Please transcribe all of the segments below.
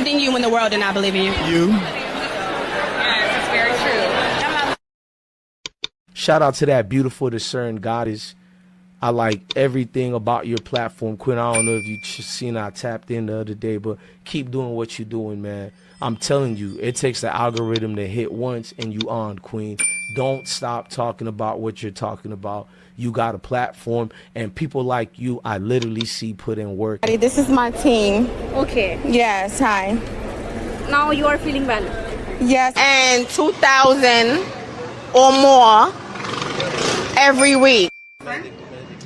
believed in you when the world did not believe in you? You. Yes, that's very true. Shout out to that beautiful, discerned goddess. I like everything about your platform, Quinn. I don't know if you seen I tapped in the other day, but keep doing what you're doing, man. I'm telling you, it takes the algorithm to hit once and you on, Queen. Don't stop talking about what you're talking about. You got a platform, and people like you, I literally see put in work. This is my team. Okay. Yes, hi. Now you are feeling well. Yes. And 2,000 or more every week.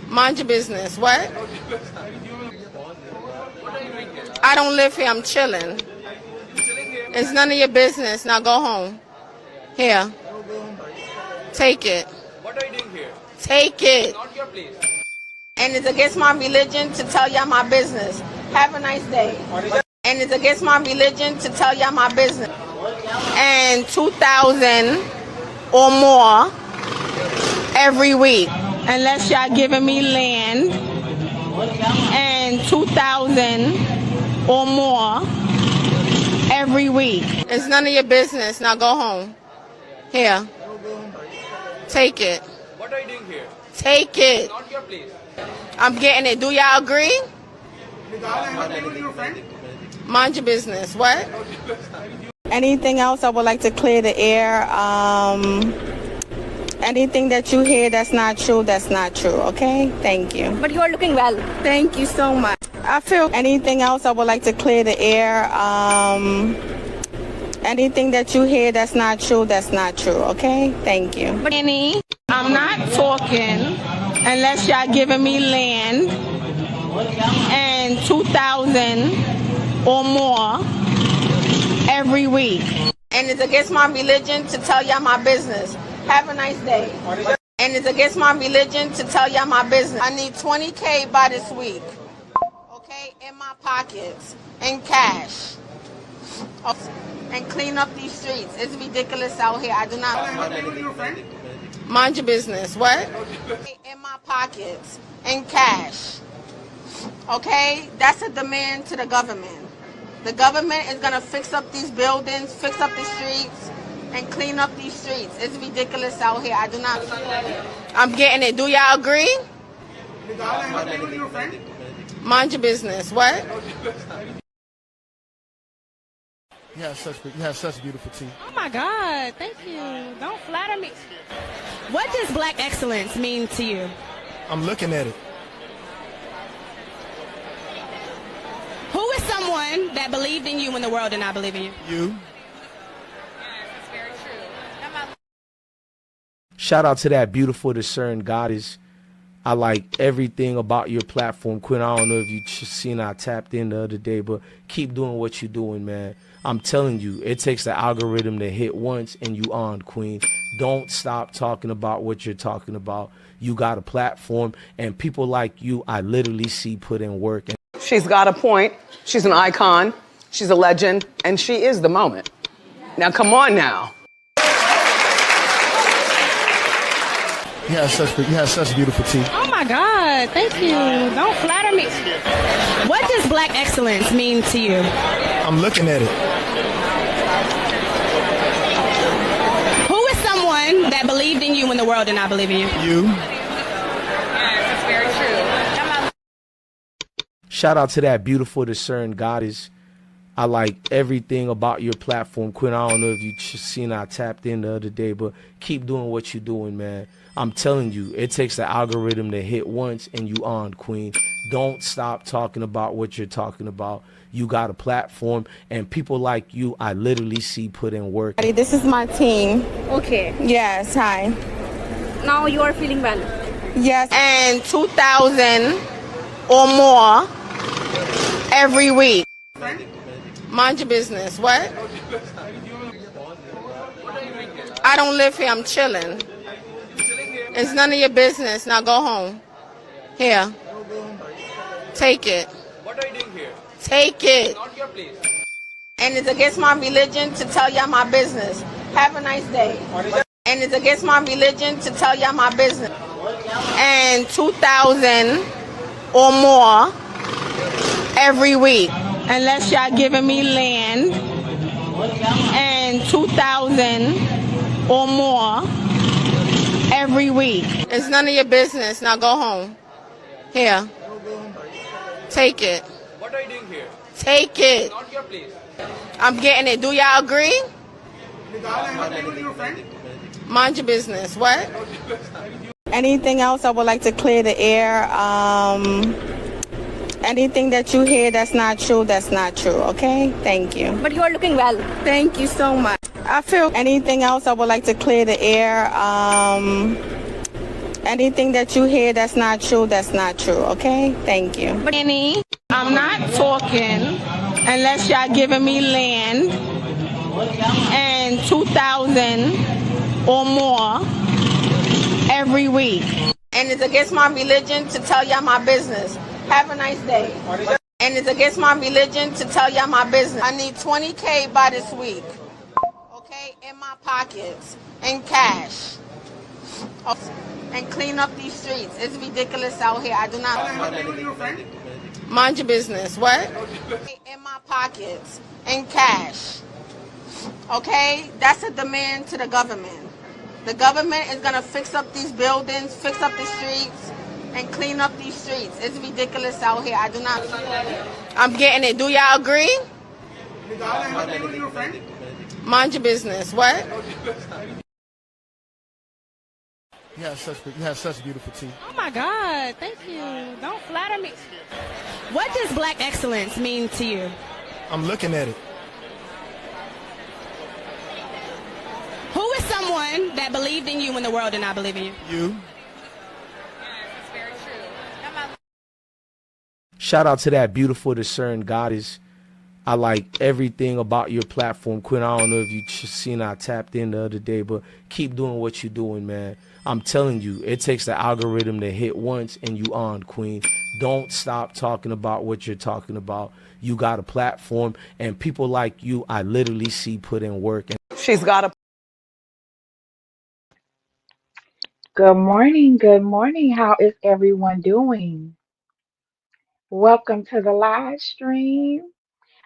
Mind your business. What? I don't live here. I'm chilling. It's none of your business. Now go home. Here. Take it. What are you doing here? Take it. Not your place. And it's against my religion to tell y'all my business. Have a nice day. And it's against my religion to tell y'all my business. And 2,000 or more every week. Unless y'all giving me land. And 2,000 or more every week. It's none of your business. Now go home. Here. Take it. What are you doing here? Take it. Not your place. I'm getting it. Do y'all agree? Mind your business. What? Anything else I would like to clear the air? Anything that you hear that's not true, that's not true. Okay? Thank you. But you are looking well. Thank you so much. I feel anything else I would like to clear the air. Anything that you hear that's not true, that's not true. Okay? Thank you. But Annie, I'm not talking unless y'all giving me land and 2,000 or more every week. And it's against my religion to tell y'all my business. Have a nice day. And it's against my religion to tell y'all my business. I need 20K by this week. Okay? In my pockets. In cash. And clean up these streets. It's ridiculous out here. I do not. Mind your business. What? In my pockets. In cash. Okay? That's a demand to the government. The government is going to fix up these buildings, fix up the streets, and clean up these streets. It's ridiculous out here. I do not. I'm getting it. Do y'all agree? Mind your business. What? You have such beautiful teeth. Oh my God, thank you. Don't flatter me. What does black excellence mean to you? I'm looking at it. Who is someone that believed in you when the world did not believe in you? You. Yes, that's very true. Shout out to that beautiful, discerned goddess. I like everything about your platform, Quinn. I don't know if you seen I tapped in the other day, but keep doing what you're doing, man. I'm telling you, it takes the algorithm to hit once and you on, Queen. Don't stop talking about what you're talking about. You got a platform, and people like you, I literally see put in work. She's got a point. She's an icon. She's a legend, and she is the moment. Now, come on now. You have such beautiful teeth. Oh my God, thank you. Don't flatter me. What does black excellence mean to you? I'm looking at it. Who is someone that believed in you when the world did not believe in you? You. Yes, that's very true. Shout out to that beautiful, discerned goddess. I like everything about your platform, Quinn. I don't know if you seen I tapped in the other day, but keep doing what you're doing, man. I'm telling you, it takes the algorithm to hit once and you on, Queen. Don't stop talking about what you're talking about. You got a platform, and people like you, I literally see put in work. This is my team. okay. Yes, hi. Now you are feeling well. Yes. And 2,000 or more every week. Mind your business. What? I don't live here. I'm chilling. It's none of your business. Now go home. Here. Take it. What are you doing here? Take it. Not your place. And it's against my religion to tell y'all my business. Have a nice day. And it's against my religion to tell y'all my business. And 2,000 or more every week. unless y'all giving me land and 2,000 or more every week. It's none of your business. Now go home. Here, take it. What are you doing here? Take it. Not your place. I'm getting it. Do y'all agree? Mind your business. What? Anything else I would like to clear the air? Anything that you hear that's not true, that's not true. Okay? Thank you. But you are looking well. Thank you so much. I feel anything else I would like to clear the air. Anything that you hear that's not true, that's not true. Okay? Thank you. But Annie, I'm not talking unless y'all giving me land and 2,000 or more every week. And it's against my religion to tell y'all my business. Have a nice day. And it's against my religion to tell y'all my business. I need 20K by this week. Okay? In my pockets. In cash. And clean up these streets. It's ridiculous out here. I do not. Mind your business. What? In my pockets. In cash. Okay? That's a demand to the government. The government is going to fix up these buildings, fix up the streets, and clean up these streets. It's ridiculous out here. I do not. I'm getting it. Do y'all agree? Mind your business. What? You have such beautiful teeth. Oh my God, thank you. Don't flatter me. What does black excellence mean to you? I'm looking at it. Who is someone that believed in you when the world did not believe in you? You. Shout out to that beautiful, discerned goddess. I like everything about your platform, Quinn. I don't know if you seen I tapped in the other day, but keep doing what you're doing, man. I'm telling you, it takes the algorithm to hit once and you on, Queen. Don't stop talking about what you're talking about. You got a platform, and people like you, I literally see put in work. And She's got a Good morning. Good morning. How is everyone doing? Welcome to the live stream.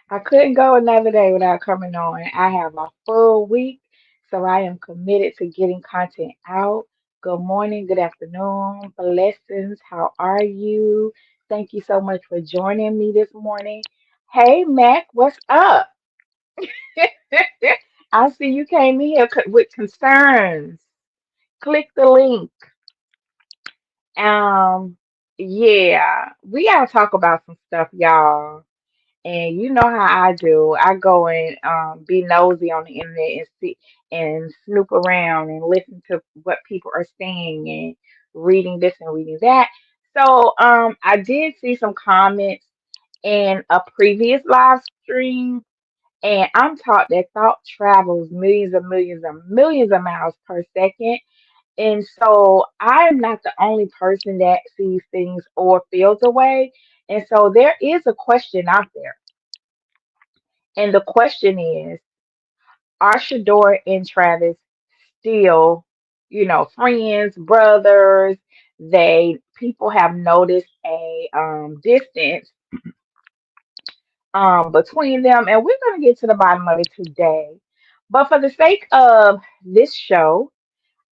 I couldn't go another day without coming on. I have a full week, so I am committed to getting content out. Good morning. Good afternoon. Blessings. How are you? Thank you so much for joining me this morning. Hey, Mac, what's up? I see you came in here with concerns. Click the link. Um, yeah, we gotta talk about some stuff, y'all. And you know how I do. I go and be nosy on the internet and see and snoop around and listen to what people are saying and reading this and reading that. So I did see some comments in a previous live stream, and I'm taught that thought travels millions and millions and millions of miles per second. And so I'm not the only person that sees things or feels a way. And so there is a question out there. And the question is, are Shedeur and Travis still, friends, brothers? People have noticed a distance between them, and we're gonna get to the bottom of it today. But for the sake of this show,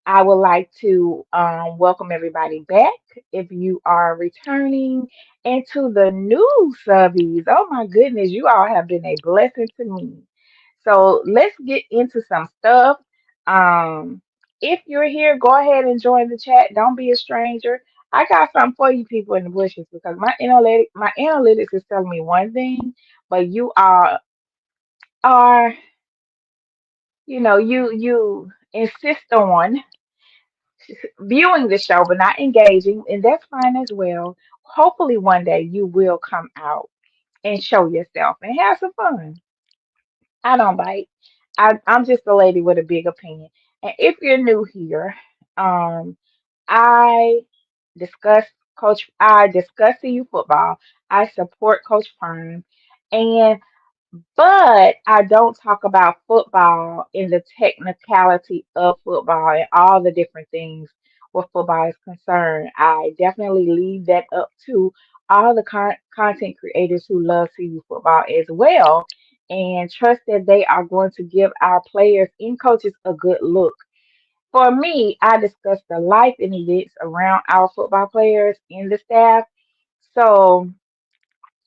I would like to welcome everybody back if you are returning, and to the new subbies. Oh my goodness, you all have been a blessing to me. So let's get into some stuff. Um, if you're here, go ahead and join the chat. Don't be a stranger. I got something for you people in the bushes because my analytics is telling me one thing, but you are you insist on viewing the show but not engaging, and that's fine as well. Hopefully, one day you will come out and show yourself and have some fun. I don't bite. I'm just a lady with a big opinion. And if you're new here, um, I discuss I discuss CU football. I support Coach Prime, and but I don't talk about football in the technicality of football and all the different things where football is concerned. I definitely leave that up to all the content creators who love CU football as well, and trust that they are going to give our players and coaches a good look. For me, I discuss the life and events around our football players and the staff. So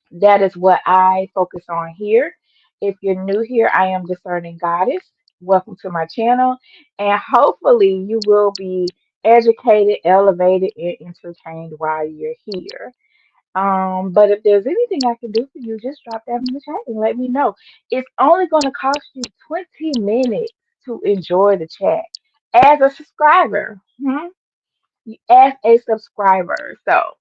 that is what I focus on here. If you're new here, I am Discerning Goddess. Welcome to my channel, and hopefully, you will be educated, elevated, and entertained while you're here. But if there's anything I can do for you, just drop that in the chat and let me know. It's only going to cost you 20 minutes to enjoy the chat as a subscriber. As a subscriber. So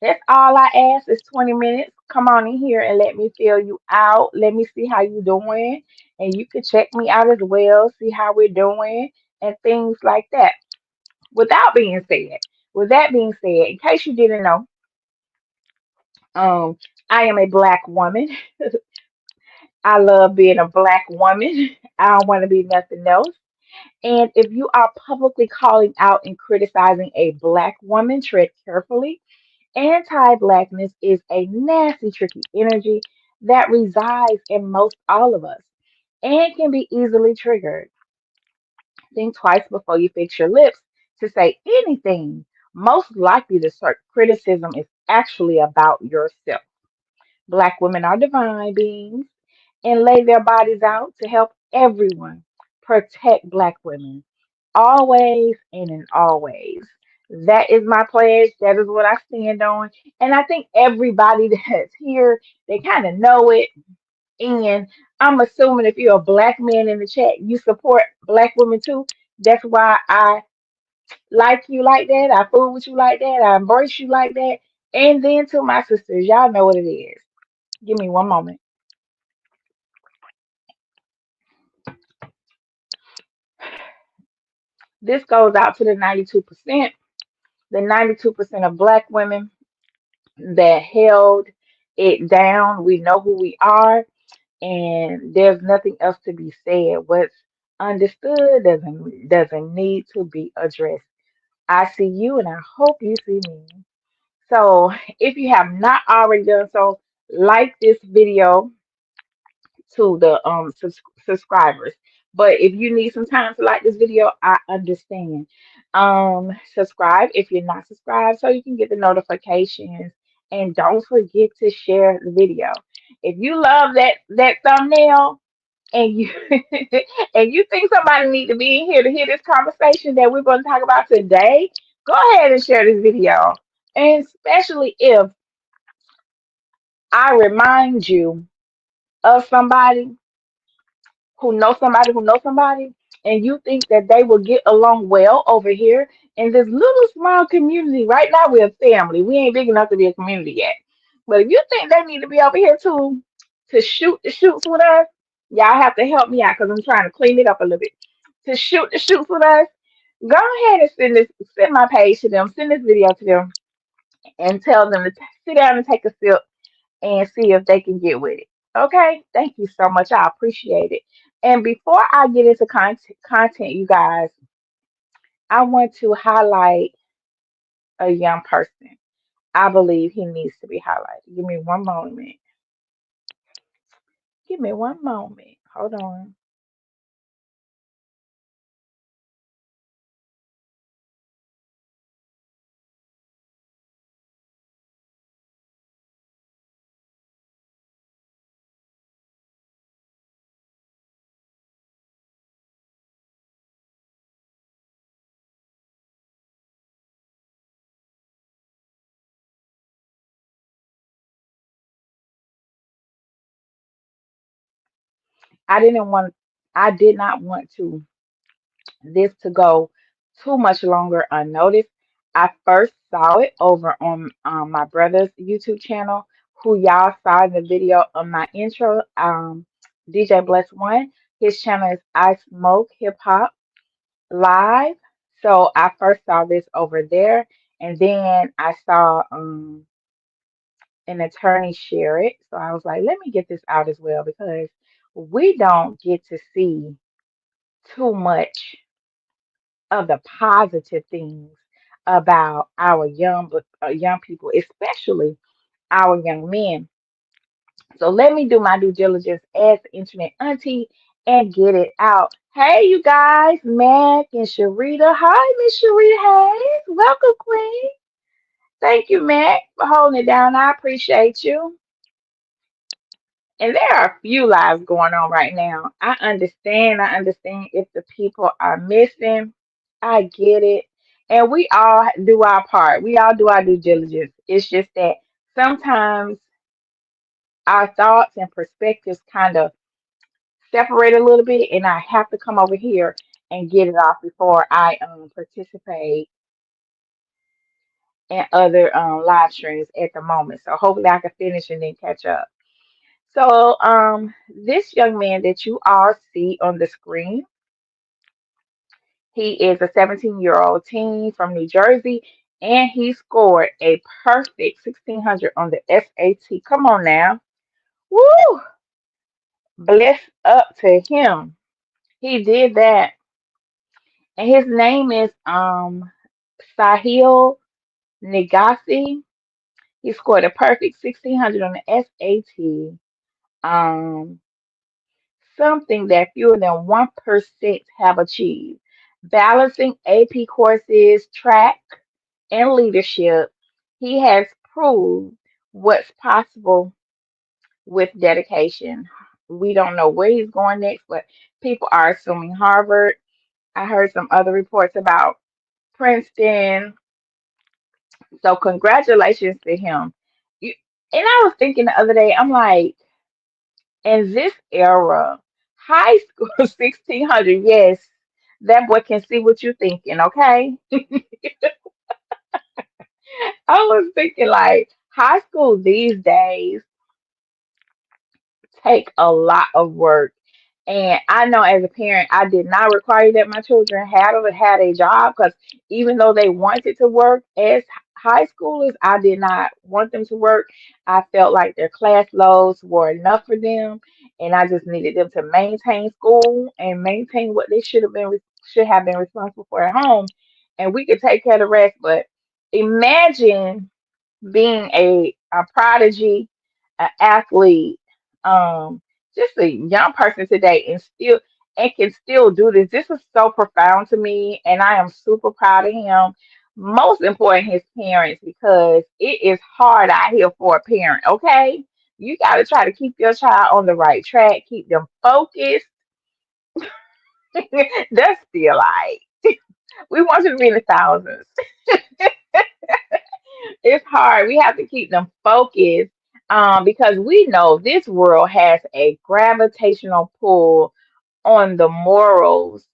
that's all I ask is 20 minutes. Come on in here and let me fill you out. Let me see how you doing. And you can check me out as well, see how we're doing and things like that. Without being said, with that being said, in case you didn't know, um, I am a black woman. I love being a black woman. I don't want to be nothing else. And if you are publicly calling out and criticizing a black woman, tread carefully. Anti blackness is a nasty, tricky energy that resides in most all of us and can be easily triggered. Think twice before you fix your lips to say anything. Most likely, the criticism is actually about yourself. Black women are divine beings and lay their bodies out to help everyone. Protect Black women always and in always. That is my pledge. That is what I stand on. And I think everybody that's here, they kind of know it. And I'm assuming if you're a black man in the chat, you support black women too. That's why I like you like that. I fool with you like that. I embrace you like that. And then to my sisters, y'all know what it is. Give me one moment. This goes out to the 92%. The 92% of black women that held it down. We know who we are, and there's nothing else to be said. What's understood doesn't need to be addressed. I see you, and I hope you see me. So, if you have not already done so, like this video to the subscribers. But if you need some time to like this video, I understand. Subscribe if you're not subscribed so you can get the notifications. And don't forget to share the video. If you love that thumbnail and you and you think somebody need to be in here to hear this conversation that we're going to talk about today, go ahead and share this video. And especially if I remind you of somebody who knows somebody, and you think that they will get along well over here in this little small community. Right now, we're a family. We ain't big enough to be a community yet. But if you think they need to be over here too to shoot the shoots with us, y'all have to help me out because I'm trying to clean it up a little bit. To shoot the shoots with us, go ahead and send my page to them, send this video to them, and tell them to sit down and take a sip and see if they can get with it. Okay, thank you so much. I appreciate it. And before I get into content, you guys, I want to highlight a young person. I believe he needs to be highlighted. Give me one moment. Give me one moment. Hold on. I didn't want. I did not want to this to go too much longer unnoticed. I first saw it over on my brother's YouTube channel, who y'all saw in the video of my intro, DJ Bless One. His channel is I Smoke Hip Hop Live. So I first saw this over there, and then I saw an attorney share it. So I was like, let me get this out as well because we don't get to see too much of the positive things about our young people, especially our young men. So let me do my due diligence as the internet auntie and get it out. Hey, you guys, Mac and Sharita. Hi, Miss Sharita Hayes. Welcome, Queen. Thank you, Mac, for holding it down. I appreciate you. And there are a few lives going on right now. I understand. I understand if the people are missing. I get it. And we all do our part. We all do our due diligence. It's just that sometimes our thoughts and perspectives kind of separate a little bit, and I have to come over here and get it off before I participate in other live streams at the moment. So hopefully I can finish and then catch up. So this young man that you all see on the screen, he is a 17-year-old teen from New Jersey, and he scored a perfect 1600 on the SAT. Come on now. Woo! Bless up to him. He did that. And his name is Sahil Nigasi. He scored a perfect 1600 on the SAT. Um, Something that fewer than 1% have achieved. Balancing AP courses, track, and leadership, he has proved what's possible with dedication. We don't know where he's going next, but people are assuming Harvard. I heard some other reports about Princeton. So congratulations to him. You, and I was thinking the other day, I'm like, in this era, high school 1600, yes, that boy can see what you're thinking, okay? I was thinking like high school these days take a lot of work. And I know as a parent, I did not require that my children had a job because even though they wanted to work as high schoolers, I did not want them to work. I felt like their class loads were enough for them, and I just needed them to maintain school and maintain what they should have been responsible for at home, and we could take care of the rest. But imagine being a prodigy, an athlete, just a young person today and can still do this. This is so profound to me, and I am super proud of him. Most important, his parents, because it is hard out here for a parent, okay? You got to try to keep your child on the right track, keep them focused. That's still like, we want you to be in the thousands. It's hard. We have to keep them focused because we know this world has a gravitational pull on the morals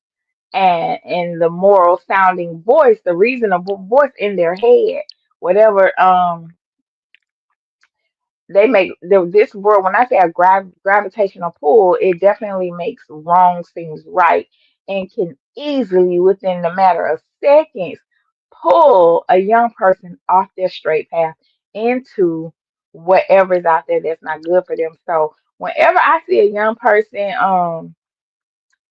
and the moral sounding voice, the reasonable voice in their head, whatever they make this world. When I say a gravitational pull, it definitely makes wrong seems right and can easily, within the matter of seconds, pull a young person off their straight path into whatever's out there that's not good for them. So whenever I see a young person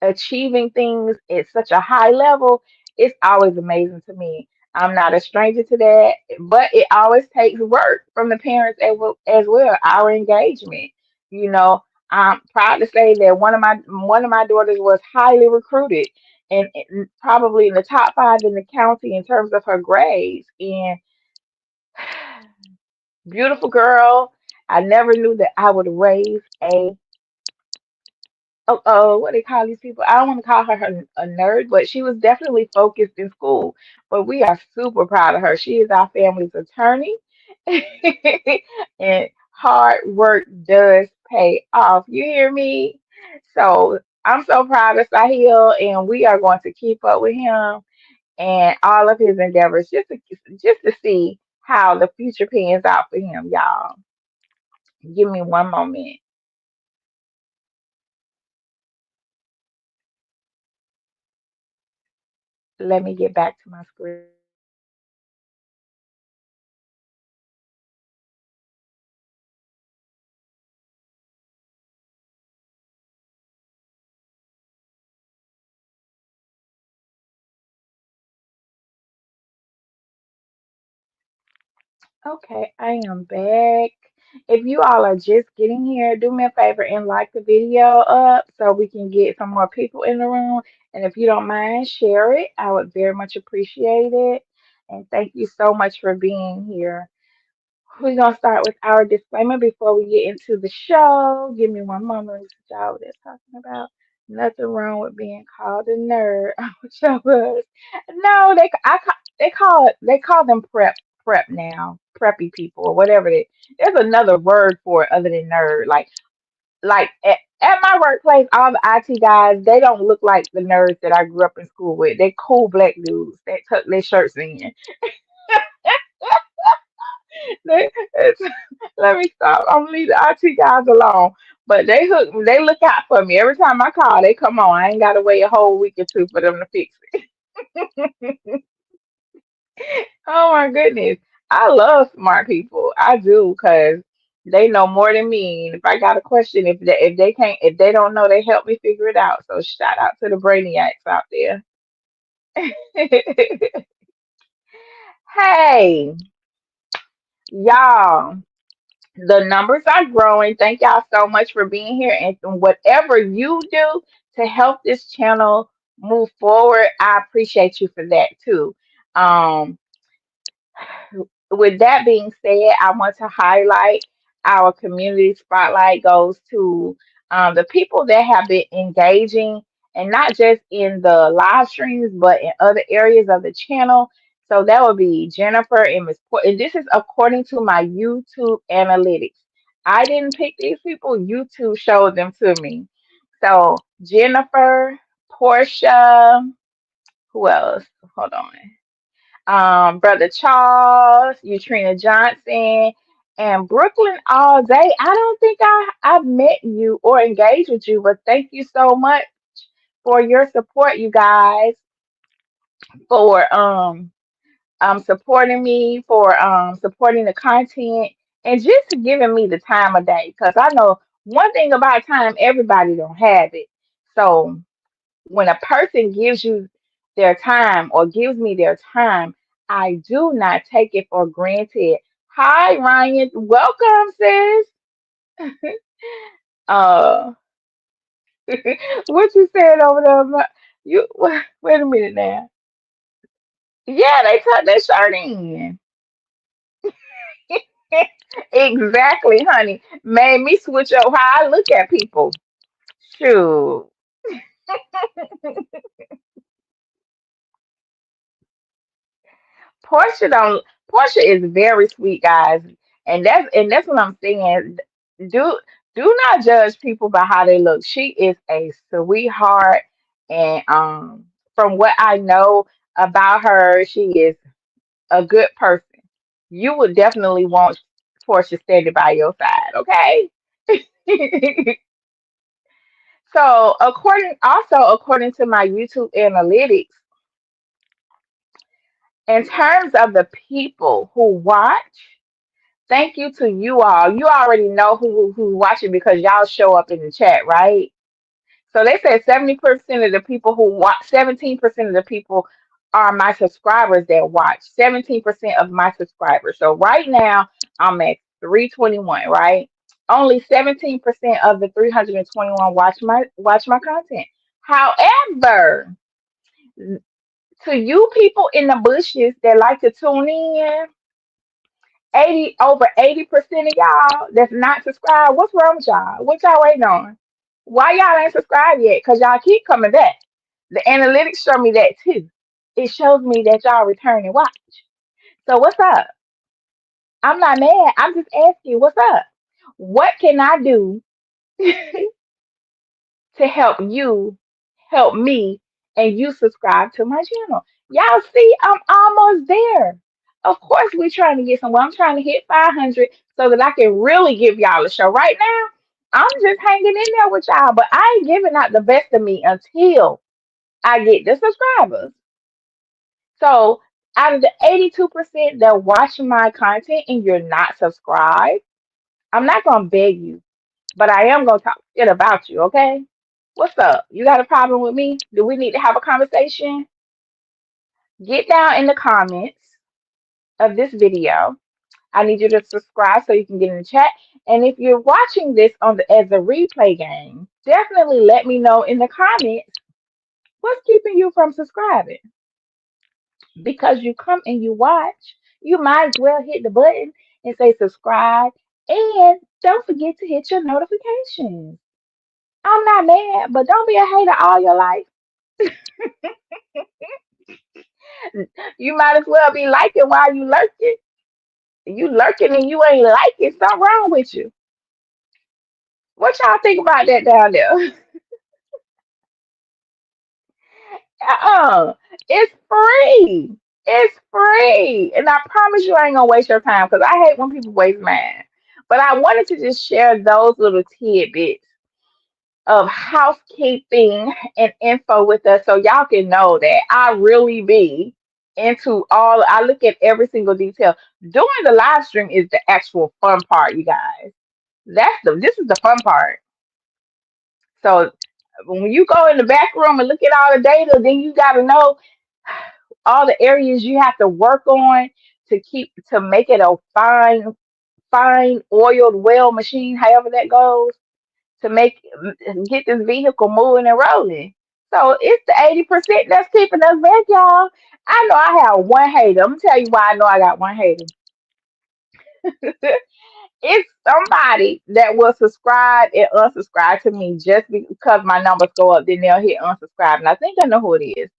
achieving things at such a high level, it's always amazing to me. I'm not a stranger to that, but it always takes work from the parents as well. Our engagement, you know, I'm proud to say that one of my daughters was highly recruited and probably in the top five in the county in terms of her grades. And beautiful girl, I never knew that I would raise a what they call these people. I don't want to call her a nerd, but she was definitely focused in school. But we are super proud of her. She is our family's attorney, and hard work does pay off. You hear me? So I'm so proud of Sahil, and we are going to keep up with him and all of his endeavors just to see how the future pans out for him, y'all. Give me one moment. Let me get back to my screen. Okay, I am back. If you all are just getting here, do me a favor and like the video up so we can get some more people in the room. And if you don't mind, share it. I would very much appreciate it. And thank you so much for being here. We're gonna start with our disclaimer before we get into the show. Give me one moment. What y'all they're talking about? Nothing wrong with being called a nerd. I wish I was. No, they call them prep now, preppy people or whatever. There's another word for it other than nerd. Like at my workplace, all the IT guys they don't look like the nerds that I grew up in school with. They cool black dudes that tuck their shirts in. They, it's, let me stop. I'm gonna leave the IT guys alone. But they look out for me. Every time I call, they come on. I ain't gotta wait a whole week or two for them to fix it. Oh my goodness. I love smart people. I do because they know more than me. And if I got a question, if they don't know, they help me figure it out. So shout out to the brainiacs out there. Hey, y'all. The numbers are growing. Thank y'all so much for being here. And whatever you do to help this channel move forward, I appreciate you for that too. Um, with that being said, I want to highlight our community spotlight goes to the people that have been engaging and not just in the live streams, but in other areas of the channel. So that would be Jennifer and Miss And this is according to my YouTube analytics. I didn't pick these people, YouTube showed them to me. So Jennifer, Portia, who else? Hold on, Brother Charles, Eutrina Johnson, and Brooklyn all day. I don't think I've met you or engaged with you, but thank you so much for your support, you guys, for supporting me, for supporting the content, and just giving me the time of day. Because I know one thing about time, everybody don't have it. So when a person gives you their time or gives me their time, I do not take it for granted. Hi, Ryan. Welcome, sis. Uh, what you said over there? You wait a minute now. Yeah, they tucked their shirt in. Exactly, honey. Made me switch up how I look at people. Shoot. Portia don't Portia is very sweet, guys, and that's what I'm saying. Do do not judge people by how they look. She is a sweetheart, and from what I know about her, she is a good person. You would definitely want Portia standing by your side, okay? So according to my YouTube analytics, in terms of the people who watch. Thank you to you all. You already know who's watching because y'all show up in the chat, right? So they said 70% of the people who watch, 17% of the people are my subscribers that watch. 17% of my subscribers. So right now I'm at 321, right? Only 17% of the 321 watch my content. However, to you people in the bushes that like to tune in, 80% of y'all that's not subscribed. What's wrong with y'all? What y'all waiting on? Why y'all ain't subscribed yet? Because y'all keep coming back. The analytics show me that too. It shows me that y'all return and watch. So what's up? I'm not mad. I'm just asking what's up. What can I do to help you help me and you subscribe to my channel? Y'all see, I'm almost there. Of course, we're trying to get somewhere. I'm trying to hit 500 so that I can really give y'all a show. Right now, I'm just hanging in there with y'all, but I ain't giving out the best of me until I get the subscribers. So, out of the 82% that watch my content and you're not subscribed, I'm not going to beg you, but I am going to talk shit about you, okay? What's up? You got a problem with me? Do we need to have a conversation? Get down in the comments of this video I need you to subscribe so you can get in the chat. And if you're watching this on the as a replay game, definitely let me know in the comments what's keeping you from subscribing. Because you come and you watch, you might as well hit the button and say subscribe. And don't forget to hit your notifications. I'm not mad, but don't be a hater all your life. You might as well be liking while you lurking. You lurking and you ain't liking, something wrong with you. What y'all think about that down there? Uh-uh. It's free. It's free. And I promise you I ain't gonna waste your time because I hate when people waste mine. But I wanted to just share those little tidbits of housekeeping and info with us so y'all can know that I really be into all I look at every single detail. Doing the live stream is the actual fun part, you guys. This is the fun part. So when you go in the back room and look at all the data, then you gotta know all the areas you have to work on to make it a fine oiled well machine, however that goes, to make get this vehicle moving and rolling. So it's the 80% that's keeping us back, y'all. I know I have one hater. I'm gonna tell you why I know I got one hater. It's somebody that will subscribe and unsubscribe to me just because my numbers go up, then they'll hit unsubscribe. And I think I know who it is.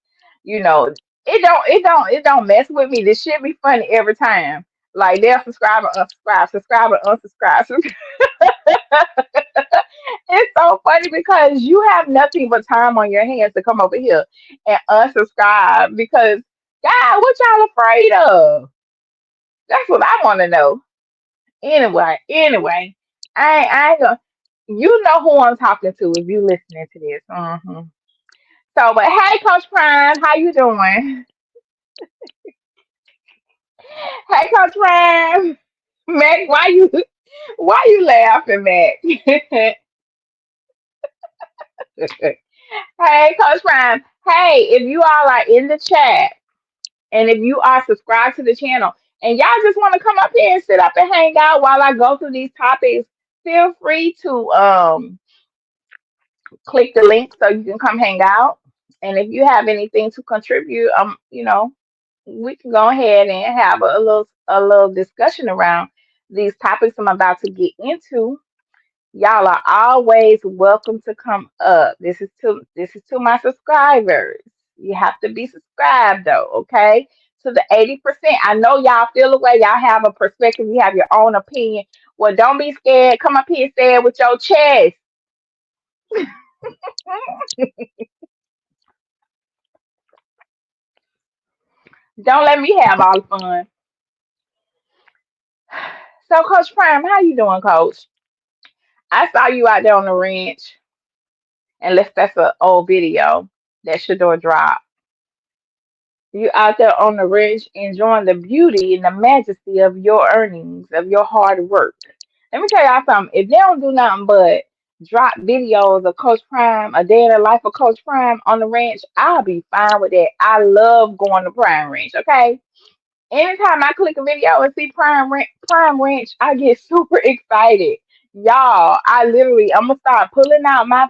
You know, it don't mess with me. This shit be funny every time. Like they'll subscribe and unsubscribe, subscribe and unsubscribe. It's so funny because you have nothing but time on your hands to come over here and unsubscribe because God, what y'all afraid of? That's what I want to know. Anyway, I ain't gonna. You know who I'm talking to if you listening to this. So, but hey, Coach Prime, how you doing? Hey, Coach Prime, Mac, why you laughing, Mac? Hey, Coach Prime. Hey, if you all are in the chat and if you are subscribed to the channel and y'all just want to come up here and sit up and hang out while I go through these topics, feel free to click the link so you can come hang out. And if you have anything to contribute, we can go ahead and have a little discussion around these topics I'm about to get into. Y'all are always welcome to come up. This is to my subscribers. You have to be subscribed though, okay? To the 80%. I know y'all feel the way y'all have a perspective, you have your own opinion. Well, don't be scared. Come up here and say it with your chest. Don't let me have all the fun. So, Coach Prime, how you doing, Coach? I saw you out there on the ranch, and that's an old video that Shedeur dropped. You out there on the ranch enjoying the beauty and the majesty of your earnings, of your hard work. Let me tell y'all something. If they don't do nothing but drop videos of Coach Prime, a day in the life of Coach Prime on the ranch, I'll be fine with that. I love going to Prime Ranch, okay? Anytime I click a video and see Prime Ranch, I get super excited. Y'all, I'm gonna start pulling out my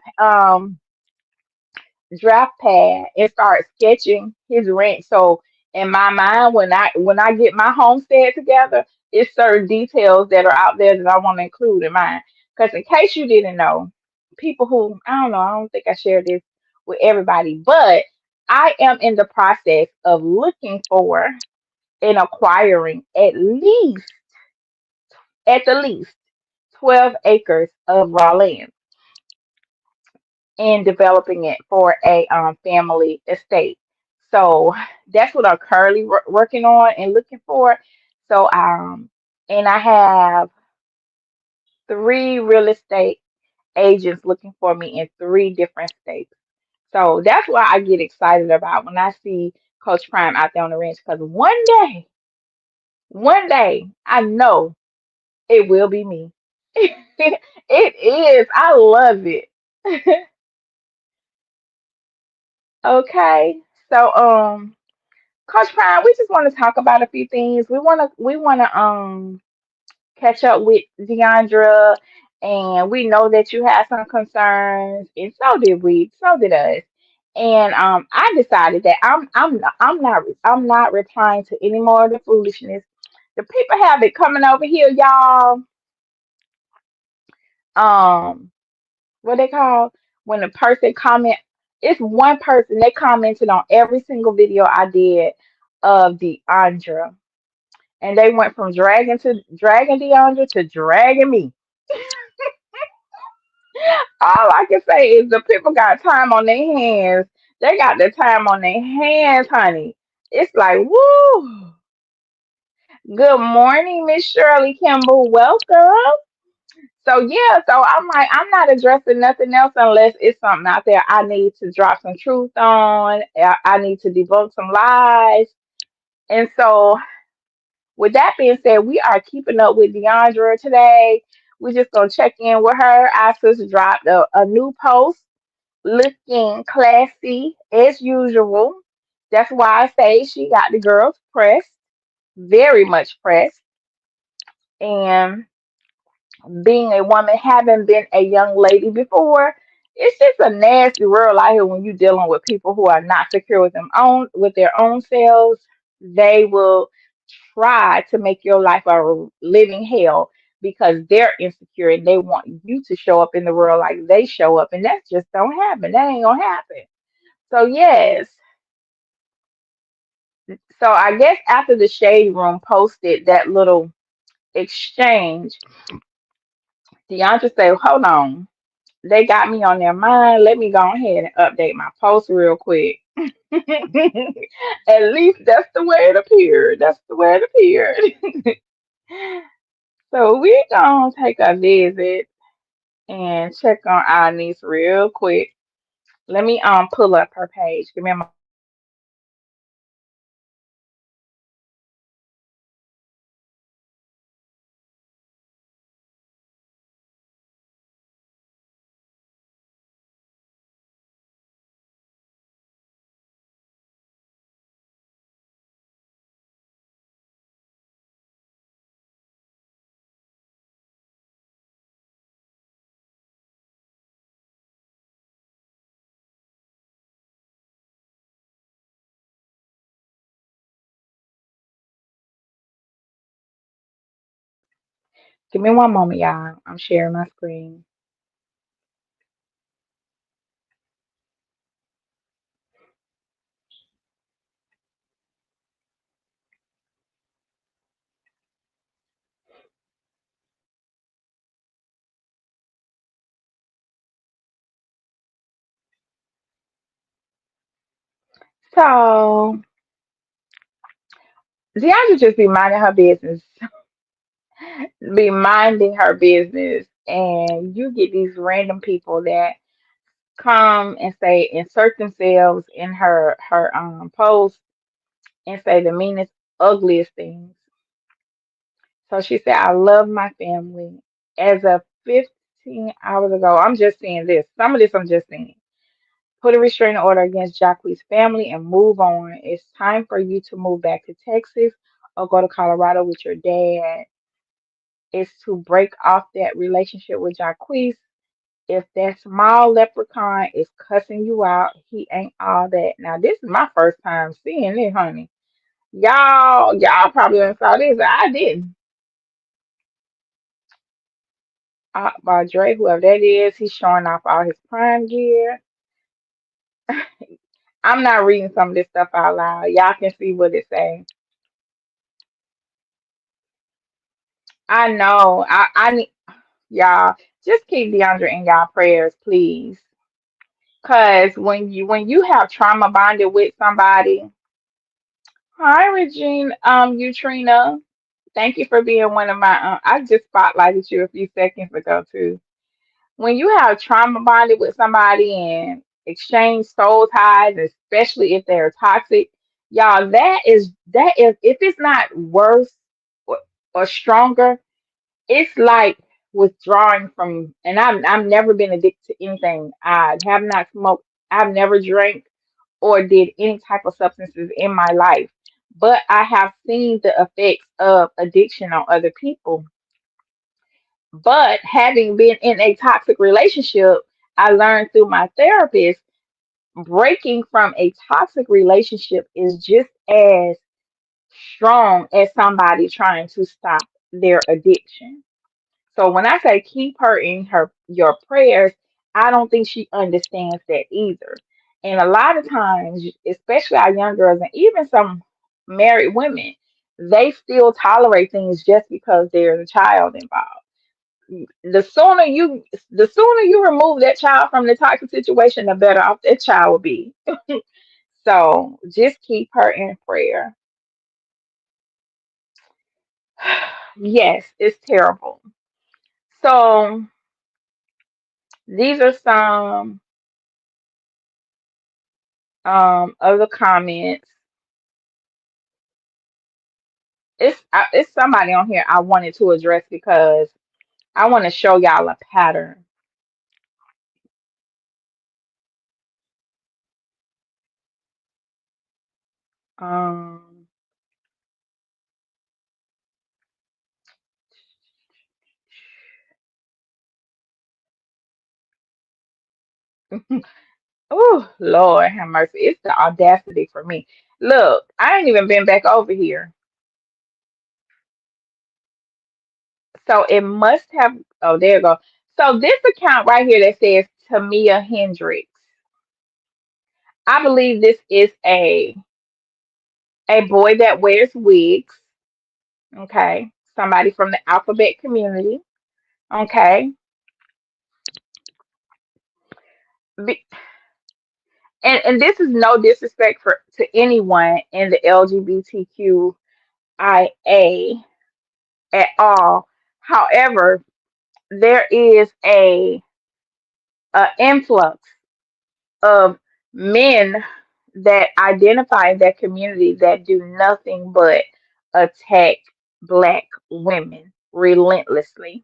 draft pad and start sketching his ranch. So in my mind, when I get my homestead together, it's certain details that are out there that I want to include in mine. Because in case you didn't know, people who I don't know, I don't think I shared this with everybody, but I am in the process of looking for and acquiring at the least 12 acres of raw land and developing it for a family estate. So that's what I'm currently working on and looking for. So and I have three real estate agents looking for me in three different states. So that's why I get excited about when I see Coach Prime out there on the ranch because one day, I know it will be me. It is. I love it. Okay. So Coach Prime, we just want to talk about a few things. We wanna catch up with Deandra, and we know that you had some concerns, and so did we, so did us. And I decided that I'm not replying to any more of the foolishness. The people have it coming over here, y'all. Um, what they call when a person comment, it's one person they commented on every single video I did of Deandra, and they went from dragging Deandra to dragging me. All I can say is the people got time on their hands. They got the time on their hands, honey. It's like, woo. Good morning, Miss Shirley Kimball. Welcome. So yeah, so I'm like, I'm not addressing nothing else unless it's something out there I need to drop some truth on. I need to debunk some lies. And so with that being said, we are keeping up with Deandra today. We're just gonna check in with her. Our sister dropped a new post looking classy as usual. That's why I say she got the girls pressed, very much pressed. And being a woman, having been a young lady before, it's just a nasty world out here when you're dealing with people who are not secure with their own selves. They will try to make your life a living hell because they're insecure and they want you to show up in the world like they show up, and that just don't happen. That ain't gonna happen. So yes, so I guess after the shade room posted that little exchange, Deandra said, "Hold on, they got me on their mind. Let me go ahead and update my post real quick." At least that's the way it appeared. That's the way it appeared. So we're gonna take a visit and check on our niece real quick. Let me pull up her page. Give me a moment. Give me one moment, y'all. I'm sharing my screen. So Deandra just be minding her business, be minding her business, and you get these random people that come and say insert themselves in her post and say the meanest, ugliest things. So she said, "I love my family." As of 15 hours ago, I'm just seeing this. Some of this I'm just seeing. Put a restraining order against Jacquees' family and move on. It's time for you to move back to Texas or go to Colorado with your dad. Is to break off that relationship with Jacquees. If that small leprechaun is cussing you out, he ain't all that. Now, this is my first time seeing it, honey. Y'all probably done saw this. I didn't. By Dre, whoever that is, he's showing off all his prime gear. I'm not reading some of this stuff out loud. Y'all can see what it says. I know. I need y'all just keep Deandra in y'all prayers, please. Cause when you have trauma bonded with somebody, hi Regina, Trina. Thank you for being one of my. I just spotlighted you a few seconds ago too. When you have trauma bonded with somebody and exchange soul ties, especially if they're toxic, y'all, that is if it's not worse or, or stronger, it's like withdrawing from. And I've never been addicted to anything. I have not smoked. I've never drank or did any type of substances in my life, but I have seen the effects of addiction on other people. But having been in a toxic relationship, I learned through my therapist, breaking from a toxic relationship is just as strong as somebody trying to stop their addiction. So when I say keep her in her your prayers, I don't think she understands that either. And a lot of times, especially our young girls and even some married women, they still tolerate things just because there's a child involved. The sooner you remove that child from the toxic situation, the better off that child will be. So just keep her in prayer. Yes, it's terrible. So these are some of the comments. It's somebody on here I wanted to address because I want to show y'all a pattern. Um, oh Lord have mercy. It's the audacity for me. Look, I ain't even been back over here. So it must have, oh, there you go. So this account right here that says Tamia Hendricks, I believe this is a boy that wears wigs. Okay. Somebody from the alphabet community. Okay. Be, and this is no disrespect to anyone in the LGBTQIA at all. However, there is a influx of men that identify in that community that do nothing but attack black women relentlessly.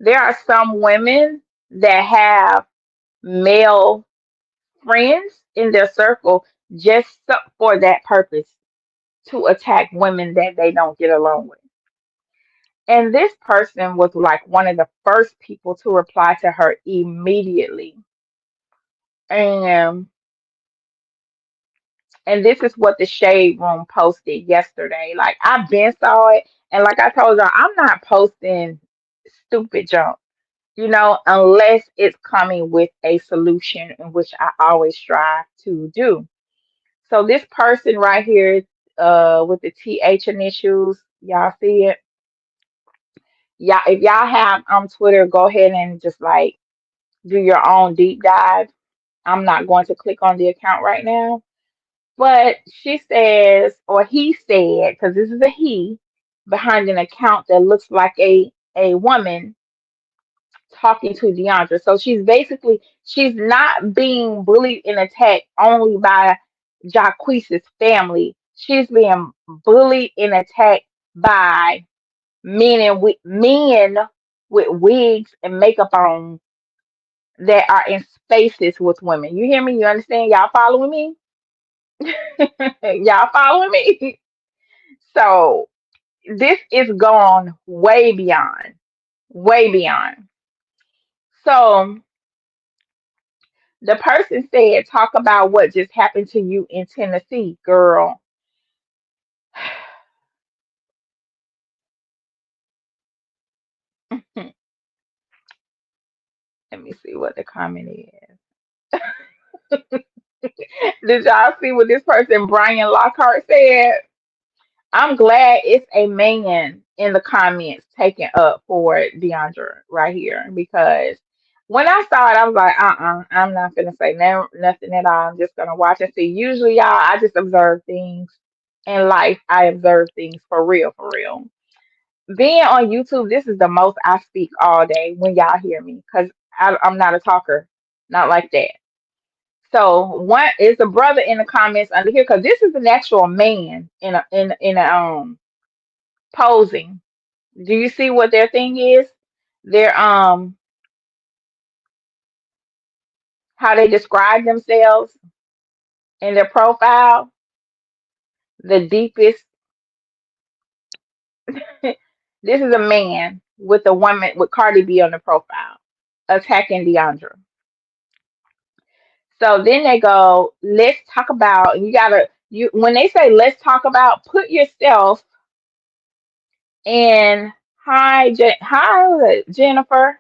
There are some women that have male friends in their circle just for that purpose, to attack women that they don't get along with. And this person was like one of the first people to reply to her immediately. And and this is what the Shade Room posted yesterday. Like I've been saw it, and like I told y'all, I'm not posting stupid junk, unless it's coming with a solution, in which I always strive to do. So this person right here, with the TH initials, y'all see it? Yeah, if y'all have Twitter, go ahead and just like do your own deep dive. I'm not going to click on the account right now. But she says, or he said, because this is a he, behind an account that looks like a woman talking to Deiondra. So she's not being bullied and attacked only by Jacquees's family. She's being bullied and attacked by men with wigs and makeup on that are in spaces with women. You hear me? You understand? Y'all following me? Y'all following me? So this is gone way beyond, way beyond. So the person said, talk about what just happened to you in Tennessee, girl. Let me see what the comment is. Did y'all see what this person, Brian Lockhart, said? I'm glad it's a man in the comments taking up for Deandra right here, because when I saw it, I was like, I'm not gonna say nothing at all. I'm just gonna watch and see. Usually, y'all, I just observe things in life. I observe things for real, for real. Being on YouTube, this is the most I speak all day when y'all hear me, because I'm not a talker, not like that. So one is a brother in the comments under here, because this is an actual man in a posing. Do you see what their thing is? Their how they describe themselves in their profile. The deepest. This is a man. with a woman with Cardi B on the profile, attacking Deiondra. So then they go, let's talk about, you gotta, you when they say let's talk about, put yourself in, hi, Jennifer.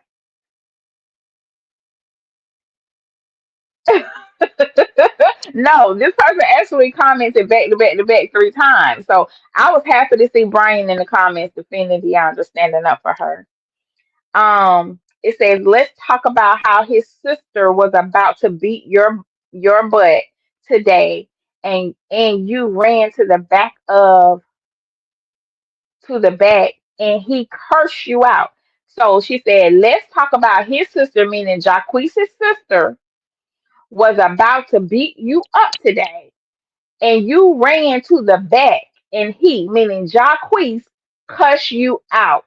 No, this person actually commented back to back to back 3 times. So I was happy to see Brian in the comments defending Deiondra, standing up for her. It says, let's talk about how his sister was about to beat your butt today, and you ran to the back and he cursed you out. So she said, let's talk about his sister, meaning Jacquees' sister, was about to beat you up today, and you ran to the back, and he, meaning Jacquees, cussed you out.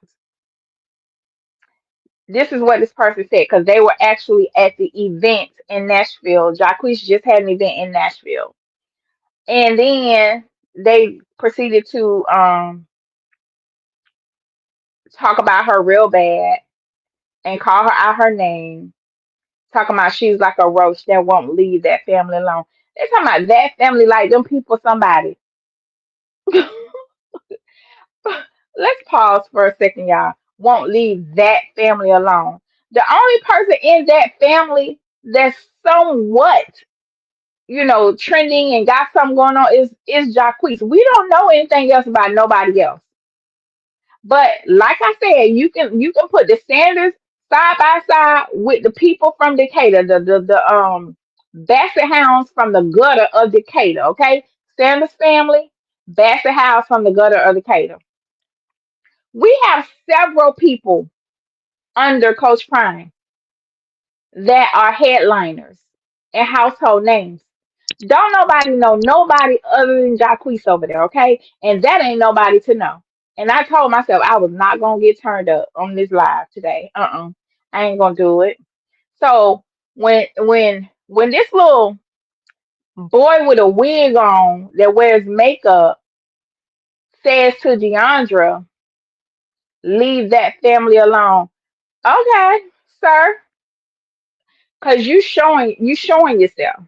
This is what this person said because they were actually at the event in Nashville. Jacquees just had an event in Nashville, and then they proceeded to talk about her real bad and call her out her name, talking about she's like a roach that won't leave that family alone. They're talking about that family like them people somebody. Let's pause for a second, y'all. Won't leave that family alone. The only person in that family that's somewhat, trending and got something going on is Jacquees. We don't know anything else about nobody else. But like I said, you can put the Sanders side by side with the people from Decatur, the Basset Hounds from the gutter of Decatur. Okay, Sanders family, Basset Hounds from the gutter of Decatur. We have several people under Coach Prime that are headliners and household names. Don't nobody know nobody other than Jacquees over there, okay? And that ain't nobody to know. And I told myself I was not gonna get turned up on this live today. I ain't gonna do it. So when this little boy with a wig on that wears makeup says to Deandra, leave that family alone. Okay, sir, because you showing yourself.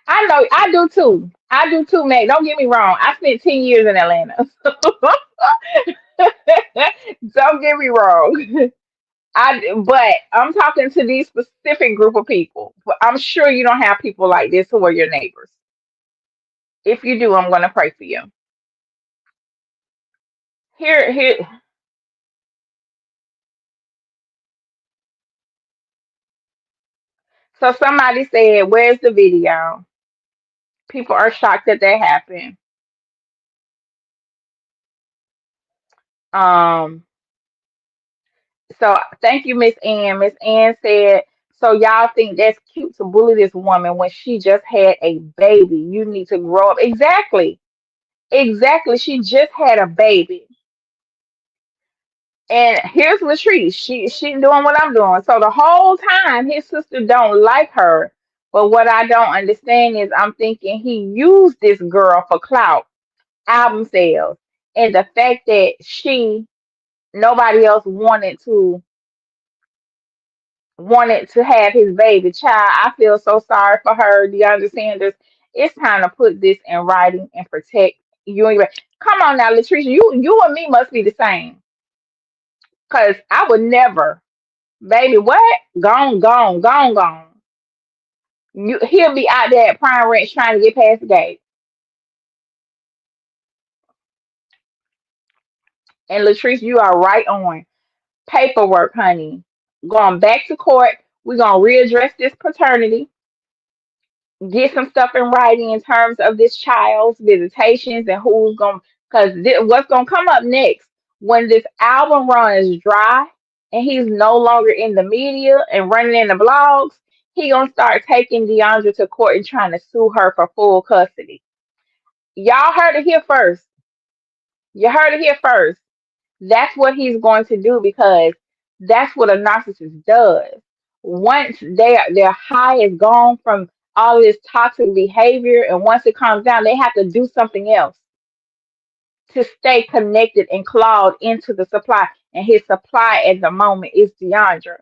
I know I do too. I do too, Mac. Don't get me wrong. I spent 10 years in Atlanta. Don't get me wrong. But I'm talking to these specific group of people. But I'm sure you don't have people like this who are your neighbors. If you do, I'm gonna pray for you. Here. So somebody said, "Where's the video?" People are shocked that that happened. Um, So thank you, Miss Ann. Miss Ann said, so y'all think that's cute to bully this woman when she just had a baby. You need to grow up. Exactly. Exactly. She just had a baby. And here's Latrice. She doing what I'm doing. So the whole time his sister don't like her. But what I don't understand is I'm thinking he used this girl for clout, album sales, and the fact that nobody else wanted to have his baby child. I feel so sorry for her, DeAndre Sanders. It's time to put this in writing and protect you and your. Come on now, Latricia. You and me must be the same. Cause I would never, baby. What? Gone, gone, gone, gone. He'll be out there at Prime Ranch trying to get past the gate. And Latrice, you are right on. Paperwork, honey. Going back to court. We're gonna readdress this paternity, get some stuff in writing in terms of this child's visitations and who's going, because what's going to come up next when this album run is dry and he's no longer in the media and running in the blogs. He gonna start taking Deandra to court and trying to sue her for full custody. Y'all heard it here first. You heard it here first. That's what he's going to do because that's what a narcissist does. Once their high is gone from all this toxic behavior, and once it calms down, they have to do something else to stay connected and clawed into the supply. and his supply at the moment is Deandra.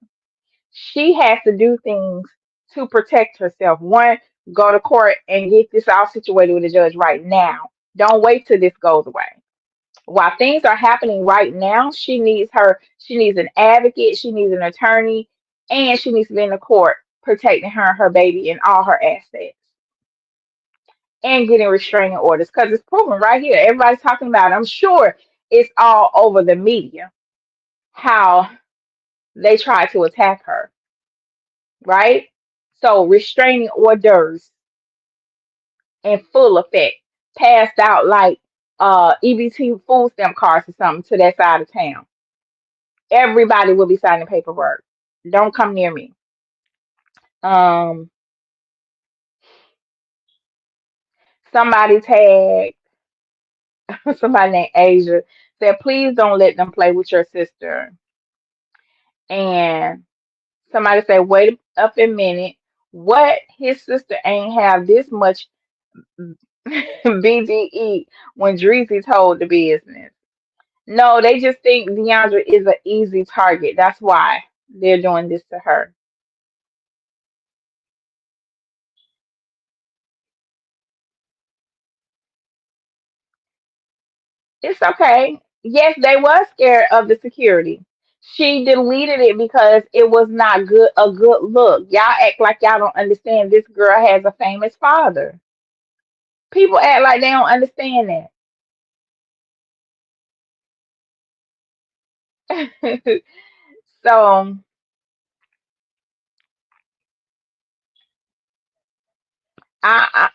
She has to do things to protect herself. One, go to court and get this all situated with the judge right now. Don't wait till this goes away. While things are happening right now, she needs an advocate, she needs an attorney, and she needs to be in the court protecting her and her baby and all her assets and getting restraining orders because it's proven right here. Everybody's talking about it. I'm sure it's all over the media how they tried to attack her, right? So restraining orders in full effect, passed out like EBT food stamp cards or something to that side of town. Everybody will be signing paperwork. Don't come near me. Um, somebody tagged somebody named Asia said, please don't let them play with your sister. And somebody said, wait up a minute. What? His sister ain't have this much BDE when Dreezy told the business. No, they just think Deandra is an easy target. That's why they're doing this to her. It's okay. Yes, they was scared of the security. She deleted it because it was not good a good look. Y'all act like y'all don't understand this girl has a famous father. People act like they don't understand that. So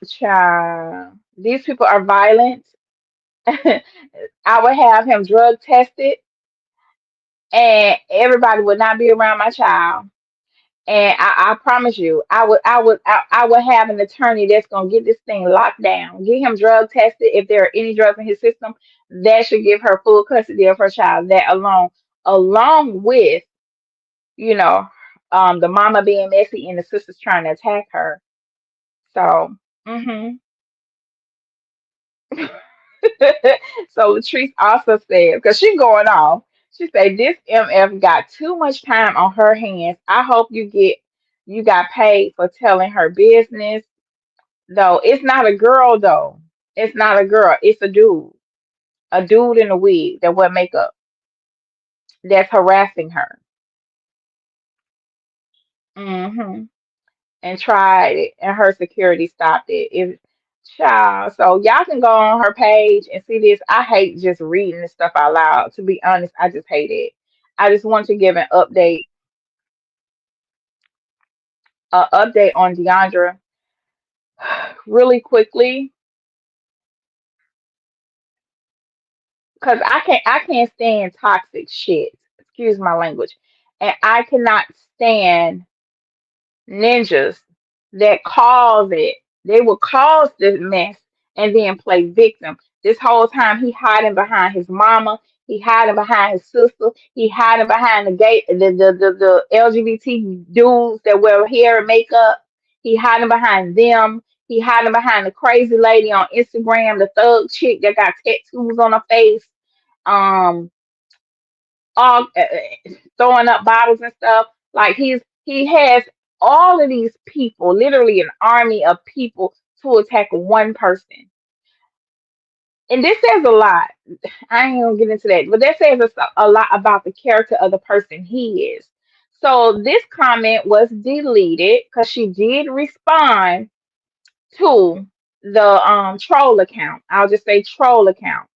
child, these people are violent. I would have him drug tested and everybody would not be around my child. And I promise you, I would have an attorney that's gonna get this thing locked down, get him drug tested. If there are any drugs in his system, that should give her full custody of her child. That along with, you know, the mama being messy and the sisters trying to attack her. So, hmm so Latrice also said, because she's going off, she said this MF got too much time on her hands. I hope you got paid for telling her business. Though it's not a girl though. It's not a girl. It's a dude. A dude in a wig that wear makeup that's harassing her. hmm And tried it, and her security stopped it. Child, so y'all can go on her page and see this. I hate just reading this stuff out loud. To be honest, I just hate it. I just want to give an update on Deandra really quickly, because I can't stand toxic shit. Excuse my language, and I cannot stand ninjas that cause it. They will cause this mess and then play victim. This whole time he hiding behind his mama, he hiding behind his sister, he hiding behind the gay the LGBT dudes that wear hair and makeup. He hiding behind them. He hiding behind the crazy lady on Instagram, the thug chick that got tattoos on her face. Um, all throwing up bottles and stuff. Like he has all of these people, literally an army of people to attack one person. And this says a lot. I ain't gonna get into that, but that says a lot about the character of the person he is. So this comment was deleted because she did respond to the troll account. I'll just say troll account.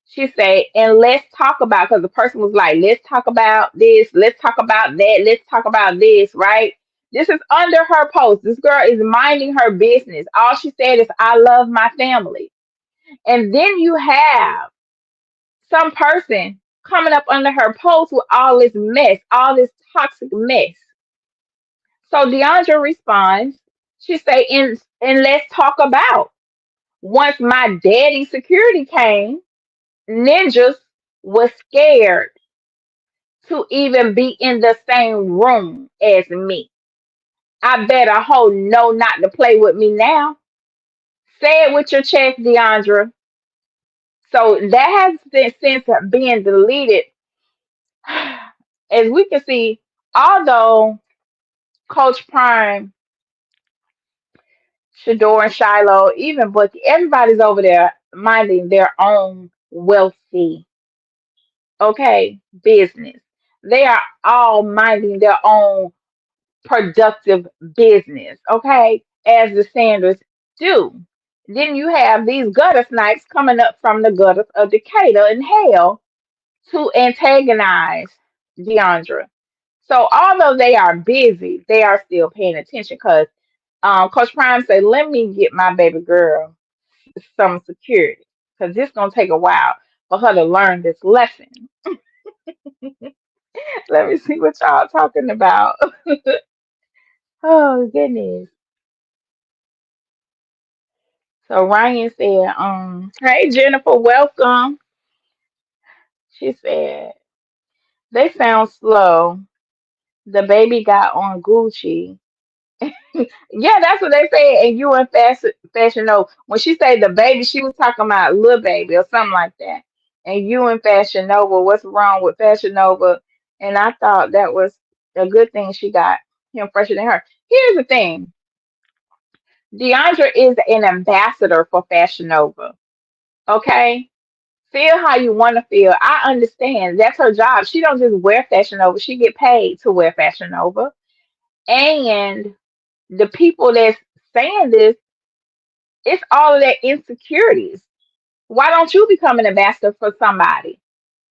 She said, and let's talk about, because the person was like, let's talk about this, let's talk about that, let's talk about this, right? This is under her post. This girl is minding her business. All she said is, I love my family. And then you have some person coming up under her post with all this mess, all this toxic mess. So Deandra responds, she say, and let's talk about once my daddy security came, ninjas was scared to even be in the same room as me. I better hold no not to play with me now. Say it with your chest, Deandra. So that has been since being deleted. As we can see, although Coach Prime, Shedeur, and Shiloh, even Bookie, everybody's over there minding their own wealthy, okay, business. They are all minding their own productive business, okay, as the Sanders do. Then you have these gutter snipes coming up from the gutters of Decatur and hell to antagonize Deondra. So although they are busy, they are still paying attention because Coach Prime said, "Let me get my baby girl some security because it's gonna take a while for her to learn this lesson." Let me see what y'all talking about. Oh goodness. So Ryan said, "Hey Jennifer, welcome." She said, "They sound slow. The baby got on Gucci." Yeah, that's what they say. And you in Fashion Nova. When she say the baby, she was talking about little baby or something like that. And you in Fashion Nova, what's wrong with Fashion Nova? And I thought that was a good thing she got him fresher than her. Here's the thing. Deandra is an ambassador for Fashion Nova. Okay? Feel how you want to feel. I understand. That's her job. She don't just wear Fashion Nova. She get paid to wear Fashion Nova. And the people that's saying this, it's all of their insecurities. Why don't you become an ambassador for somebody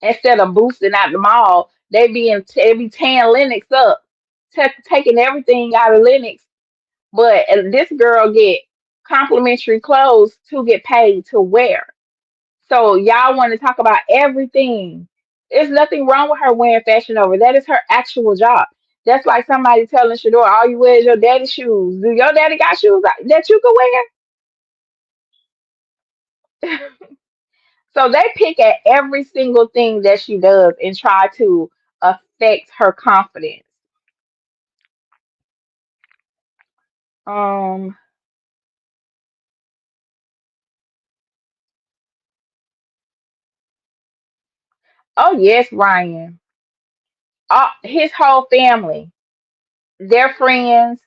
instead of boosting out the mall? They be tearing Lennox up, taking everything out of Lennox. But this girl get complimentary clothes to get paid to wear. So y'all want to talk about everything. There's nothing wrong with her wearing Fashion Over. That is her actual job. That's like somebody telling Shedeur, all you wear is your daddy's shoes. Do your daddy got shoes that you can wear? So they pick at every single thing that she does and try to affect her confidence. Um, oh yes, Ryan. His whole family, their friends,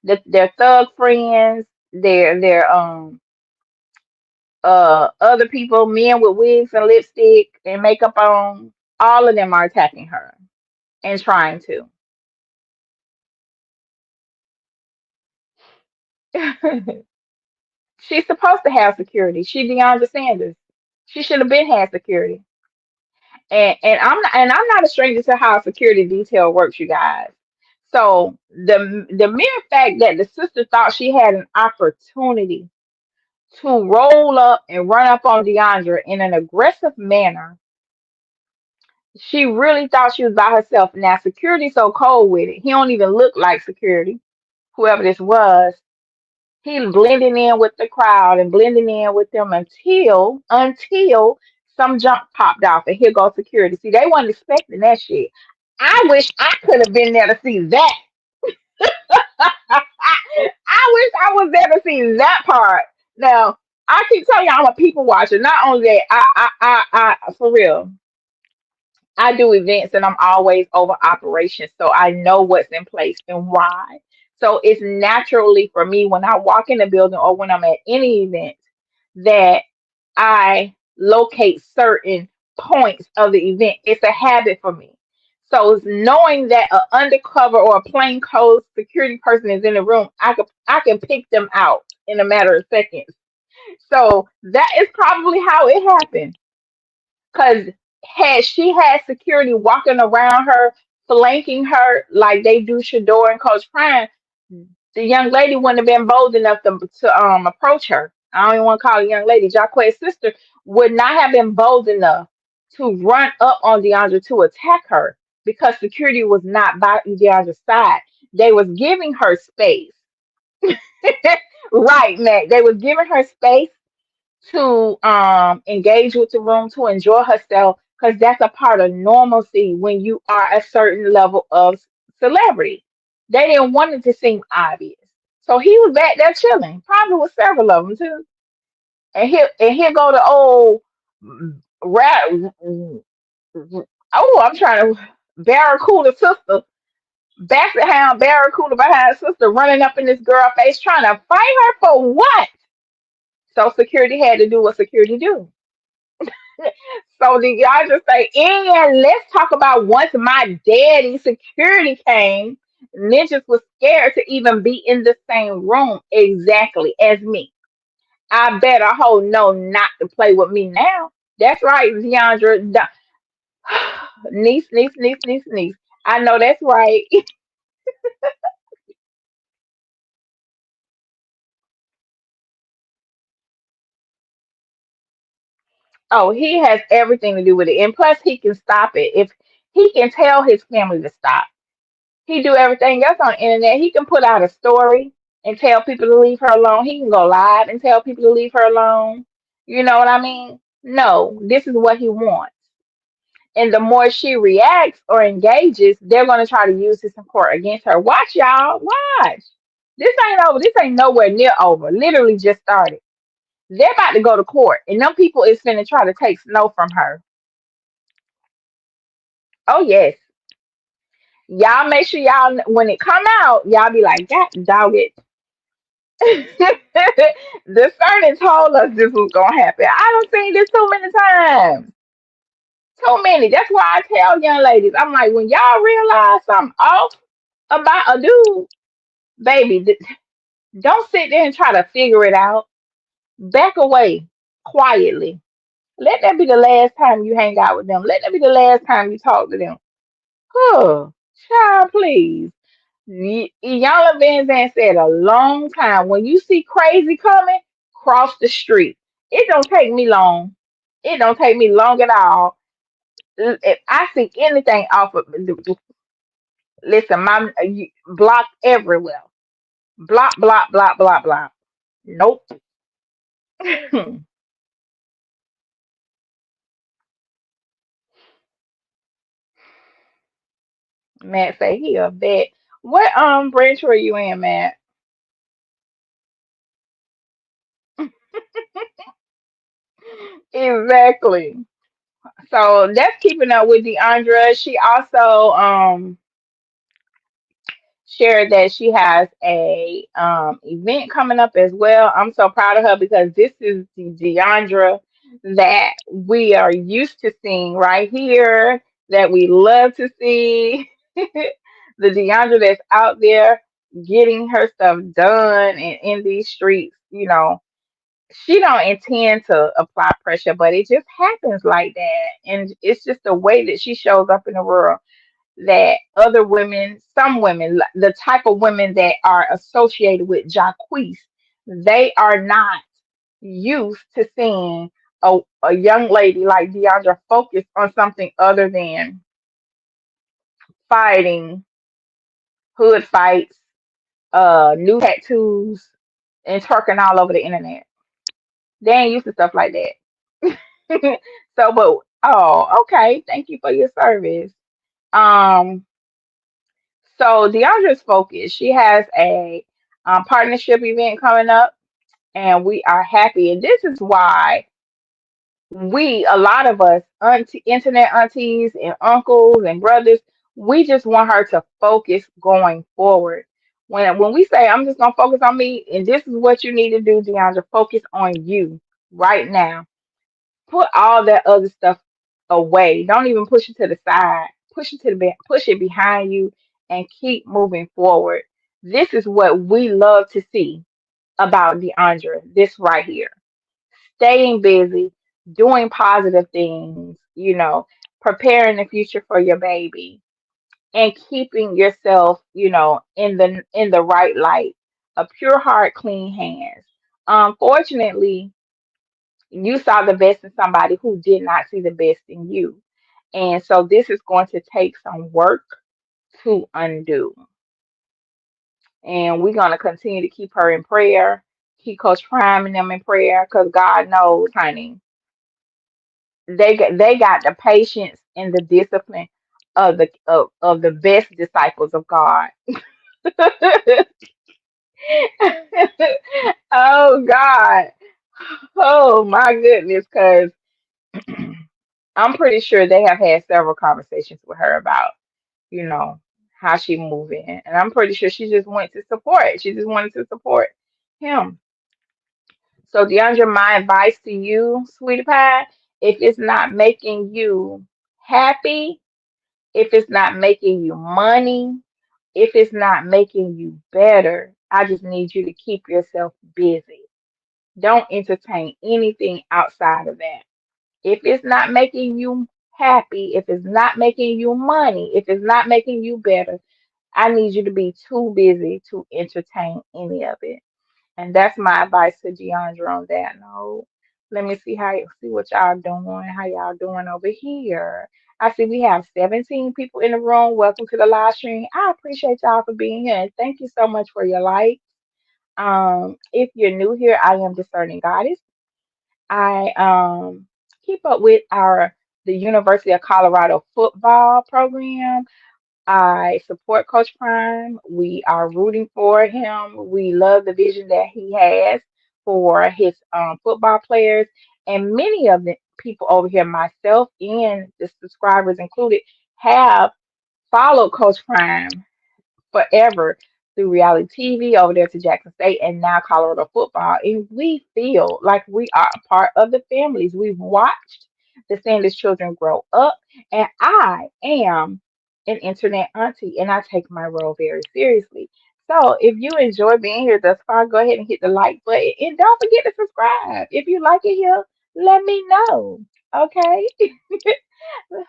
their thug friends, their other people, men with wigs and lipstick and makeup on, all of them are attacking her and trying to. She's supposed to have security. She Deiondra Sanders. She should have been had security. And I'm not a stranger to how security detail works, you guys. So the mere fact that the sister thought she had an opportunity to roll up and run up on Deandra in an aggressive manner, she really thought she was by herself. Now security's so cold with it. He don't even look like security, whoever this was. He's blending in with the crowd and blending in with them until some junk popped off and here goes security. See, they weren't expecting that shit. I wish I could have been there to see that. I wish I was there to see that part. Now, I keep telling you I'm a people watcher. Not only that, for real. I do events and I'm always over operations, so I know what's in place and why. So it's naturally for me when I walk in the building or when I'm at any event that I locate certain points of the event. It's a habit for me. So it's knowing that an undercover or a plainclothes security person is in the room, I can pick them out in a matter of seconds. So that is probably how it happened. Because had she had security walking around her, flanking her like they do Shador and Coach Prime, the young lady wouldn't have been bold enough to approach her. I don't even want to call her a young lady. Jacquet's sister would not have been bold enough to run up on Deandra to attack her because security was not by Deandra's side. They was giving her space. Right, Mac. They was giving her space to engage with the room, to enjoy herself, because that's a part of normalcy when you are a certain level of celebrity. They didn't want it to seem obvious. So he was back there chilling, probably with several of them too. And here go the old rat Oh, I'm trying to Barracuda sister, Basset Hound Barracuda behind sister running up in this girl face trying to fight her for what? So security had to do what security do. So the y'all just say, and let's talk about once my daddy security came, ninjas was scared to even be in the same room exactly as me. I better hold no not to play with me now. That's right, Deandra. Niece, niece, niece, niece, niece. I know that's right. Oh, he has everything to do with it. And plus he can stop it. If he can tell his family to stop. He do everything else on the internet. He can put out a story and tell people to leave her alone. He can go live and tell people to leave her alone. You know what I mean? No, this is what he wants. And the more she reacts or engages, they're going to try to use this in court against her. Watch, y'all. Watch. This ain't over. This ain't nowhere near over. Literally just started. They're about to go to court, and them people is finna try to take snow from her. Oh yes. Y'all make sure y'all when it come out, y'all be like, God dog it. The sermon told us this was gonna happen. I don't seen this too many times. Too many. That's why I tell young ladies, I'm like, when y'all realize something off about a dude, baby, don't sit there and try to figure it out. Back away quietly. Let that be the last time you hang out with them. Let that be the last time you talk to them. Huh. Child, please. Yana Van Zandt said a long time. When you see crazy coming, cross the street. It don't take me long. It don't take me long at all. If I see anything off of, listen, block everywhere. Block, block, block, block, block. Nope. Matt say he a vet. What branch were you in, Matt? Exactly. So that's keeping up with Deandra. She also shared that she has a event coming up as well. I'm so proud of her because this is the Deandra that we are used to seeing right here, that we love to see. The Deandra that's out there getting her stuff done and in these streets, you know. She don't intend to apply pressure, but it just happens like that. And it's just the way that she shows up in the world that other women, some women, the type of women that are associated with Jacquees, they are not used to seeing a young lady like Deandra focus on something other than fighting, hood fights, new tattoos, and twerking all over the internet. They ain't used to stuff like that. So, but oh, okay. Thank you for your service. Um, So Deandra's focused. She has a partnership event coming up, and we are happy. And this is why a lot of us, internet aunties and uncles and brothers, we just want her to focus going forward. When we say, I'm just gonna focus on me, and this is what you need to do, Deandra, focus on you right now. Put all that other stuff away. Don't even push it to the side. Push it to the back. Push it behind you and keep moving forward. This is what we love to see about Deandra. This right here. Staying busy, doing positive things, preparing the future for your baby and keeping yourself, in the right light. A pure heart, clean hands. Unfortunately, you saw the best in somebody who did not see the best in you. And so this is going to take some work to undo. And we're going to continue to keep her in prayer, keep Coach Prime and them in prayer, because God knows, honey, they got the patience and the discipline of the best disciples of God. Oh God. Oh my goodness, because I'm pretty sure they have had several conversations with her about, you know, how she moving. And I'm pretty sure she just went to support. She just wanted to support him. So Deandra, my advice to you, sweetie pie, if it's not making you happy, if it's not making you money, if it's not making you better, I just need you to keep yourself busy. Don't entertain anything outside of that. If it's not making you happy, if it's not making you money, if it's not making you better, I need you to be too busy to entertain any of it. And that's my advice to Deandra on that note. Let me see what y'all doing, how y'all doing over here. I see we have 17 people in the room. Welcome to the live stream. I appreciate y'all for being here and thank you so much for your likes. If you're new here, I am Discerning Goddess. I keep up with our the University of Colorado football program. I support Coach Prime. We are rooting for him. We love the vision that he has for his football players. And many of the people over here, myself and the subscribers included, have followed Coach Prime forever through reality TV over there to Jackson State and now Colorado football. And we feel like we are a part of the families. We've watched the Sanders children grow up, and I am an internet auntie, and I take my role very seriously. So if you enjoy being here thus far, go ahead and hit the like button and don't forget to subscribe. If you like it here, let me know. Okay?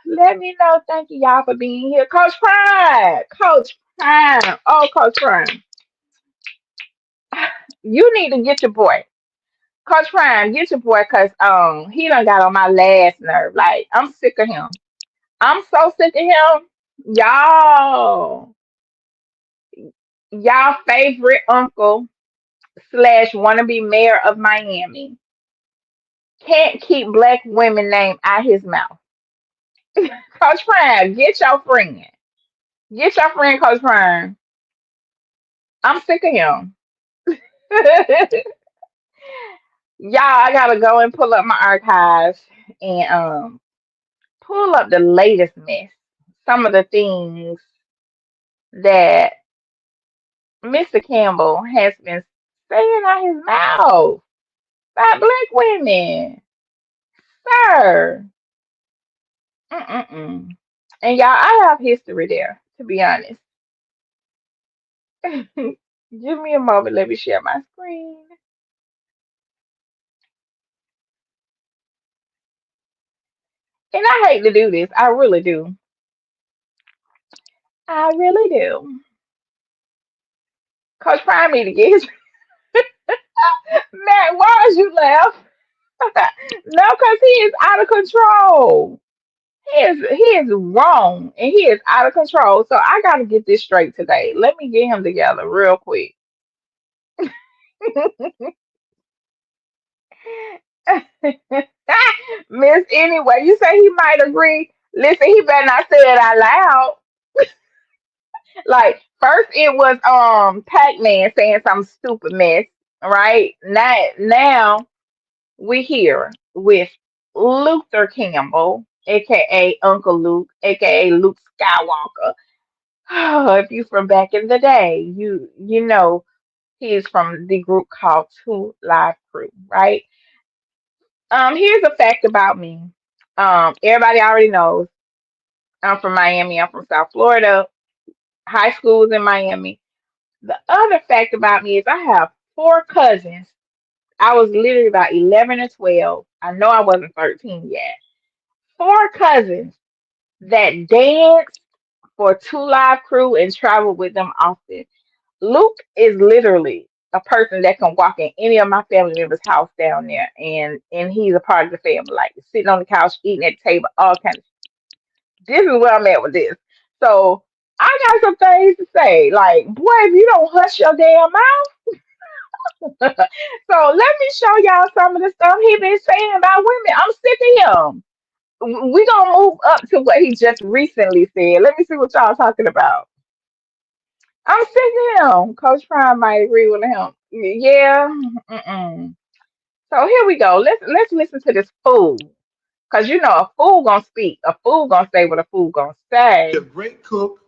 Let me know. Thank you, y'all, for being here. Coach Prime. Coach Prime. Oh, Coach Prime. You need to get your boy. Coach Prime, get your boy because he done got on my last nerve. Like, I'm sick of him. I'm so sick of him. Y'all. Y'all favorite uncle slash wannabe mayor of Miami can't keep black women name out his mouth. Coach Prime, get your friend. Get your friend, Coach Prime. I'm sick of him. Y'all, I gotta go and pull up my archives and pull up the latest mess. Some of the things that Mr. Campbell has been saying out his mouth about black women, sir. Mm-mm-mm. And y'all, I have history there, to be honest. Give me a moment. Let me share my screen. And I hate to do this. I really do. I really do. Coach Prime need to get his Matt, why is you laugh? No, because he is out of control. He is wrong and he is out of control. So I gotta get this straight today. Let me get him together real quick. Miss anyway, you say he might agree. Listen, he better not say it out loud. Like first it was Pac-Man saying some stupid mess, right? Now we here with Luther Campbell, aka Uncle Luke, aka Luke Skywalker. If you from back in the day, you know he's from the group called Two Live Crew, right? Here's a fact about me. Everybody already knows I'm from Miami. I'm from South Florida. High school was in Miami. The other fact about me is I have four cousins. I was literally about 11 or 12. I know I wasn't 13 yet. Four cousins that danced for Two Live Crew and traveled with them often. Luke is literally a person that can walk in any of my family members' house down there, and he's a part of the family, like sitting on the couch, eating at the table, all kinds of. This is where I'm at with this. So I got some things to say, like, boy, if you don't hush your damn mouth. So let me show y'all some of the stuff he been saying about women. I'm sick of him. We gonna move up to what he just recently said. Let me see what y'all talking about. I'm sick of him. Coach Prime might agree with him. Yeah. Mm-mm. So here we go. Let's listen to this fool. Cause you know a fool gonna speak, a fool gonna say what a fool gonna Be a say. great cook.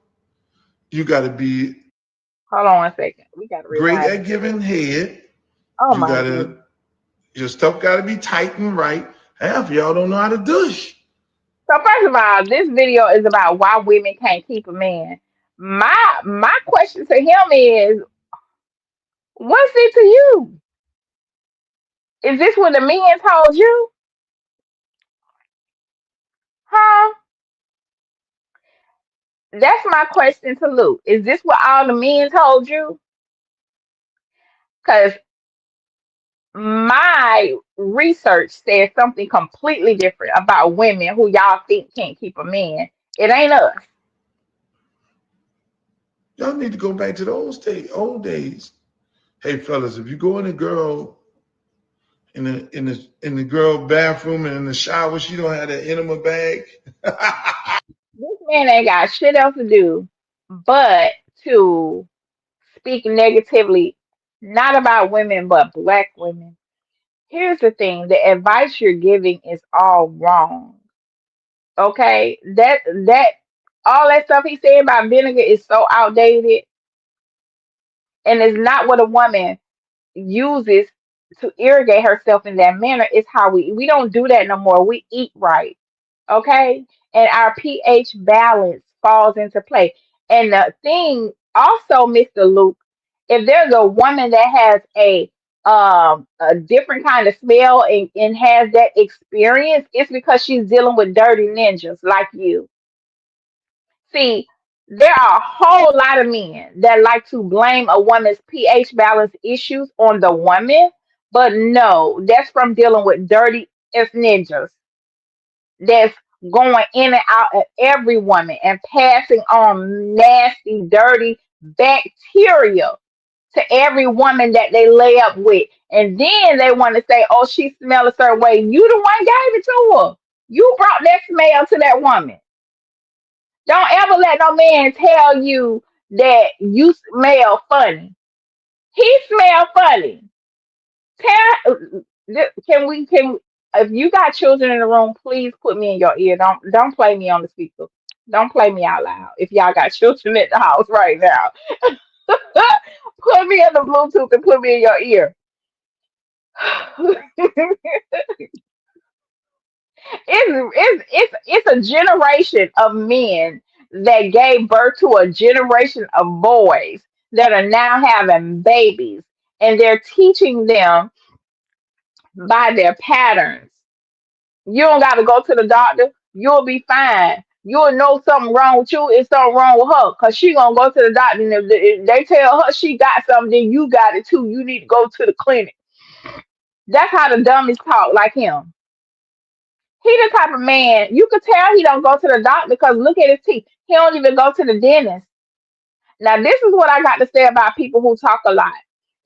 You got to be Hold on one second. We gotta great rewind at this. giving head. Oh You my got goodness. to, your stuff got to be tight and right. Half of y'all don't know how to dush. So first of all, this video is about why women can't keep a man. My question to him is, what's it to you? Is this what the men told you? Huh? That's my question to Luke. Is this what all the men told you? Because my research says something completely different about women who y'all think can't keep a man. It ain't us. Y'all need to go back to the old days. Hey fellas, if you go in a girl in the girl bathroom and in the shower, she don't have that enema bag. This man ain't got shit else to do but to speak negatively, not about women, but black women. Here's the thing, the advice you're giving is all wrong. Okay? That all that stuff he's saying about vinegar is so outdated and it's not what a woman uses to irrigate herself in that manner. It's how we don't do that no more. We eat right. Okay? And our pH balance falls into play. And the thing also, Mr. Luke, if there's a woman that has a different kind of smell and has that experience, it's because she's dealing with dirty ninjas like you. See, there are a whole lot of men that like to blame a woman's pH balance issues on the woman, but no, that's from dealing with dirty as ninjas that's going in and out of every woman and passing on nasty, dirty bacteria to every woman that they lay up with. And then they want to say, oh, she smelled a certain way. You the one gave it to her. You brought that smell to that woman. Don't ever let no man tell you that you smell funny. He smell funny. Tell, can if you got children in the room, please put me in your ear. Don't play me on the speaker. Don't play me out loud. If y'all got children at the house right now, put me in the Bluetooth and put me in your ear. It's a generation of men that gave birth to a generation of boys that are now having babies, and they're teaching them by their patterns. You don't got to go to the doctor. You'll be fine. You'll know something wrong with you. It's something wrong with her because she gonna go to the doctor. And if they tell her she got something, then you got it too. You need to go to the clinic. That's how the dummies talk like him. He the type of man you could tell he don't go to the doctor because look at his teeth. He don't even go to the dentist. Now, this is what I got to say about people who talk a lot.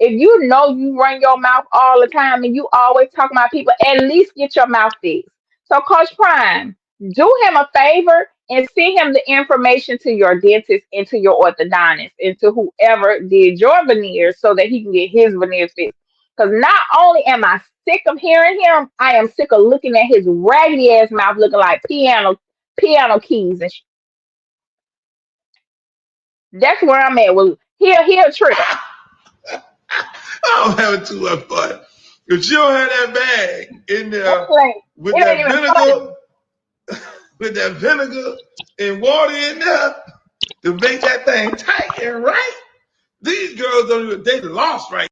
If you know you run your mouth all the time and you always talk about people, at least get your mouth fixed. So, Coach Prime, do him a favor and send him the information to your dentist and to your orthodontist and to whoever did your veneers so that he can get his veneers fixed. Because not only am I sick of hearing him, I am sick of looking at his raggedy ass mouth looking like piano keys and that's where I'm at. Well, he'll trip. I don't have too much fun. If she don't have that bag in That's there like with it ain't that even funny. vinegar, with that vinegar and water in there to make that thing tight and right, these girls don't even, they lost right.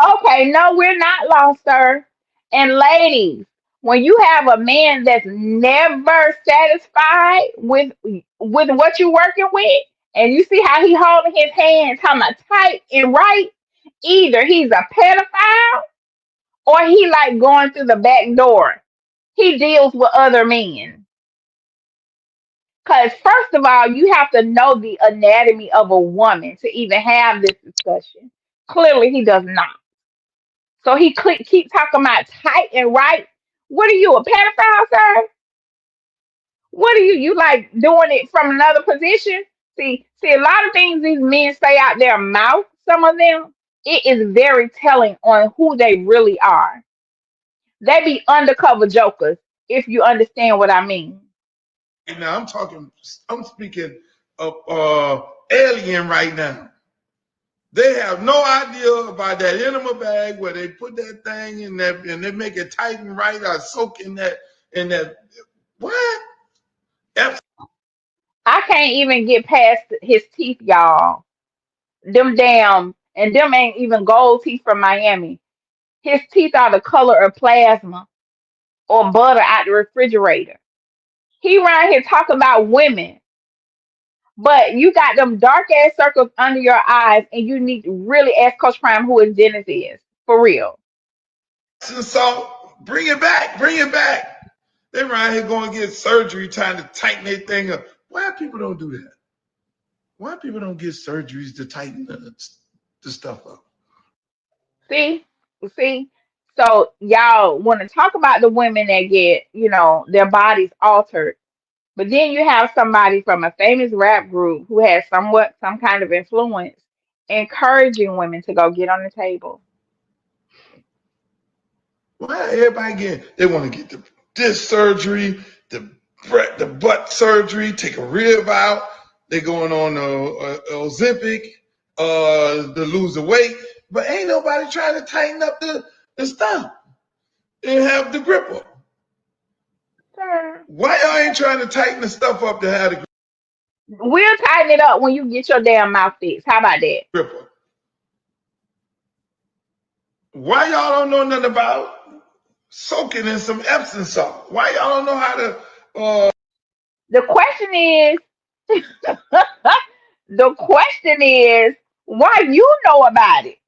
Okay, no, we're not lost, sir. And ladies, when you have a man that's never satisfied with what you're working with, and you see how he holding his hands, how much tight and right, either he's a pedophile or he like going through the back door. He deals with other men. Because first of all, you have to know the anatomy of a woman to even have this discussion. Clearly, he does not. So he keep talking about tight and right. What are you, a pedophile, sir? What are you? You like doing it from another position? See, a lot of things these men say out their mouth, some of them, it is very telling on who they really are. They be undercover jokers. if you understand what I mean. Now I'm speaking of alien right now. They have no idea about that enema bag where they put that thing in that and they make it tight and right or soak in that what? I can't even get past his teeth, y'all. Them damn, and them ain't even gold teeth from Miami. His teeth are the color of plasma or butter out the refrigerator. He around here talking about women, but you got them dark ass circles under your eyes, and you need to really ask Coach Prime who his dentist is. For real. So bring it back, bring it back. They around here going to get surgery trying to tighten their thing up. Why people don't do that? Why people don't get surgeries to tighten the stuff up? See? See? So y'all want to talk about the women that get, their bodies altered. But then you have somebody from a famous rap group who has some kind of influence encouraging women to go get on the table. Why everybody they want to get this surgery, the butt surgery, take a rib out. They going on Ozempic to lose the weight, but ain't nobody trying to tighten up the stuff and have the gripper. Sir, Why y'all ain't trying to tighten the stuff up to have the we'll tighten it up when you get your damn mouth fixed. How about that? gripper? Why y'all don't know nothing about soaking in some Epsom salt? Why y'all don't know how to? The question is, the question is, why you know about it?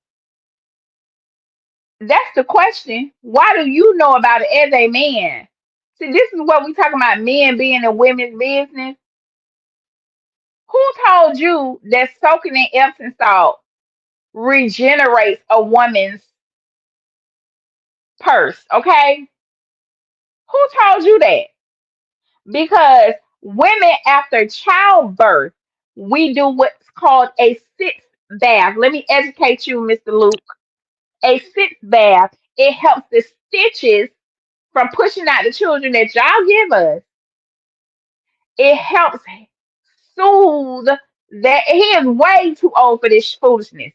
That's the question. Why do you know about it as a man? See, this is what we talking about, men being in women's business. Who told you that soaking in Epsom salt regenerates a woman's purse? Okay, who told you that? Because women after childbirth, we do what's called a sixth bath. Let me educate you, Mr. Luke. A sixth bath, it helps the stitches from pushing out the children that y'all give us. It helps soothe that. He is way too old for this foolishness.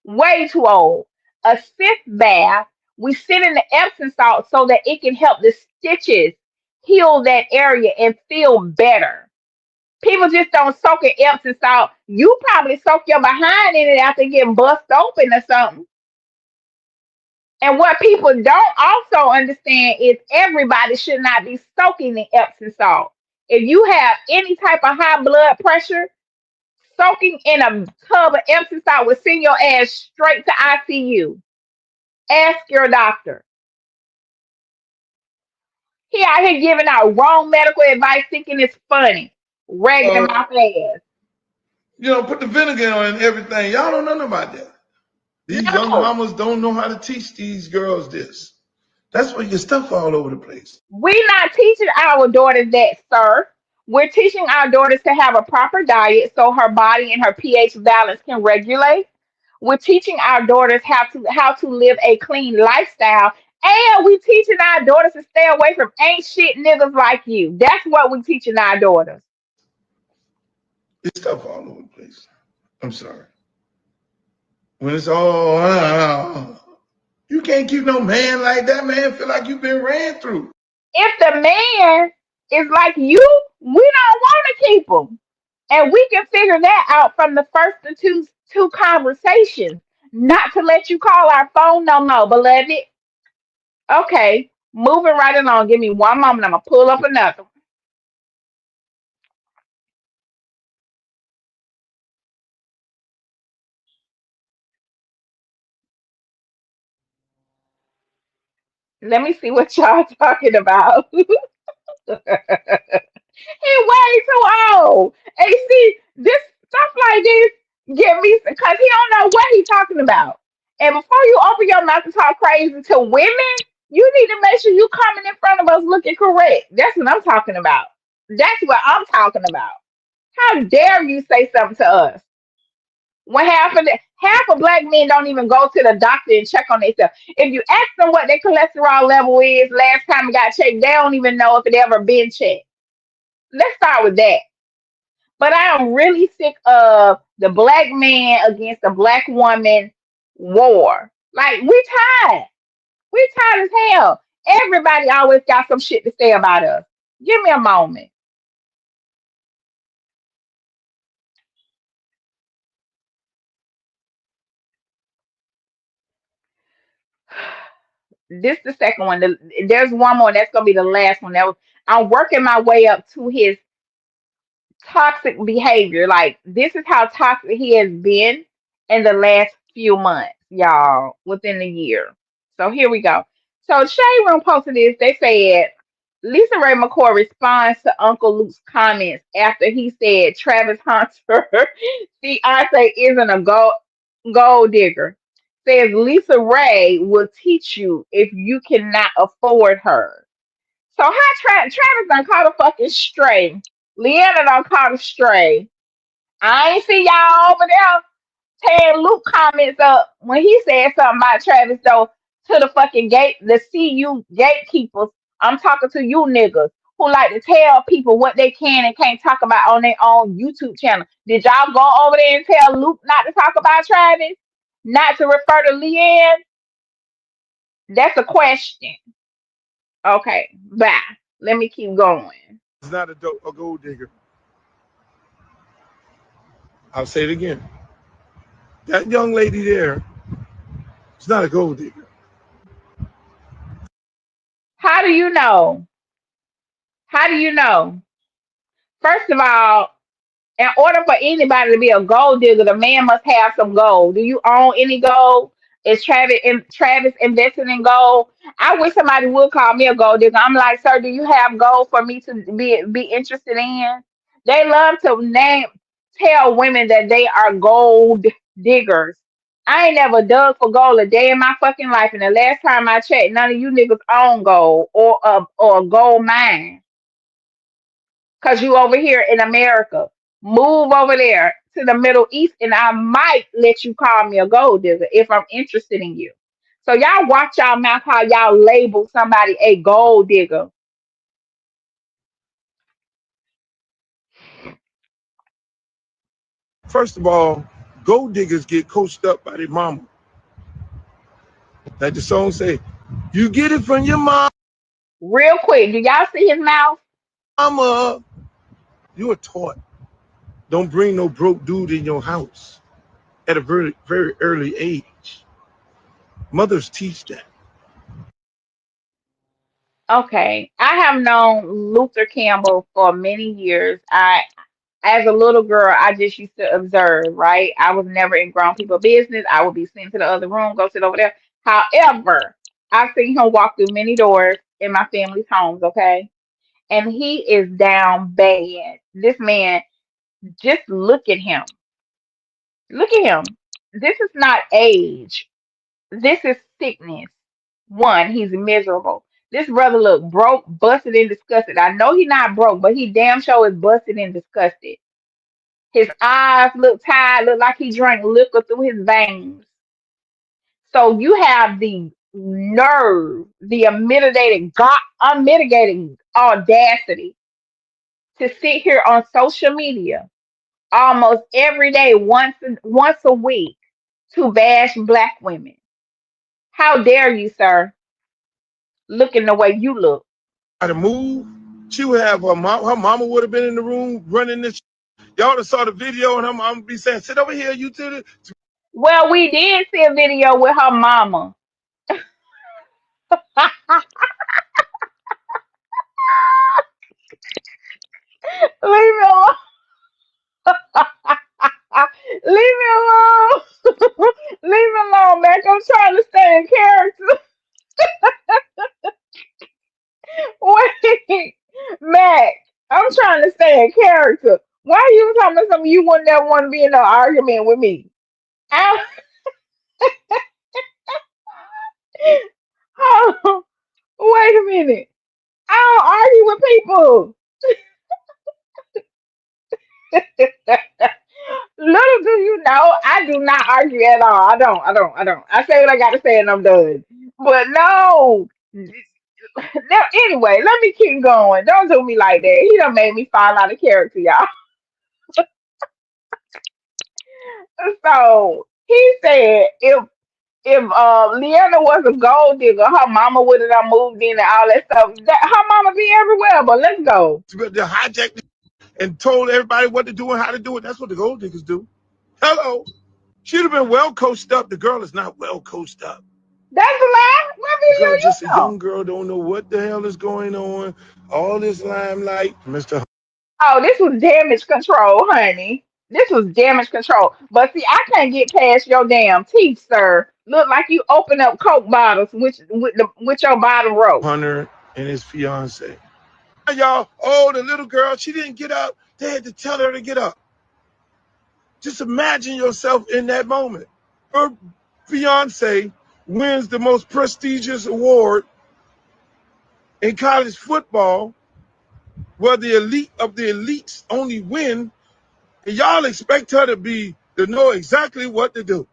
Way too old. A sixth bath, we sit in the Epsom salt so that it can help the stitches heal that area and feel better. People just don't soak in Epsom salt. You probably soak your behind in it after getting bust open or something. And what people don't also understand is everybody should not be soaking in Epsom salt. If you have any type of high blood pressure, soaking in a tub of Epsom salt will send your ass straight to ICU. Ask your doctor. He out here giving out wrong medical advice, thinking it's funny. Ragging them off ass. Put the vinegar on and everything. Y'all don't know nothing about that. These young No, mamas don't know how to teach these girls this. That's why your stuff all over the place. we're not teaching our daughters that, sir. We're teaching our daughters to have a proper diet so her body and her pH balance can regulate. We're teaching our daughters how to live a clean lifestyle. And we teaching our daughters to stay away from ain't shit niggas like you. That's what we teaching our daughters. Your stuff all over the place. I'm sorry. When it's all, you can't keep no man like that, man. Feel like you've been ran through. If the man is like you, we don't want to keep him. And we can figure that out from the first of two conversations. Not to let you call our phone no more, beloved. Okay, moving right along. Give me one moment. I'm gonna pull up another. Let me see what y'all talking about. He way too old. And you see, this stuff like this get me because he don't know what he's talking about. And before you open your mouth to talk crazy to women, you need to make sure you coming in front of us looking correct. That's what I'm talking about. That's what I'm talking about. How dare you say something to us? When half of black men don't even go to the doctor and check on themselves. If you ask them what their cholesterol level is last time it got checked, they don't even know if it ever been checked. Let's start with that. But I am really sick of the black man against the black woman war. Like we tired. We tired as hell. Everybody always got some shit to say about us. Give me a moment. This the second one. There's one more. That's gonna be the last one. I'm working my way up to his toxic behavior. Like this is how toxic he has been in the last few months, y'all, within the year. So here we go. So Shade Room posted this. They said Lisa Ray McCoy responds to Uncle Luke's comments after he said Travis Hunter fiance isn't a gold digger. Says Lisa Ray will teach you if you cannot afford her. So how Travis done caught a fucking stray. Leanna done caught a stray. I ain't see y'all over there tearing Luke comments up when he said something about Travis though to the fucking gate, the CU gatekeepers. I'm talking to you niggas who like to tell people what they can and can't talk about on their own YouTube channel. Did y'all go over there and tell Luke not to talk about Travis? Not to refer to Leanne? That's a question. Okay, bye. Let me keep going. It's not a gold digger. I'll say it again. That young lady there is not a gold digger. How do you know? How do you know? First of all, in order for anybody to be a gold digger, the man must have some gold. Do you own any gold? Is Travis investing in gold? I wish somebody would call me a gold digger. I'm like, sir, do you have gold for me to be interested in? They love to tell women that they are gold diggers. I ain't never dug for gold a day in my fucking life, and the last time I checked, none of you niggas own gold or a gold mine. Cause you over here in America. Move over there to the Middle East and I might let you call me a gold digger if I'm interested in you. So y'all watch y'all mouth how y'all label somebody a gold digger. First of all, gold diggers get coached up by their mama. Like the song say, you get it from your Real quick, do y'all see his mouth? mama. You are taught. Don't bring no broke dude in your house at a very, very early age. Mothers teach that. Okay. I have known Luther Campbell for many years. As a little girl, I just used to observe, right? I was never in grown people business. I would be sent to the other room, go sit over there. However, I've seen him walk through many doors in my family's homes, okay? And he is down bad. This man, just look at him. Look at him. This is not age. This is sickness. One, he's miserable. This brother look broke, busted, and disgusted. I know he not broke, but he damn sure is busted and disgusted. His eyes look tired, look like he drank liquor through his veins. So you have the nerve, the unmitigated audacity to sit here on social media almost every day, once a week, to bash black women. How dare you, sir? Looking the way you look. How to move? She would have her mom. Her mama would have been in the room running this. Y'all that saw the video, and her mom would be saying, "Sit over here, you two." Well, we did see a video with her mama. Leave me alone. Leave me alone. Leave me alone, Mac. I'm trying to stay in character. Wait, Mac. I'm trying to stay in character. Why are you talking about something you wouldn't ever want to be in an argument with me? I, oh, wait a minute. I don't argue with people. Little do you know, I do not argue at all. I don't. I say what I got to say and I'm done. But no. Now, anyway, let me keep going. Don't do me like that. He done made me fall out of character, y'all. So he said if Leanna was a gold digger, her mama would have moved in and all that stuff. That her mama be everywhere, but let's go. They hijacked it and told everybody what to do and how to do it. That's what the gold diggers do. Hello. She'd have been well coached up. The girl is not well coached up. That's a lie. What video Girl, you just a know? young girl, don't know what the hell is going on. All this limelight, Mr. Oh, this was damage control, honey. This was damage control. But see, I can't get past your damn teeth, sir. Look like you open up Coke bottles with your bottom row. Hunter and his fiance. Y'all, oh, the little girl, she didn't get up. They had to tell her to get up. Just imagine yourself in that moment. Her fiance wins the most prestigious award in college football, where the elite of the elites only win, and y'all expect her to know exactly what to do.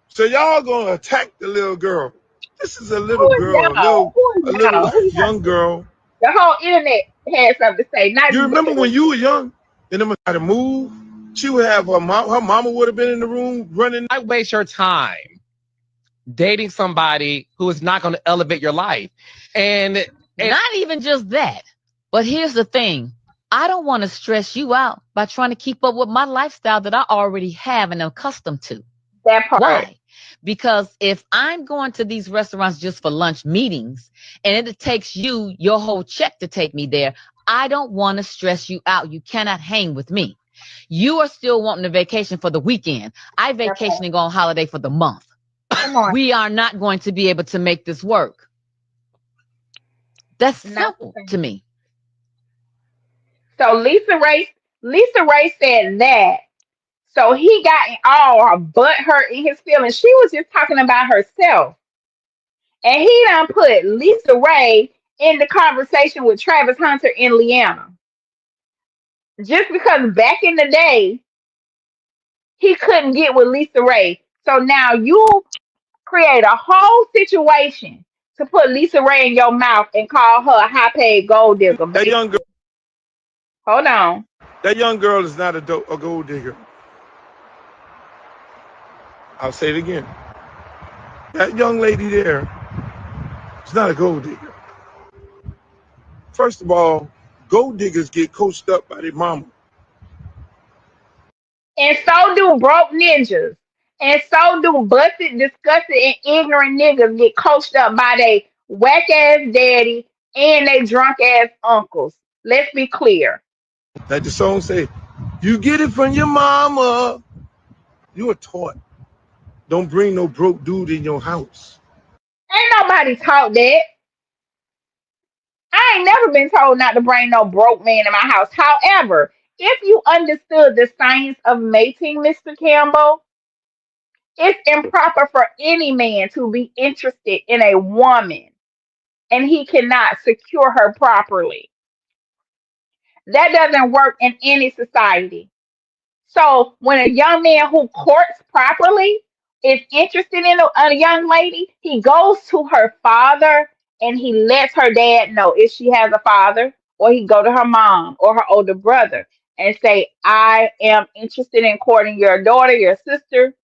So y'all gonna attack the little girl. This is a little Who is girl, y'all? Who a is little y'all? Who y'all? young girl. The whole internet had something to say. Not You remember when you were young and them had to move? She would have her mama would have been in the room running. I waste your time dating somebody who is not going to elevate your life. And not even just that. But here's the thing. I don't want to stress you out by trying to keep up with my lifestyle that I already have and am accustomed to. That part. Why? Because if I'm going to these restaurants just for lunch meetings and it takes you your whole check to take me there, I don't want to stress you out. You cannot hang with me. You are still wanting a vacation for the weekend. I vacation and go on holiday for the month. Come on. We are not going to be able to make this work. That's simple to me. So Lisa Ray said that. So he got all butt hurt in his feelings. She was just talking about herself. And he done put Lisa Ray in the conversation with Travis Hunter and Leanna. Just because back in the day, he couldn't get with Lisa Ray. So now you create a whole situation to put Lisa Ray in your mouth and call her a high paid gold digger. That young girl. Hold on. That young girl is not a gold digger. I'll say it again. That young lady there is not a gold digger. First of all, gold diggers get coached up by their mama. And so do broke ninjas. And so do busted, disgusted, and ignorant niggas get coached up by they whack ass daddy and they drunk ass uncles. Let's be clear. Like the song say, you get it from your mama. You are taught. Don't bring no broke dude in your house. Ain't nobody taught that. I ain't never been told not to bring no broke man in my house. However, if you understood the science of mating, Mr. Campbell, it's improper for any man to be interested in a woman and he cannot secure her properly. That doesn't work in any society. So when a young man who courts properly is interested in a young lady, he goes to her father and he lets her dad know if she has a father, or he go to her mom or her older brother and say, I am interested in courting your daughter, your sister.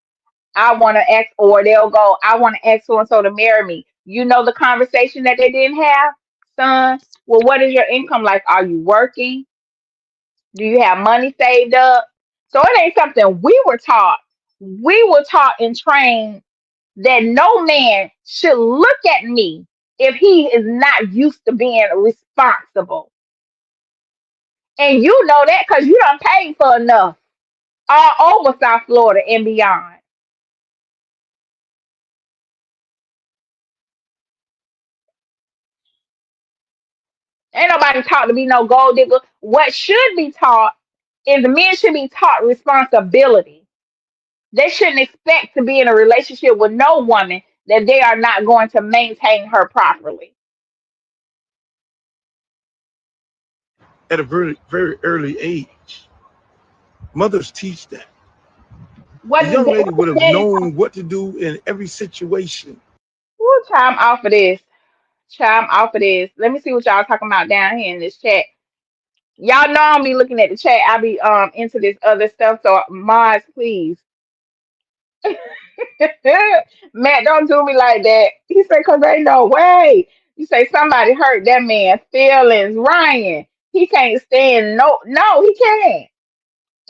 I want to ask, or they'll go, I want to ask so and so to marry me. You know the conversation that they didn't have, son? Well, what is your income like? Are you working? Do you have money saved up? So it ain't something we were taught. We were taught and trained that no man should look at me if he is not used to being responsible. And you know that because you done paid for enough all over South Florida and beyond. Ain't nobody taught to be no gold digger. What should be taught is the men should be taught responsibility. They shouldn't expect to be in a relationship with no woman that they are not going to maintain her properly. At a very, very early age. Mothers teach that. What The does young that, lady what would does have daddy known what to do in every situation. Woo, child, I'm off of this. Child, I'm off of this. Let me see what y'all talking about down here in this chat. Y'all know I'll be looking at the chat. I'll be into this other stuff. So Mars, please. Matt, don't do me like that. He said, cause ain't no way. You say somebody hurt that man's feelings. Ryan, he can't stand no, he can't.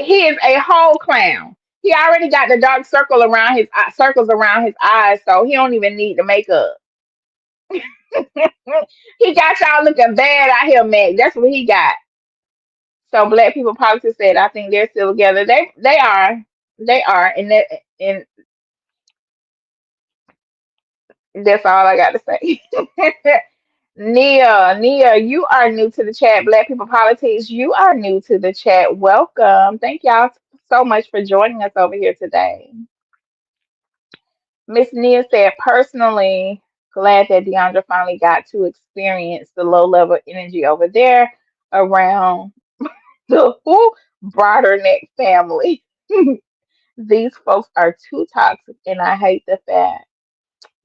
He is a whole clown. He already got the dark circles around his eyes, so he don't even need the makeup. He got y'all looking bad out here, Mac. That's what he got. So Black People Politics said, I think they're still together. They are, and that's all I got to say. Nia, you are new to the chat. Black People Politics, you are new to the chat. Welcome. Thank y'all so much for joining us over here today. Miss Nia said, personally, glad that Deiondra finally got to experience the low level energy over there around the broader neck family. These folks are too toxic, and I hate the fact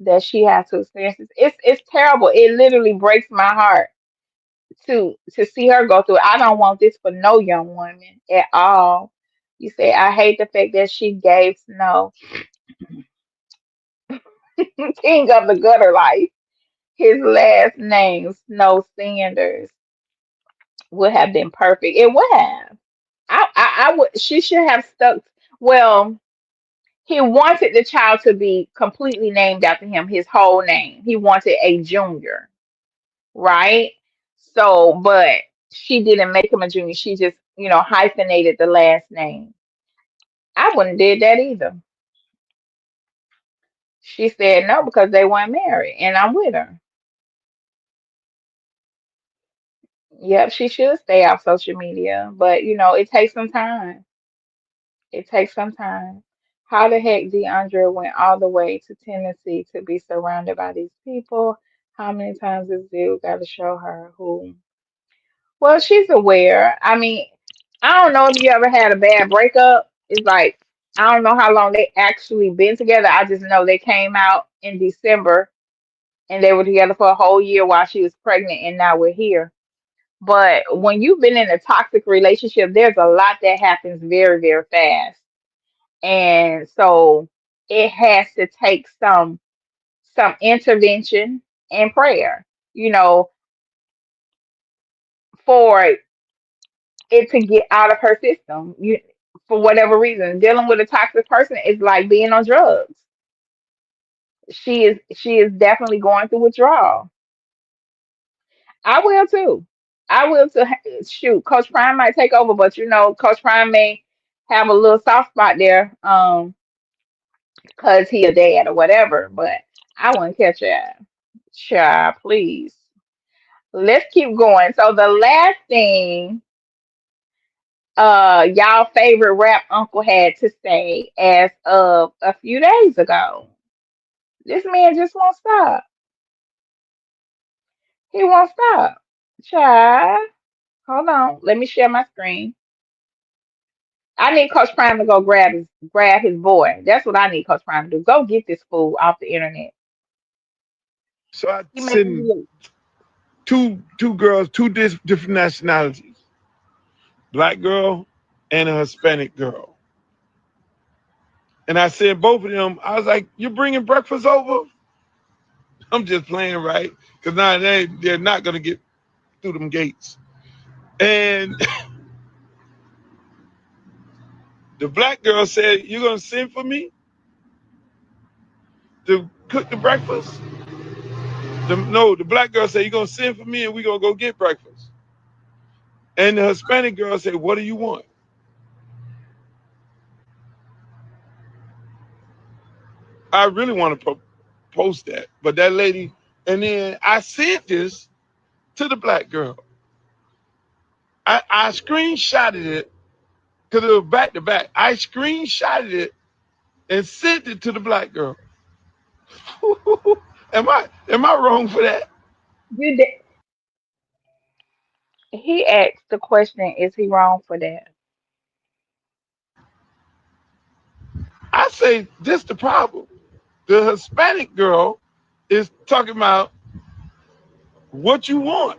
that she has to experience this. It's terrible. It literally breaks my heart to see her go through it. I don't want this for no young woman at all. You say I hate the fact that she gave Snow king of the gutter life his last name, Snow Sanders, would have been perfect. It would have. I would. She should have stuck. Well, he wanted the child to be completely named after him, his whole name. He wanted a junior, right? So, but she didn't make him a junior. She just, hyphenated the last name. I wouldn't did that either. She said no because they weren't married, and I'm with her. Yep, she should stay off social media, but it takes some time. It takes some time. How the heck Deandra went all the way to Tennessee to be surrounded by these people? How many times this dude got to show her who? Well, she's aware. I mean, I don't know if you ever had a bad breakup. It's like, I don't know how long they actually been together. I just know they came out in December and they were together for a whole year while she was pregnant, and now we're here. But when you've been in a toxic relationship, there's a lot that happens very, very fast. And so it has to take some intervention and prayer, you know, for it to get out of her system. For whatever reason, dealing with a toxic person is like being on drugs. She is definitely going through withdrawal. I will too. I will too. Shoot, Coach Prime might take over, but Coach Prime may have a little soft spot there, because he a dad or whatever. But I wouldn't catch that. Child, please. Let's keep going. So the last thing y'all favorite rap uncle had to say as of a few days ago. This man just won't stop. He won't stop. Child, hold on. Let me share my screen. I need Coach Prime to go grab his boy. That's what I need Coach Prime to do. Go get this fool off the internet. So I He making send me look. two girls, different nationalities, black girl and a Hispanic girl. And I said both of them, I was like, "You bringing breakfast over?" I'm just playing, right? Because now they're not gonna get through them gates. And the black girl said, "You gonna send for me to cook the breakfast?" No, the black girl said, "You gonna send for me and we gonna go get breakfast." And the Hispanic girl said, "What do you want?" I really want to post that, but that lady, and then I sent this to the black girl. I screenshotted it because it was back to back. I screenshotted it and sent it to the black girl. Am I wrong for that? You did. He asked the question, is he wrong for that? say this the problem. The Hispanic girl is talking about what you want.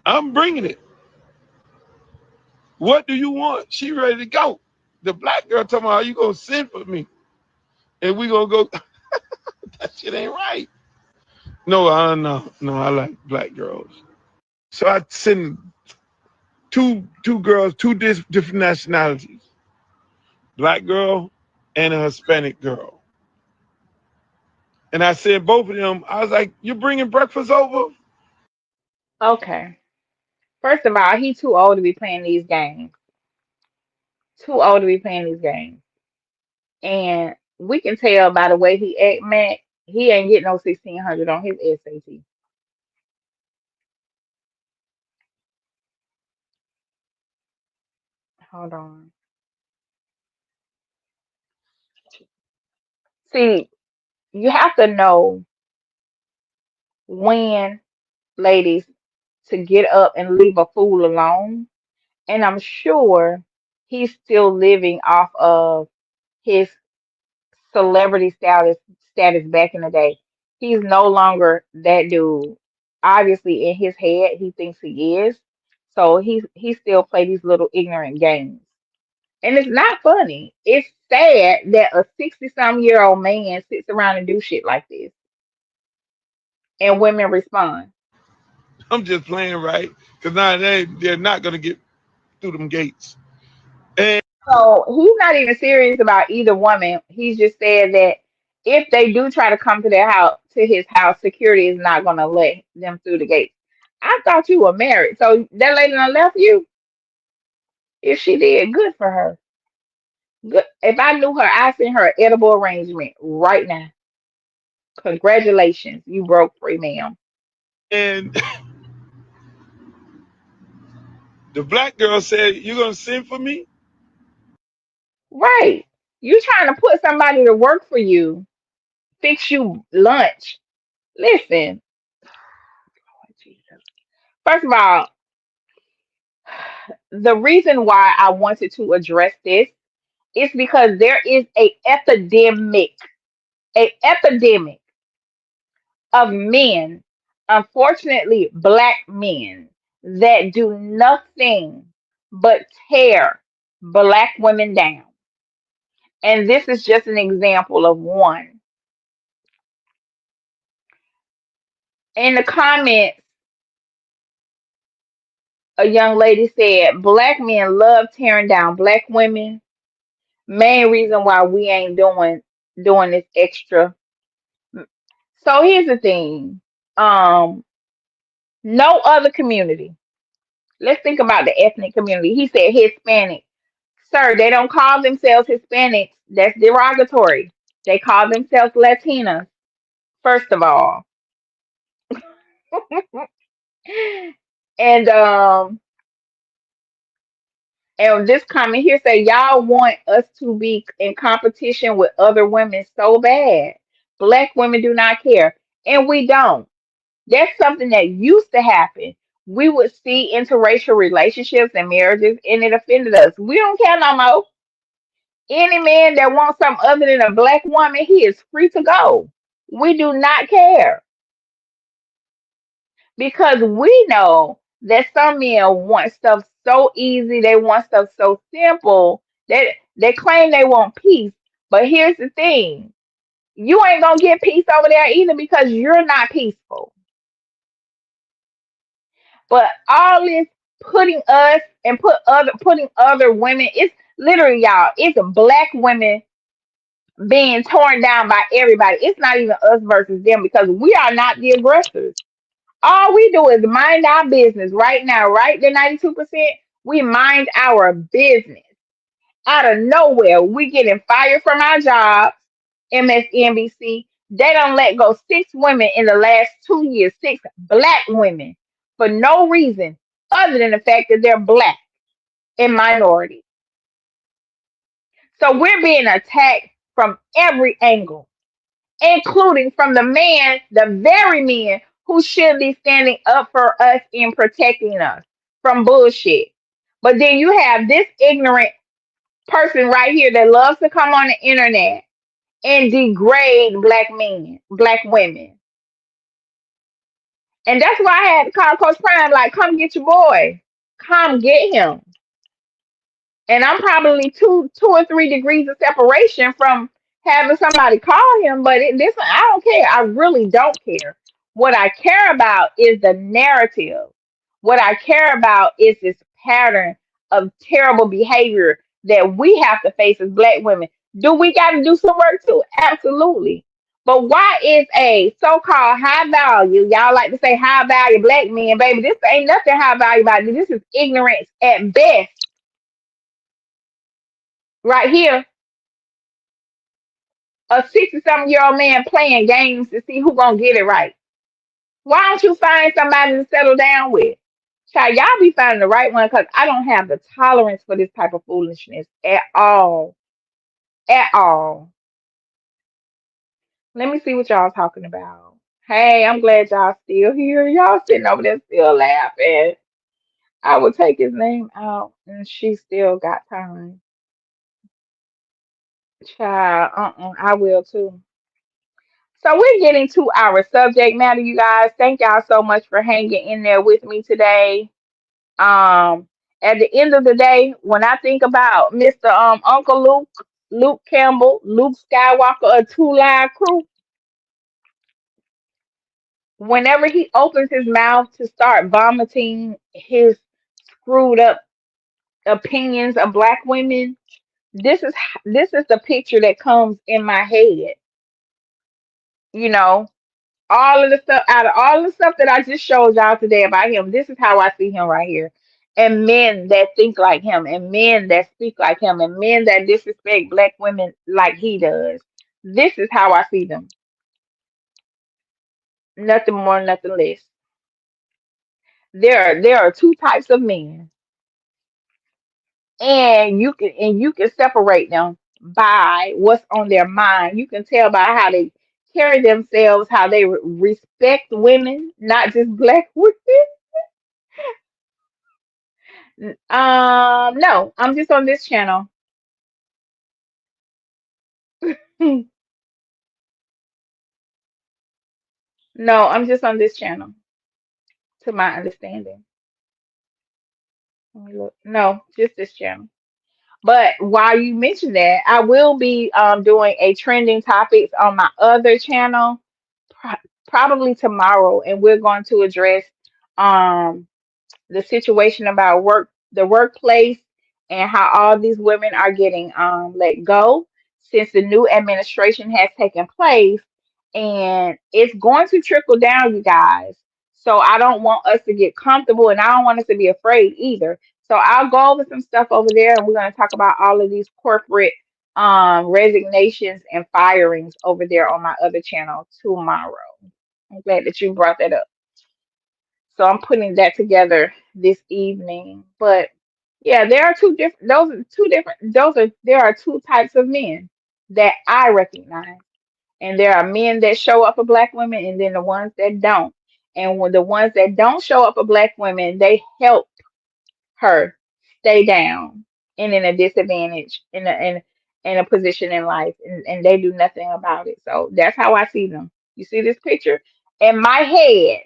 I'm bringing it. What do you want? She ready to go. The black girl talking about, are you gonna send for me? And we gonna go. That shit ain't right. No, I like black girls. So I send two girls, different nationalities. Black girl and a Hispanic girl. And I said both of them, I was like, you bringing breakfast over? Okay. First of all, he too old to be playing these games. Too old to be playing these games. And we can tell by the way he act, man, he ain't getting no 1600 on his SAT. Hold on. See, you have to know when, ladies, to get up and leave a fool alone. And I'm sure he's still living off of his celebrity status back in the day. He's no longer that dude. Obviously, in his head, he thinks he is. So he still play these little ignorant games. And it's not funny. It's sad that a 60-some-year-old man sits around and do shit like this. And women respond. I'm just playing, right? Because now they're not gonna get through them gates. And So he's not even serious about either woman. He's just said that if they do try to come to their house, to his house, security is not going to let them through the gate. I thought you were married, so that lady done left you. If she did, good for her. Good. If I knew her, I'd send her an edible arrangement right now. Congratulations, you broke free, ma'am. and the black girl said, you gonna send for me? Right. You trying to put somebody to work for you, fix you lunch. Listen, first of all, the reason why I wanted to address this is because there is a epidemic of men, unfortunately black men, that do nothing but tear black women down. And this is just an example of one. In the comments, a young lady said, black men love tearing down black women. Main reason why we ain't doing this extra. So here's the thing. No other community. Let's think about the ethnic community. He said Hispanic. Sir, they don't call themselves Hispanics. That's derogatory. They call themselves Latinas, first of all. And this comment here say y'all want us to be in competition with other women so bad. Black women do not care. And we don't. That's something that used to happen. We would see interracial relationships and marriages, and it offended us. We don't care no more. Any man that wants something other than a black woman, he is free to go. We do not care because we know that some men want stuff so easy, they want stuff so simple that they claim they want peace. But here's the thing, you ain't gonna get peace over there either because you're not peaceful. But all this putting us and putting other women, it's literally y'all, it's black women being torn down by everybody. It's not even us versus them because we are not the aggressors. All we do is mind our business right now, right? The 92%, we mind our business. Out of nowhere, we getting fired from our jobs, MSNBC. They don't let go 6 women in the last 2 years, 6 black women for no reason other than the fact that they're black and minority. So we're being attacked from every angle, including from the man, the very men who should be standing up for us and protecting us from bullshit. But then you have this ignorant person right here that loves to come on the internet and degrade black men, black women. And that's why I had to call Coach Prime, like, come get your boy. Come get him. And I'm probably two or 3 degrees of separation from having somebody call him. But this, I don't care. I really don't care. What I care about is the narrative. What I care about is this pattern of terrible behavior that we have to face as black women. Do we got to do some work too? Absolutely. But why is a so-called high value, y'all like to say high value black men, baby, this ain't nothing high value about it. This is ignorance at best right here. A 60-something-year-old man playing games to see who gonna get it right. Why don't you find somebody to settle down with? Child, y'all be finding the right one because I don't have the tolerance for this type of foolishness at all. At all. Let me see what y'all talking about. Hey, I'm glad y'all still here. Y'all sitting over there still laughing. I will take his name out and she still got time. Child, I will too. So we're getting to our subject matter, you guys. Thank y'all so much for hanging in there with me today. At the end of the day, when I think about Mr. Uncle Luke, Luke Campbell, Luke Skywalker, a two-line crew, whenever he opens his mouth to start vomiting his screwed up opinions of black women, this is the picture that comes in my head. You know, all of the stuff out of all the stuff that I just showed y'all today about him, this is how I see him right here. And men that think like him, and men that speak like him, and men that disrespect black women like he does. This is how I see them. Nothing more, nothing less. There are two types of men, and you can separate them by what's on their mind. You can tell by how they carry themselves, how they respect women, not just black women. No, I'm just on this channel. No, I'm just on this channel, to my understanding. Let me look. No, just this channel. But while you mention that, I will be doing a trending topics on my other channel, probably tomorrow, and we're going to address um the situation about the workplace, and how all these women are getting let go since the new administration has taken place, and it's going to trickle down, you guys. So I don't want us to get comfortable, and I don't want us to be afraid either. So I'll go over some stuff over there, and we're going to talk about all of these corporate resignations and firings over there on my other channel tomorrow. I'm glad that you brought that up. So I'm putting that together this evening. But yeah, there are two different those are two different those are there are two types of men that I recognize. And there are men that show up for black women, and then the ones that don't. And when the ones that don't show up for black women, they help her stay down and in a disadvantage in a position in life, and they do nothing about it. So that's how I see them. You see this picture? In my head,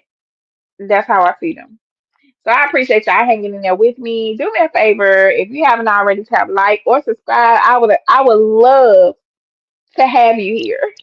that's how I see them. So I appreciate y'all hanging in there with me. Do me a favor, if you haven't already, tap like or subscribe. I would love to have you here.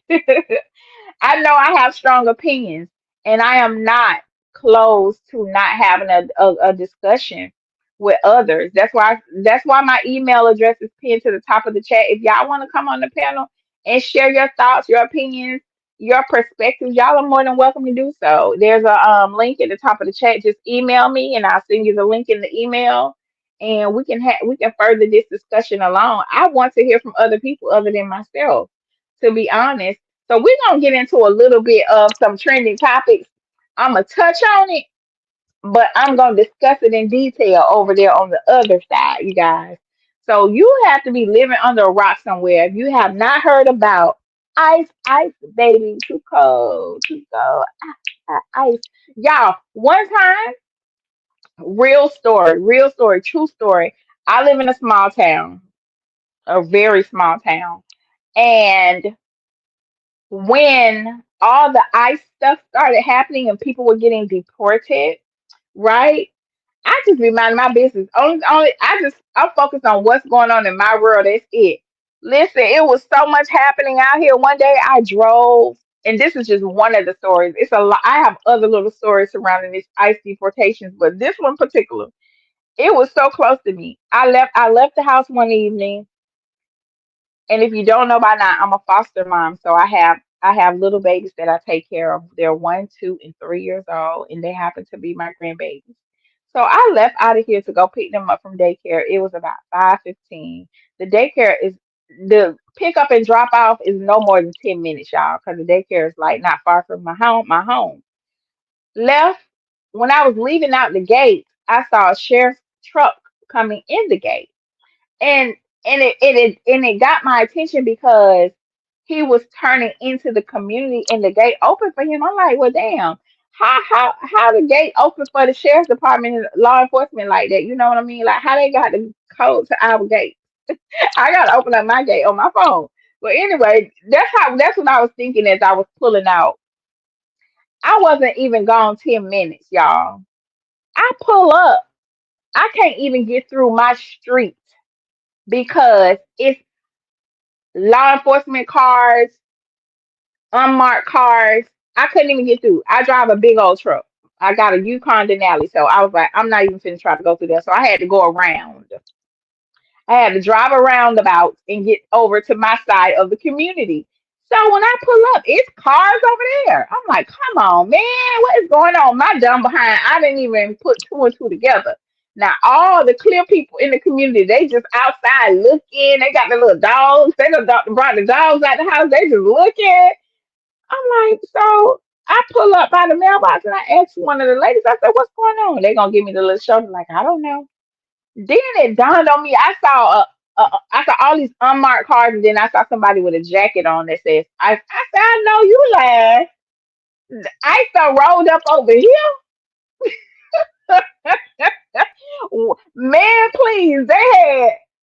I know I have strong opinions, and I am not closed to not having a discussion with others. That's why my email address is pinned to the top of the chat. If y'all want to come on the panel and share your thoughts, your opinions, your perspectives, y'all are more than welcome to do so. There's a link at the top of the chat. Just email me, and I'll send you the link in the email, and we can further this discussion along. I want to hear from other people other than myself, to be honest. So we're gonna get into a little bit of some trending topics. I'm gonna touch on it, but I'm gonna discuss it in detail over there on the other side, you guys. So you have to be living under a rock somewhere if you have not heard about ice, baby, too cold, ice. Y'all, one time, real story, true story. I live in a small town. a very small town. And when all the ICE stuff started happening and people were getting deported, right? I just be minding my business. Only I'm focused on what's going on in my world. That's it. Listen, it was so much happening out here. One day I drove, and this is just one of the stories. It's a lot. I have other little stories surrounding this ICE deportations, but this one particular, it was so close to me. I left the house one evening, and if you don't know by now, I'm a foster mom, so I have little babies that I take care of. They're 1, 2, and 3 years old, and they happen to be my grandbabies. So I left out of here to go pick them up from daycare. It was about 5:15. The daycare is the pick up and drop off is no more than 10 minutes, y'all, because the daycare is like not far from my home. My home. Left when I was leaving out the gate, I saw a sheriff's truck coming in the gate, and it got my attention because he was turning into the community and the gate open for him. I'm like, well, damn, how the gate open for the sheriff's department and law enforcement like that? You know what I mean? Like how they got the code to our gate. I gotta open up my gate on my phone. But anyway, that's what I was thinking as I was pulling out. I wasn't even gone 10 minutes, y'all. I pull up. I can't even get through my street because it's law enforcement cars, unmarked cars. I couldn't even get through. I drive a big old truck. I got a Yukon Denali, so I was like, I'm not even finna try to go through there. So I had to go around. I had to drive around about and get over to my side of the community. So when I pull up, it's cars over there. I'm like, come on, man, what is going on? My dumb behind, I didn't even put two and two together. Now all the clear people in the community, they just outside looking. They got the little dogs. They done brought the dogs out the house. They just looking. I'm like, so I pull up by the mailbox and I asked one of the ladies, I said, what's going on? They gonna give me the little shoulder, like, I don't know. Then it dawned on me, I saw all these unmarked cars, and then I saw somebody with a jacket on that says, I said, I know you lying. I saw rolled up over here. Man, please,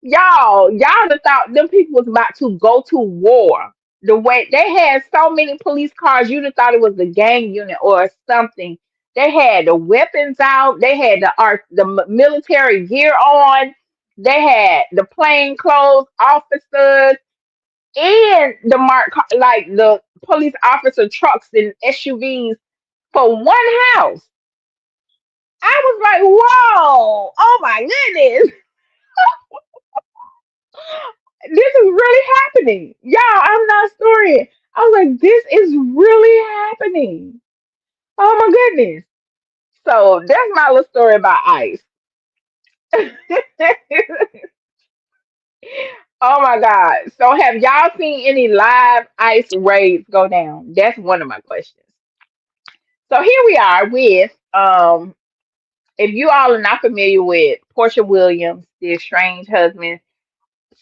y'all done thought them people was about to go to war. The way they had so many police cars, you'd have thought it was the gang unit or something. They had the weapons out, they had military gear on, they had the plain clothes officers and like the police officer trucks and SUVs for one house. I was like, whoa, oh my goodness, this is really happening. Y'all, I'm not storying. I was like, this is really happening. Oh my goodness. So that's my little story about ice. Oh my God. So have y'all seen any live ice raids go down? That's one of my questions. So here we are with if you all are not familiar with Portia Williams, the estranged husband,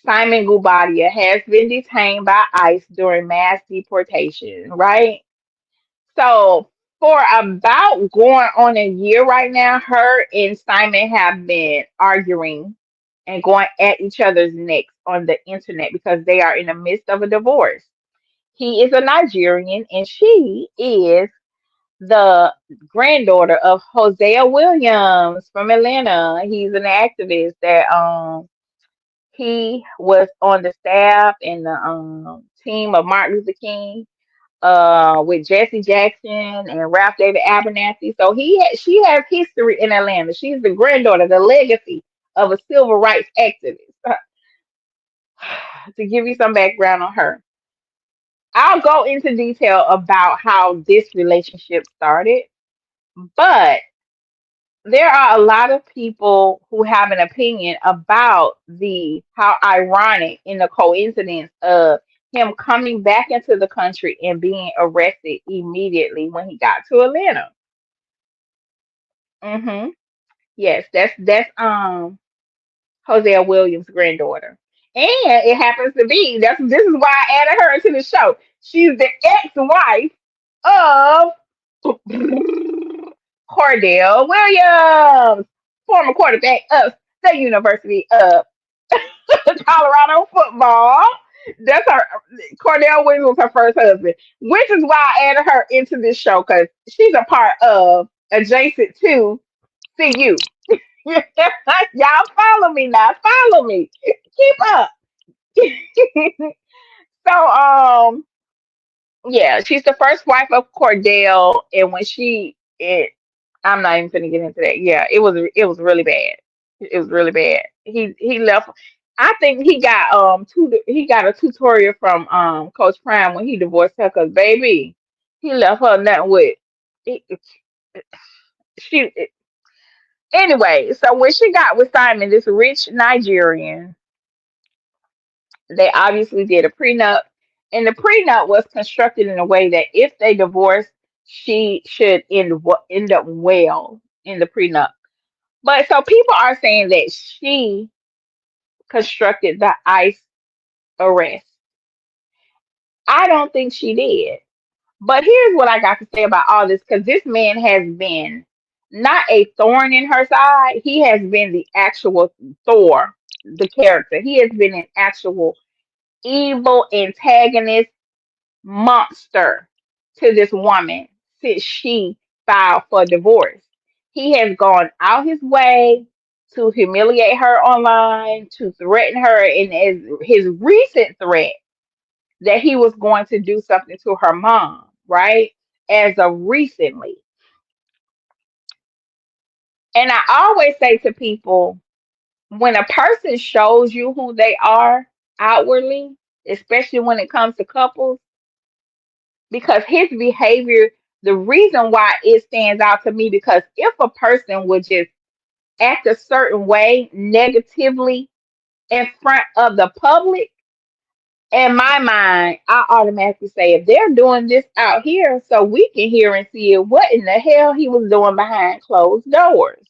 Simon Gubadia has been detained by ICE during mass deportation, right? So for about going on a year right now, her and Simon have been arguing and going at each other's necks on the internet because they are in the midst of a divorce. He is a Nigerian and she is the granddaughter of Hosea Williams from Atlanta. He's an activist that he was on the staff and the team of Martin Luther King with Jesse Jackson and Ralph David Abernathy. So she has history in Atlanta. She's the granddaughter, the legacy of a civil rights activist. To give you some background on her, I'll go into detail about how this relationship started, but there are a lot of people who have an opinion about the how ironic in the coincidence of him coming back into the country and being arrested immediately when he got to Atlanta. hmm Yes, that's Hosea Williams' granddaughter. And it happens to be this is why I added her to the show. She's the ex-wife of Cordell Williams, former quarterback of the University of Colorado football. That's her. Cordell Williams was her first husband, which is why I added her into this show because she's a part of adjacent to CU. Y'all follow me now. Follow me. Keep up. So yeah, she's the first wife of Cordell, and when I'm not even gonna get into that. Yeah, it was really bad. It was really bad. He left. I think he got a tutorial from Coach Prime when he divorced her because baby, he left her nothing with. He, she anyway. So when she got with Simon, this rich Nigerian, they obviously did a prenup, and the prenup was constructed in a way that if they divorced, she should end up well in the prenup. But so people are saying that she constructed the ICE arrest. I don't think she did. But here's what I got to say about all this because this man has been not a thorn in her side, he has been the actual Thor, the character. He has been an actual evil antagonist monster to this woman since she filed for divorce. He has gone out his way to humiliate her online, to threaten her, and as his recent threat that he was going to do something to her mom, right? As of recently. And I always say to people, when a person shows you who they are outwardly, especially when it comes to couples, because his behavior, the reason why it stands out to me, because if a person would just act a certain way negatively in front of the public, in my mind, I automatically say, if they're doing this out here, so we can hear and see it, what in the hell he was doing behind closed doors,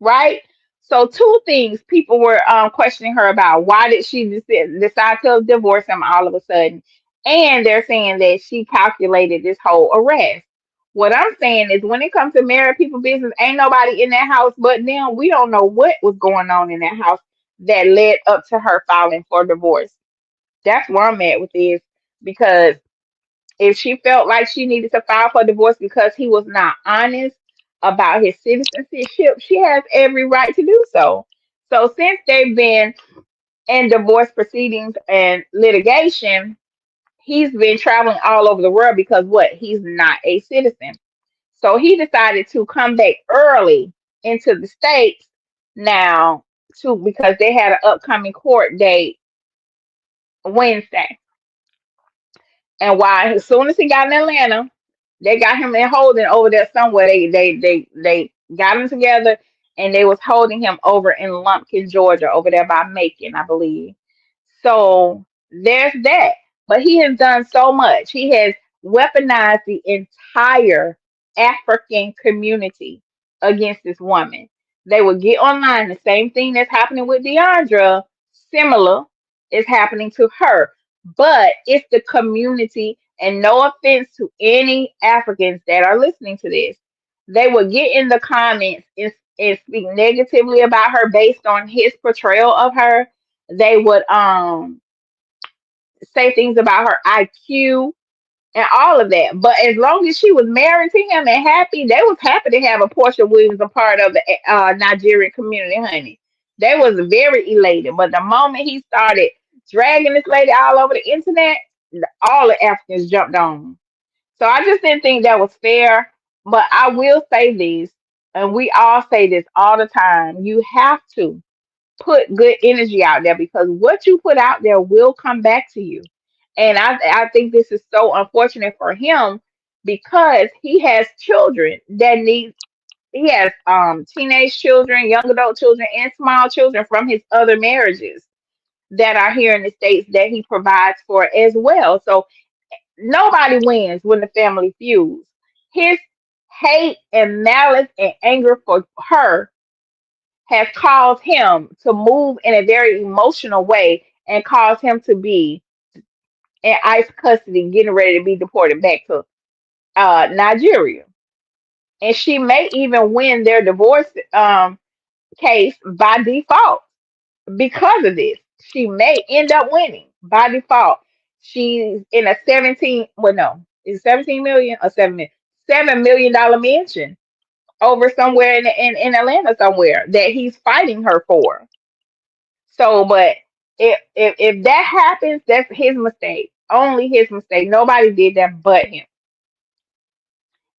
right? So two things people were questioning her about. Why did she decide to divorce him all of a sudden? And they're saying that she calculated this whole arrest. What I'm saying is when it comes to married people business, ain't nobody in that house but them. We don't know what was going on in that house that led up to her filing for divorce. That's where I'm at with this because if she felt like she needed to file for divorce because he was not honest about his citizenship, she has every right to do so. So since they've been in divorce proceedings and litigation, he's been traveling all over the world because what? He's not a citizen. So he decided to come back early into the States now to because they had an upcoming court date Wednesday. And why as soon as he got in Atlanta, they got him in holding over there somewhere. They got him together and they was holding him over in Lumpkin, Georgia, over there by Macon, I believe. So there's that. But he has done so much. He has weaponized the entire African community against this woman. They would get online. The same thing that's happening with Deiondra, similar, is happening to her. But it's the community, and no offense to any Africans that are listening to this, they would get in the comments and speak negatively about her based on his portrayal of her. They would say things about her IQ and all of that. But as long as she was married to him and happy, they was happy to have a Portia Williams a part of the Nigerian community, honey. They was very elated. But the moment he started dragging this lady all over the internet, all the Africans jumped on him. So I just didn't think that was fair. But I will say this, and we all say this all the time. You have to put good energy out there because what you put out there will come back to you. And I think this is so unfortunate for him because he has children that need he has teenage children, young adult children, and small children from his other marriages that are here in the States that he provides for as well. So nobody wins when the family feuds. His hate and malice and anger for her has caused him to move in a very emotional way and caused him to be in ICE custody, getting ready to be deported back to Nigeria. And she may even win their divorce case by default. because of this. She may end up winning by default. She's in a 17, well, no, is it 17 million or 7 million? $7 million mansion over somewhere in Atlanta somewhere that he's fighting her for. So, but if that happens, that's his mistake. Only his mistake. Nobody did that but him.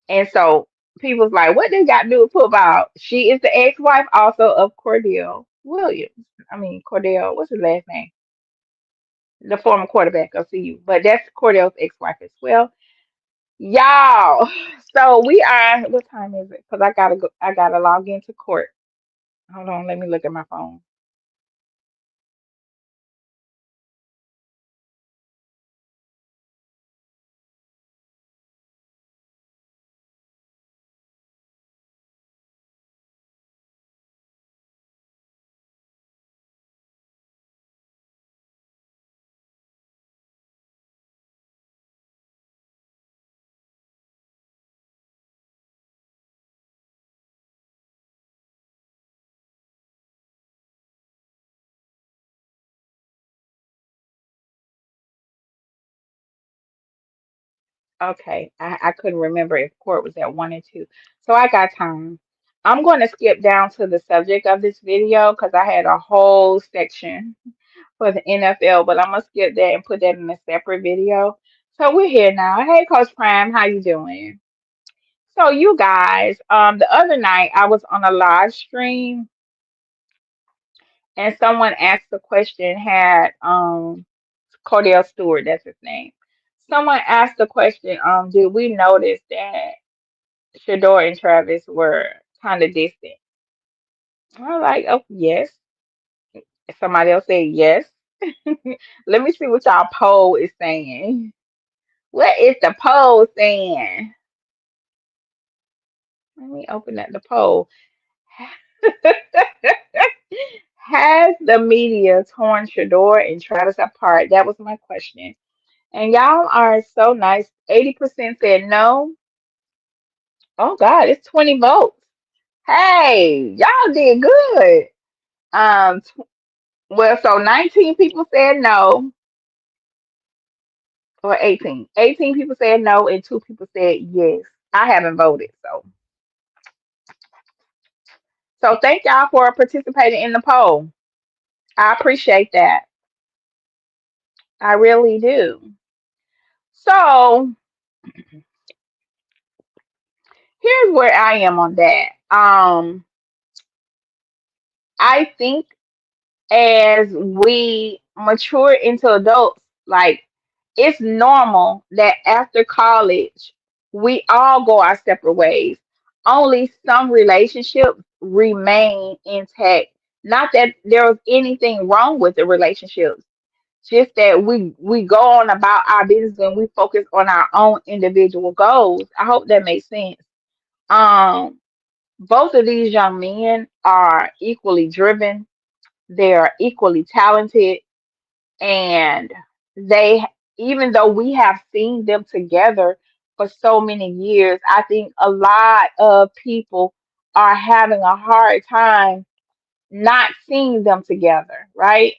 And so people's like, what they got to do with football? She is the ex-wife also of Cordell Williams. I mean, Cordell, what's his last name? The former quarterback of CU. But that's Cordell's ex-wife as well. Y'all. So we are, what time is it? Because I gotta go, I gotta log into court. Hold on, let me look at my phone. Okay, I couldn't remember if court was at 1 and 2. So I got time. I'm going to skip down to the subject of this video because I had a whole section for the NFL, but I'm gonna skip that and put that in a separate video. So we're here now. Hey, Coach Prime, how you doing? So you guys, the other night I was on a live stream and someone asked a question. Had Cordell Stewart, that's his name. Someone asked the question, did we notice that Shedeur and Travis were kind of distant? I was like, oh yes. Somebody else said yes. Let me see what y'all poll is saying. What is the poll saying? Let me open up the poll. Has the media torn Shador and Travis apart? That was my question. And y'all are so nice. 80% said no. Oh God, it's 20 votes. Hey, y'all did good. Well, so 19 people said no, or 18. 18 people said no, and 2 people said yes. I haven't voted, so thank y'all for participating in the poll. I appreciate that. I really do. So here's where I am on that. I think as we mature into adults, like it's normal that after college we all go our separate ways. Only some relationships remain intact. Not that there was anything wrong with the relationships, just that we go on about our business and we focus on our own individual goals. I hope that makes sense. Um, Both of these young men are equally driven. They are equally talented, and they, even though we have seen them together for so many years, I think a lot of people are having a hard time not seeing them together, right?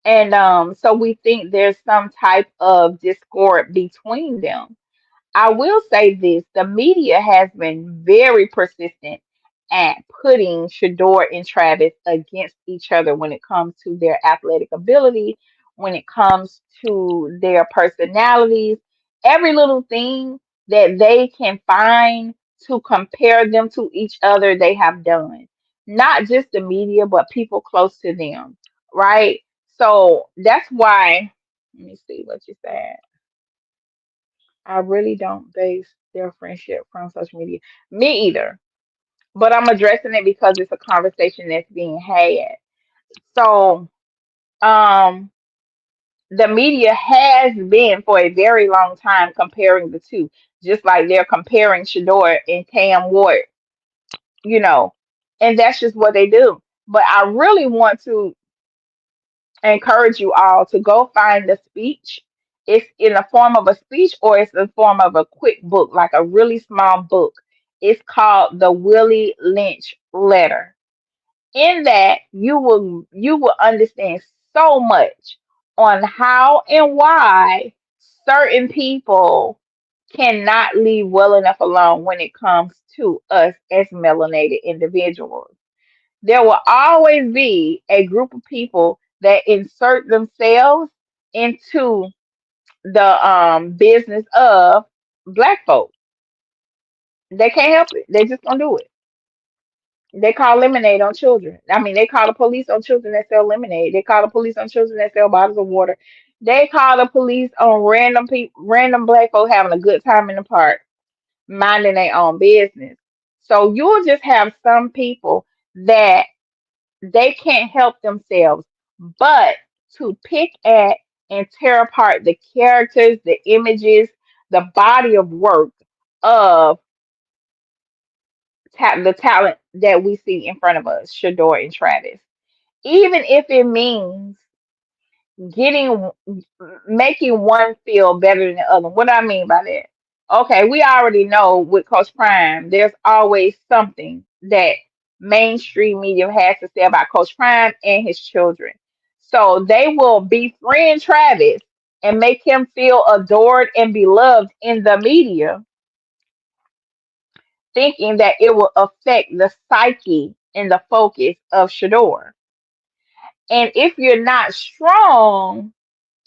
And so we think there's some type of discord between them. I will say this, the media has been very persistent at putting Shador and Travis against each other when it comes to their athletic ability, when it comes to their personalities, every little thing that they can find to compare them to each other, they have done. Not just the media, but people close to them, right? So that's why, let me see what you said. I really don't base their friendship from social media. Me either. But I'm addressing it because it's a conversation that's being had. So, um, the media has been for a very long time comparing the two, just like they're comparing Shador and Cam Ward, you know, and that's just what they do. But I really want to encourage you all to go find the speech. It's in the form of a speech or it's in the form of a quick book, like a really small book. It's called the Willie Lynch letter. In that you will understand so much on how and why certain people cannot leave well enough alone when it comes to us as melanated individuals. There will always be a group of people that insert themselves into the business of black folk. They can't help it. They just gonna do it. They call lemonade on children. I mean, they call the police on children that sell lemonade. They call the police on children that sell bottles of water. They call the police on random people, random black folk having a good time in the park, minding their own business. So you'll just have some people that they can't help themselves but to pick at and tear apart the characters, the images, the body of work of the talent that we see in front of us, Shador and Travis. Even if it means getting making one feel better than the other. What do I mean by that? Okay, we already know with Coach Prime, there's always something that mainstream media has to say about Coach Prime and his children. So they will befriend Travis and make him feel adored and beloved in the media, thinking that it will affect the psyche and the focus of Shador. And if you're not strong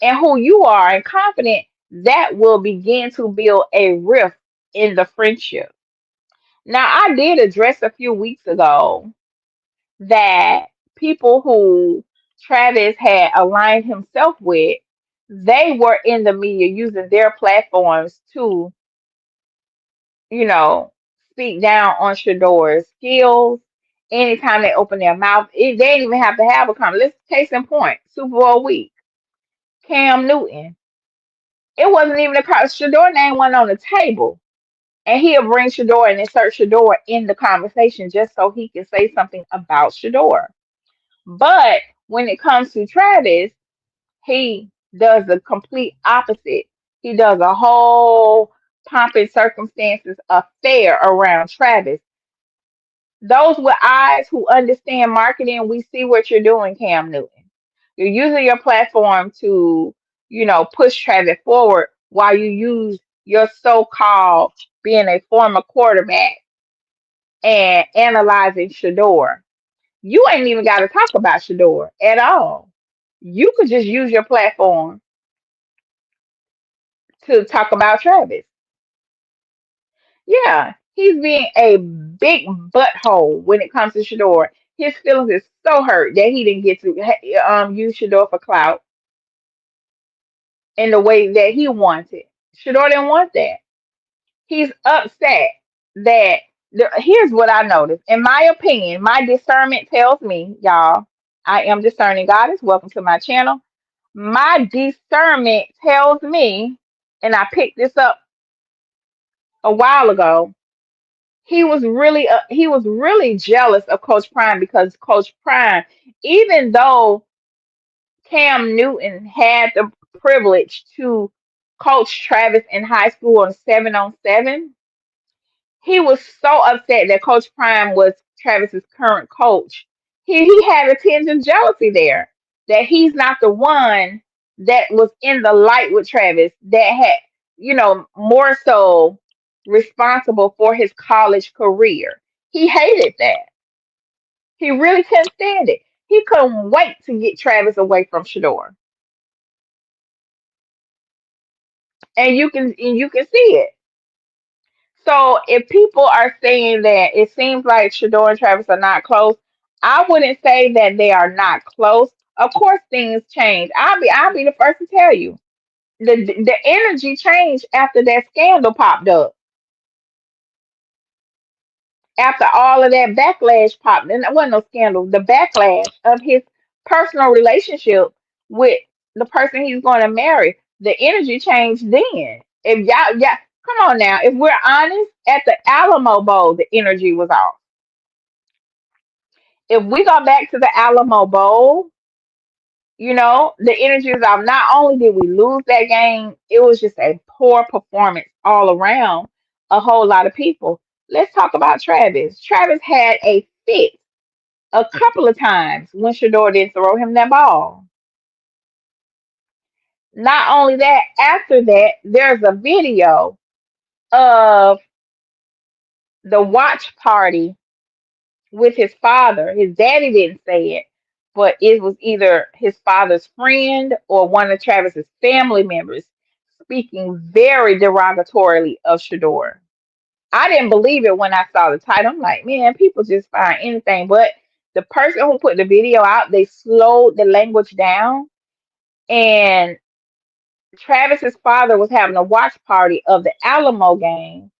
and who you are and confident, that will begin to build a rift in the friendship. Now, I did address a few weeks ago that people who Travis had aligned himself with, they were in the media using their platforms to, you know, speak down on Shador's skills. Anytime they open their mouth, they didn't even have to have a comment. Let's case in point, Super Bowl week, Cam Newton. It wasn't even a Shador name wasn't on the table. And he'll bring Shador and insert Shador in the conversation just so he can say something about Shador. But when it comes to Travis, he does the complete opposite. He does a whole pomp and circumstances affair around Travis. Those with eyes who understand marketing, we see what you're doing, Cam Newton. You're using your platform to, push Travis forward while you use your so-called being a former quarterback and analyzing Shador. You ain't even got to talk about Shador at all. You could just use your platform to talk about Travis. Yeah, he's being a big butthole when it comes to Shador. His feelings is so hurt that he didn't get to use Shador for clout in the way that he wanted. Shador didn't want that. He's upset that here's what I noticed. In my opinion, my discernment tells me, y'all, I am discerning goddess. Welcome to my channel. My discernment tells me, and I picked this up a while ago. He was really jealous of Coach Prime because Coach Prime, even though Cam Newton had the privilege to coach Travis in high school on 7-on-7, he was so upset that Coach Prime was Travis's current coach. He had a tinge of jealousy there that he's not the one that was in the light with Travis that had, more so responsible for his college career. He hated that. He really couldn't stand it. He couldn't wait to get Travis away from Shador. And you can see it. So if people are saying that it seems like Shador and Travis are not close, I wouldn't say that they are not close. Of course, things change. I'll be the first to tell you. The energy changed after that scandal popped up. After all of that backlash popped, and it wasn't no scandal. The backlash of his personal relationship with the person he's going to marry, the energy changed then. If y'all, come on now. If we're honest, at the Alamo Bowl, the energy was off. If we go back to the Alamo Bowl, the energy was off. Not only did we lose that game, it was just a poor performance all around a whole lot of people. Let's talk about Travis. Travis had a fit a couple of times when Shedeur didn't throw him that ball. Not only that, after that, there's a video of the watch party with his father. His daddy didn't say it, but it was either his father's friend or one of Travis's family members speaking very derogatorily of Shedeur. I didn't believe it when I saw the title. I'm like, man, people just find anything. But the person who put the video out, they slowed the language down. And Travis's father was having a watch party of the Alamo game.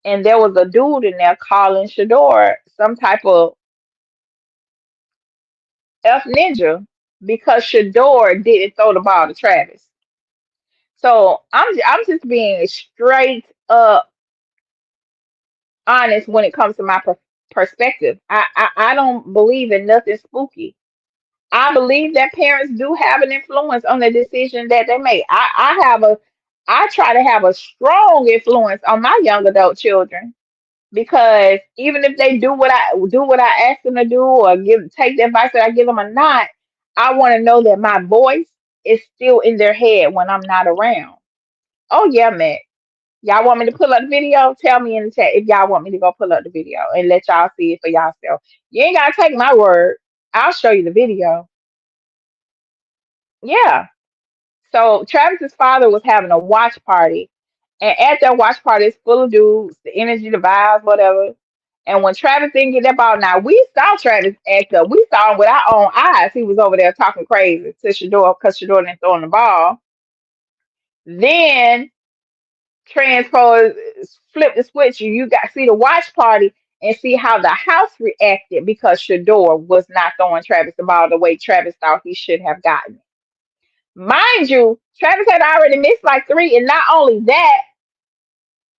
And there was a dude in there calling Shedeur some type of F ninja because Shedeur didn't throw the ball to Travis. So I'm just being straight up honest when it comes to my perspective. I don't believe in nothing spooky. I believe that parents do have an influence on the decision that they make. I try to have a strong influence on my young adult children because even if they do what I ask them to do or take the advice that I give them or not, I want to know that my voice is still in their head when I'm not around. Oh yeah, Matt. Y'all want me to pull up the video? Tell me in the chat if y'all want me to go pull up the video and let y'all see it for yourself. You ain't gotta take my word. I'll show you the video. Yeah. So Travis's father was having a watch party, and at that watch party, it's full of dudes, the energy, the vibes, whatever. And when Travis didn't get that ball, now we saw Travis act up. We saw him with our own eyes. He was over there talking crazy to Shedeur because Shedeur didn't throw him the ball. Then transpose, flip the switch. You got see the watch party and see how the house reacted because Shedeur was not throwing Travis the ball the way Travis thought he should have gotten. Mind you, Travis had already missed like three, and not only that,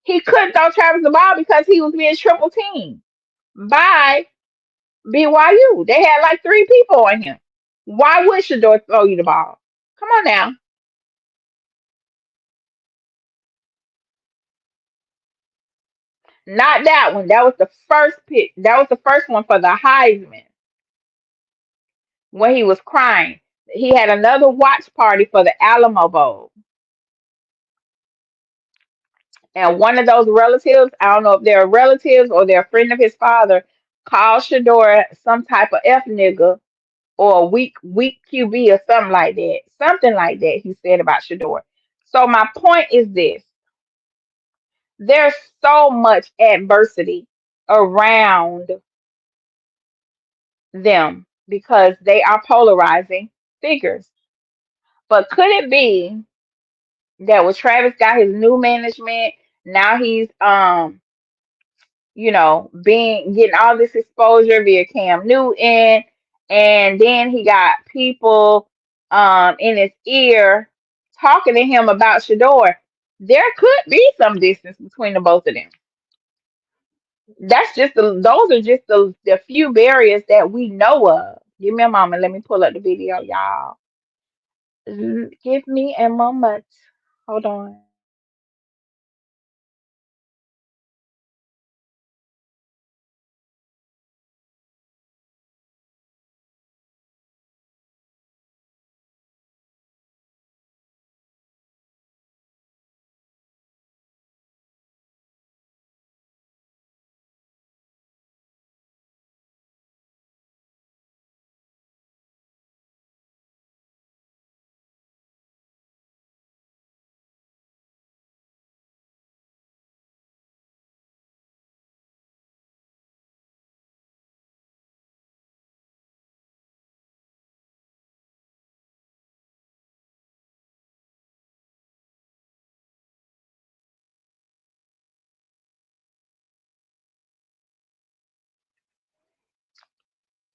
he couldn't throw Travis the ball because he was being triple teamed by BYU. They had like three people on him. Why would Shedeur throw you the ball? Come on now. Not that one. That was the first pick. That was the first one for the Heisman when he was crying. He had another watch party for the Alamo Bowl. And one of those relatives, I don't know if they're relatives or they're a friend of his father, called Shedeur some type of F nigga or a weak QB or something like that. Something like that he said about Shedeur. So my point is this. There's so much adversity around them because they are polarizing figures. But could it be that when Travis got his new management, now he's being getting all this exposure via Cam Newton, and then he got people in his ear talking to him about Shedeur. There could be some distance between the both of them. Those are just the few barriers that we know of. Give me a moment. Let me pull up the video, y'all. Give me a moment. Hold on.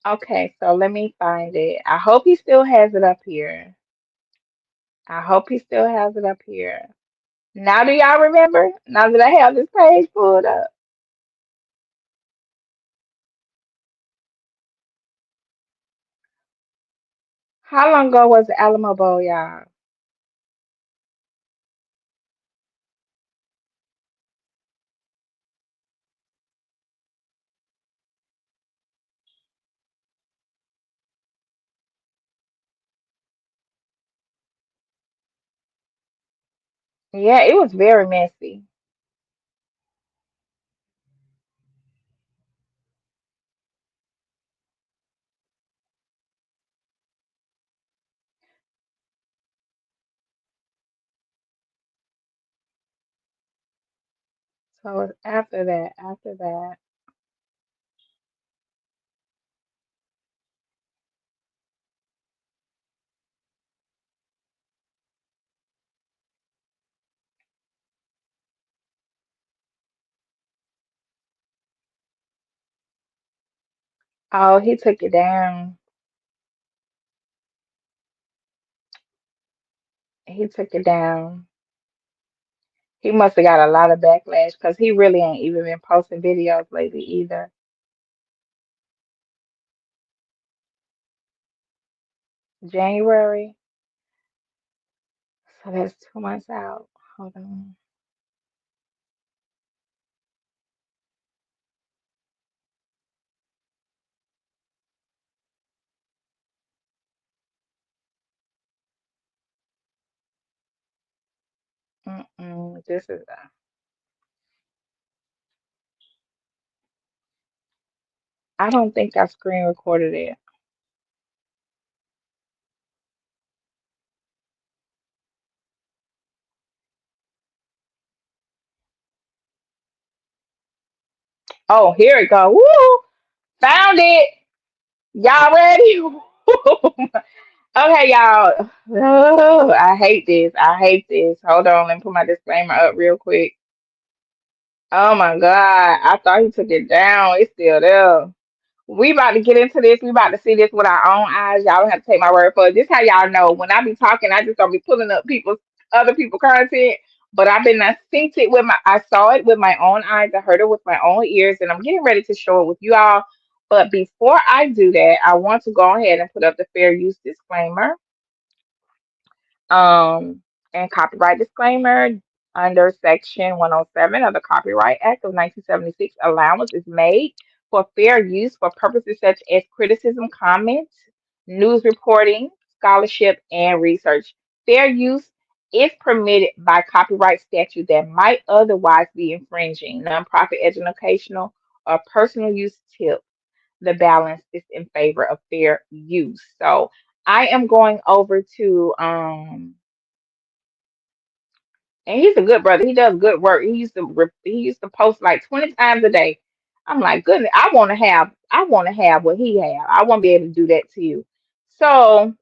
Okay, so let me find it. I hope he still has it up here. I hope he still has it up here. Now, do y'all remember? Now that I have this page pulled up. How long ago was the Alamo Bowl, y'all? Yeah, it was very messy. So after that, oh, he took it down. He took it down. He must have got a lot of backlash because he really ain't even been posting videos lately either. January, so that's 2 months out. Hold on. This is. I don't think I screen recorded it. Oh, here it go. Woo! Found it. Y'all ready? Okay, y'all. Oh, I hate this. I hate this. Hold on, let me put my disclaimer up real quick. Oh my God. I thought he took it down. It's still there. We about to get into this. We about to see this with our own eyes. Y'all don't have to take my word for it. This how y'all know when I be talking, I just don't be pulling up other people content. But I synced it with I saw it with my own eyes. I heard it with my own ears, and I'm getting ready to show it with you all. But before I do that, I want to go ahead and put up the fair use disclaimer. Um, and copyright disclaimer under Section 107 of the Copyright Act of 1976, allowance is made for fair use for purposes such as criticism, comment, news reporting, scholarship, and research. Fair use is permitted by copyright statute that might otherwise be infringing. Nonprofit, educational, or personal use tip. The balance is in favor of fair use. So I am going over to and he's a good brother. He does good work. He used to post like 20 times a day. I'm like, goodness, I want to have what he have. I want to be able to do that to you. So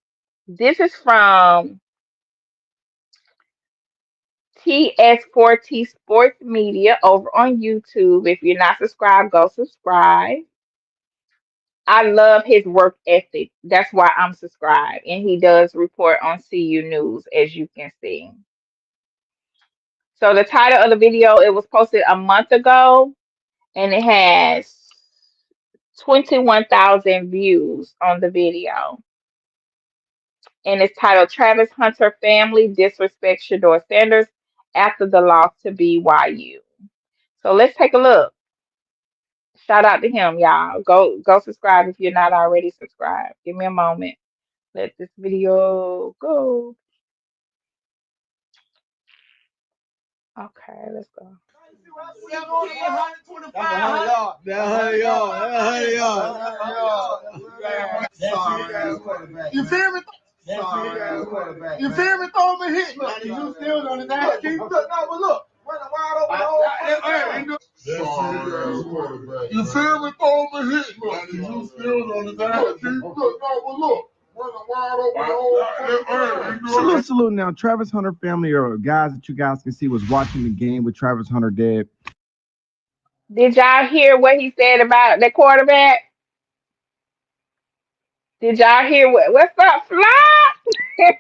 this is from TS4T Sports Media over on YouTube. If you're not subscribed, go subscribe. I love his work ethic. That's why I'm subscribed. And he does report on CU News, as you can see. So the title of the video, it was posted a month ago, and it has 21,000 views on the video. And it's titled Travis Hunter Family Disrespects Shedeur Sanders After the Loss to BYU. So let's take a look. Shout out to him, y'all. Go subscribe if you're not already subscribed. Give me a moment. Let this video go. Okay, let's go. You feel me? You feel me? Throw him a hit. Look, you still on his ass. No, but look. You feel me? Throw him a hit. Look, you still on his ass. Look, no, but look. Salute now. Travis Hunter family or guys that you guys can see was watching the game with Travis Hunter dead. Did y'all hear what he said about the quarterback? Did y'all hear what's up, Flop? Hey,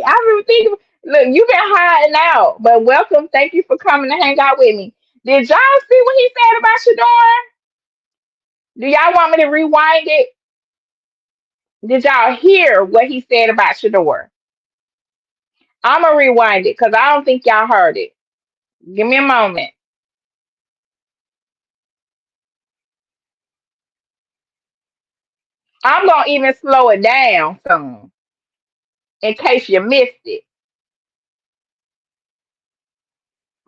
I've been thinking. Look, you've been hiding out, but welcome. Thank you for coming to hang out with me. Did y'all see what he said about Shedeur? Do y'all want me to rewind it? Did y'all hear what he said about Shedeur? I'm gonna rewind it because I don't think y'all heard it. Give me a moment. I'm gonna even slow it down some in case you missed it.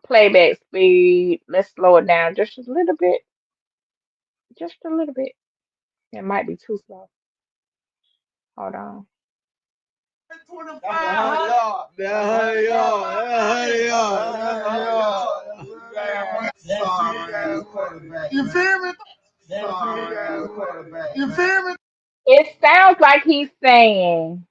Playback speed. Let's slow it down just a little bit. Just a little bit. It might be too slow. Hold on. 25. Yeah, you feel me? You feel me? It sounds like he's saying.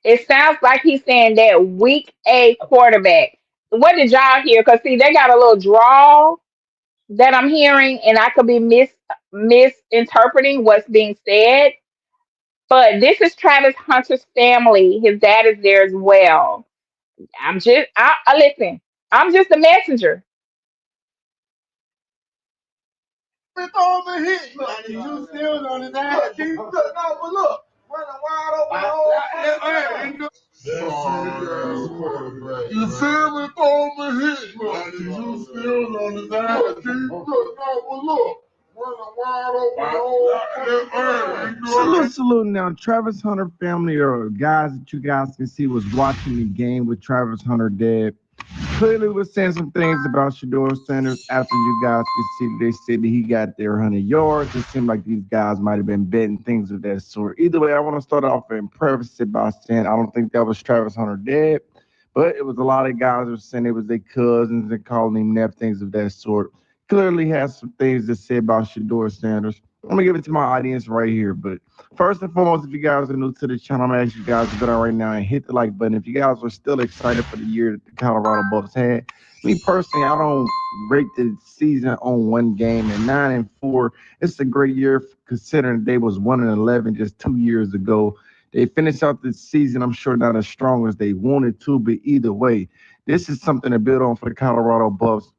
It sounds like he's saying that week A quarterback. What did y'all hear? Because see, they got a little drawl that I'm hearing, and I could be misinterpreting what's being said. But this is Travis Hunter's family. His dad is there as well. I listen. I'm just a messenger. It's on the hit. Look, you still on his ass. Look, no, but look. Running wide open. You feel me? Throw me hit. Look, you still on his ass. Look, no, but look. Salute now. Travis Hunter family or guys that you guys can see was watching the game with Travis Hunter dad. Clearly was saying some things about Shedeur Sanders after you guys could see they said that he got their 100 yards. It seemed like these guys might have been betting things of that sort. Either way, I want to start off and preface it by saying I don't think that was Travis Hunter dead, but it was a lot of guys who were saying it was their cousins and calling him Neff, things of that sort. Clearly has some things to say about Shedeur Sanders. I'm gonna give it to my audience right here. But first and foremost, if you guys are new to the channel, I'm gonna ask you guys to go down right now and hit the like button. If you guys are still excited for the year that the Colorado Buffs had, me personally, I don't rate the season on one game. And 9-4, it's a great year considering they was 1-11 just 2 years ago. They finished out the season, I'm sure, not as strong as they wanted to, but either way, this is something to build on for the Colorado Buffs.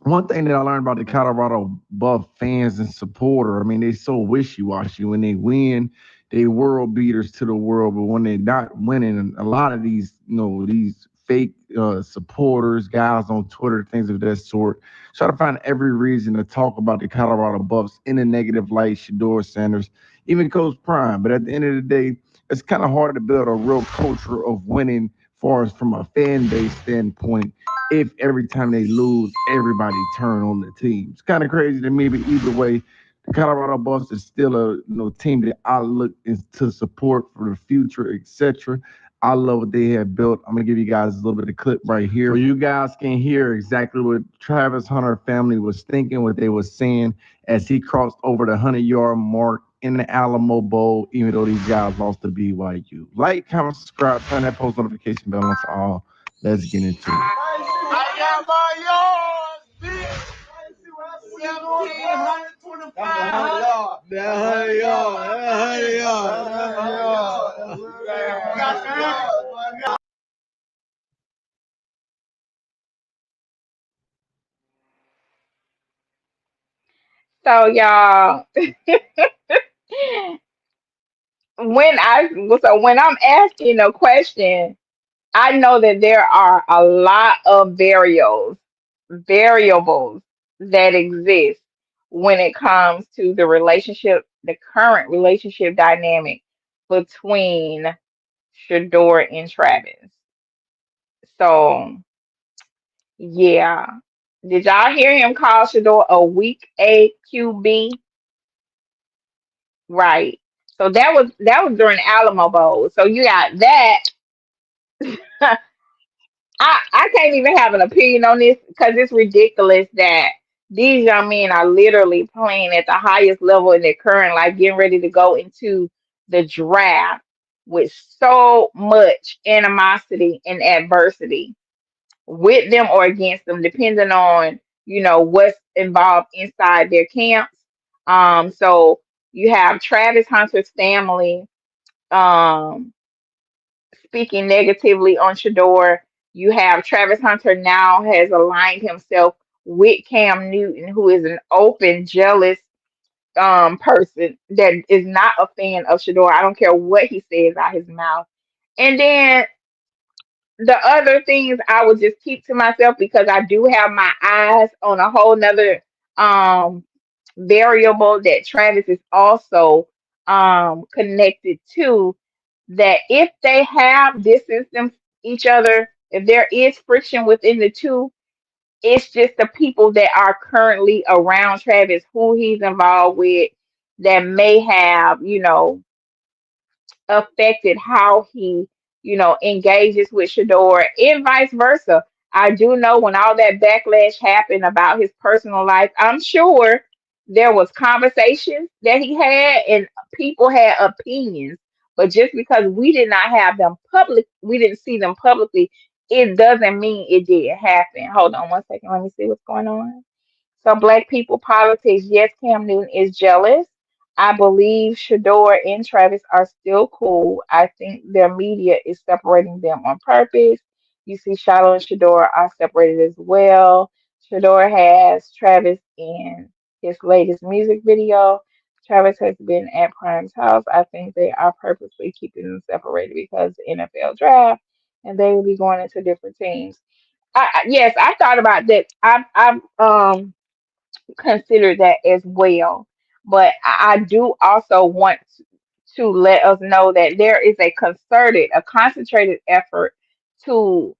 One thing that I learned about the Colorado Buff fans and supporter, I mean, they so wishy-washy. When they win, they world beaters to the world, but when they're not winning, a lot of these, these fake supporters, guys on Twitter, things of that sort, try to find every reason to talk about the Colorado Buffs in a negative light. Shedeur Sanders, even Coach Prime. But at the end of the day, it's kind of hard to build a real culture of winning, far as from a fan base standpoint, if every time they lose, everybody turn on the team. It's kind of crazy to me, but either way, the Colorado Buffs is still a team that I look to support for the future, etc. I love what they have built. I'm gonna give you guys a little bit of clip right here, so you guys can hear exactly what Travis Hunter family was thinking, what they were saying as he crossed over the 100-yard mark in the Alamo Bowl, even though these guys lost to BYU. Like, comment, subscribe, turn that post notification bell on for all. Let's get into it. I got my yards, bitch. 1,725. That 100 yards. So y'all, when I'm asking a question, I know that there are a lot of variables that exist when it comes to the current relationship dynamic between Shador and Travis. So yeah. Did y'all hear him call Shador a weak AQB? Right. So that was during Alamo Bowl. So you got that. I can't even have an opinion on this because it's ridiculous that these young men are literally playing at the highest level in their current life, getting ready to go into the draft with so much animosity and adversity with them or against them, depending on what's involved inside their camps. So you have Travis Hunter's family um speaking negatively on Shador. You have Travis Hunter now has aligned himself with Cam Newton, who is an open, jealous person that is not a fan of Shador. I don't care what he says out his mouth. And then the other things I would just keep to myself because I do have my eyes on a whole nother um variable that Travis is also connected to. that if they have distanced them each other, if there is friction within the two, it's just the people that are currently around Travis, who he's involved with, that may have, affected how he, engages with Shador and vice versa. I do know when all that backlash happened about his personal life, I'm sure there was conversations that he had and people had opinions. But just because we did not have them public, we didn't see them publicly, it doesn't mean it did happen. Hold on one second. Let me see what's going on. So black people politics, yes, Cam Newton is jealous. I believe Shador and Travis are still cool. I think their media is separating them on purpose. You see, Shiloh and Shador are separated as well. Shador has Travis in his latest music video. Travis has been at Prime's house. I think they are purposely keeping them separated because the NFL draft, and they will be going into different teams. Yes, I thought about that. I've consider that as well. But I do also want to let us know that there is a concentrated effort to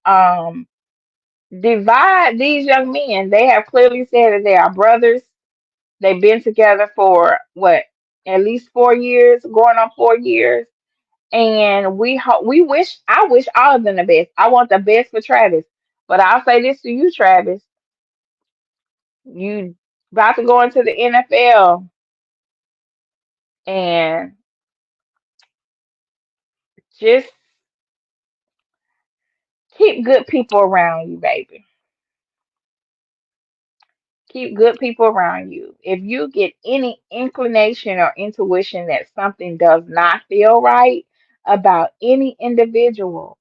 divide these young men. They have clearly said that they are brothers. They've been together for what, at least 4 years, going on 4 years. And I wish all of them the best. I want the best for Travis. But I'll say this to you, Travis. You about to go into the NFL, and just keep good people around you, baby. Keep good people around you. If you get any inclination or intuition that something does not feel right about any individual,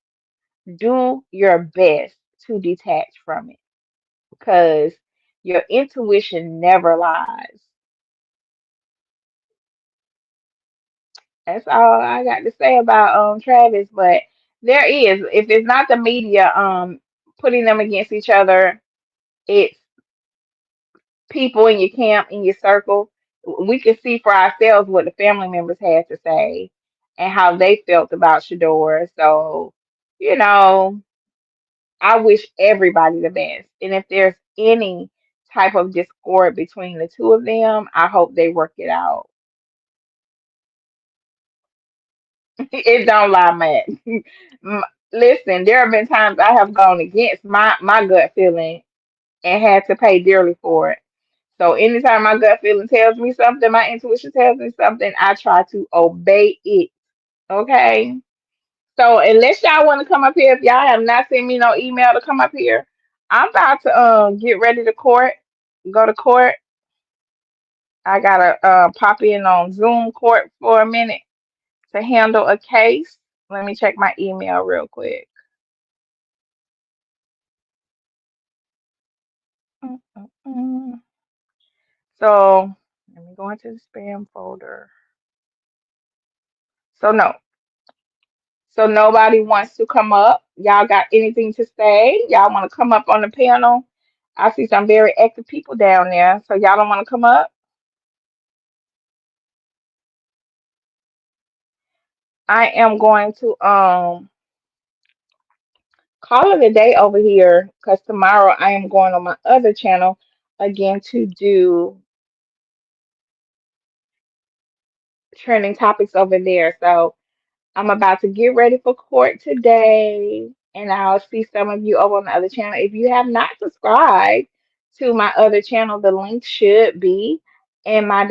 do your best to detach from it because your intuition never lies. That's all I got to say about Travis. But there is, if it's not the media putting them against each other, it's people in your camp, in your circle. We can see for ourselves what the family members had to say and how they felt about Shador. So, you know, I wish everybody the best. And if there's any type of discord between the two of them, I hope they work it out. It don't lie, man. M- Listen, there have been times I have gone against my gut feeling and had to pay dearly for it. So anytime my gut feeling tells me something, my intuition tells me something, I try to obey it. Okay. So unless y'all want to come up here, if y'all have not sent me no email to come up here, I'm about to get ready to court, go to court. I gotta pop in on Zoom court for a minute to handle a case. Let me check my email real quick. Mm, mm, mm. So let me go into the spam folder. So no. So nobody wants to come up. Y'all got anything to say? Y'all want to come up on the panel? I see some very active people down there. So y'all don't want to come up? I am going to call it a day over here because tomorrow I am going on my other channel again to do trending topics over there. So I'm about to get ready for court today, and I'll see some of you over on the other channel. If you have not subscribed to my other channel, the link should be in my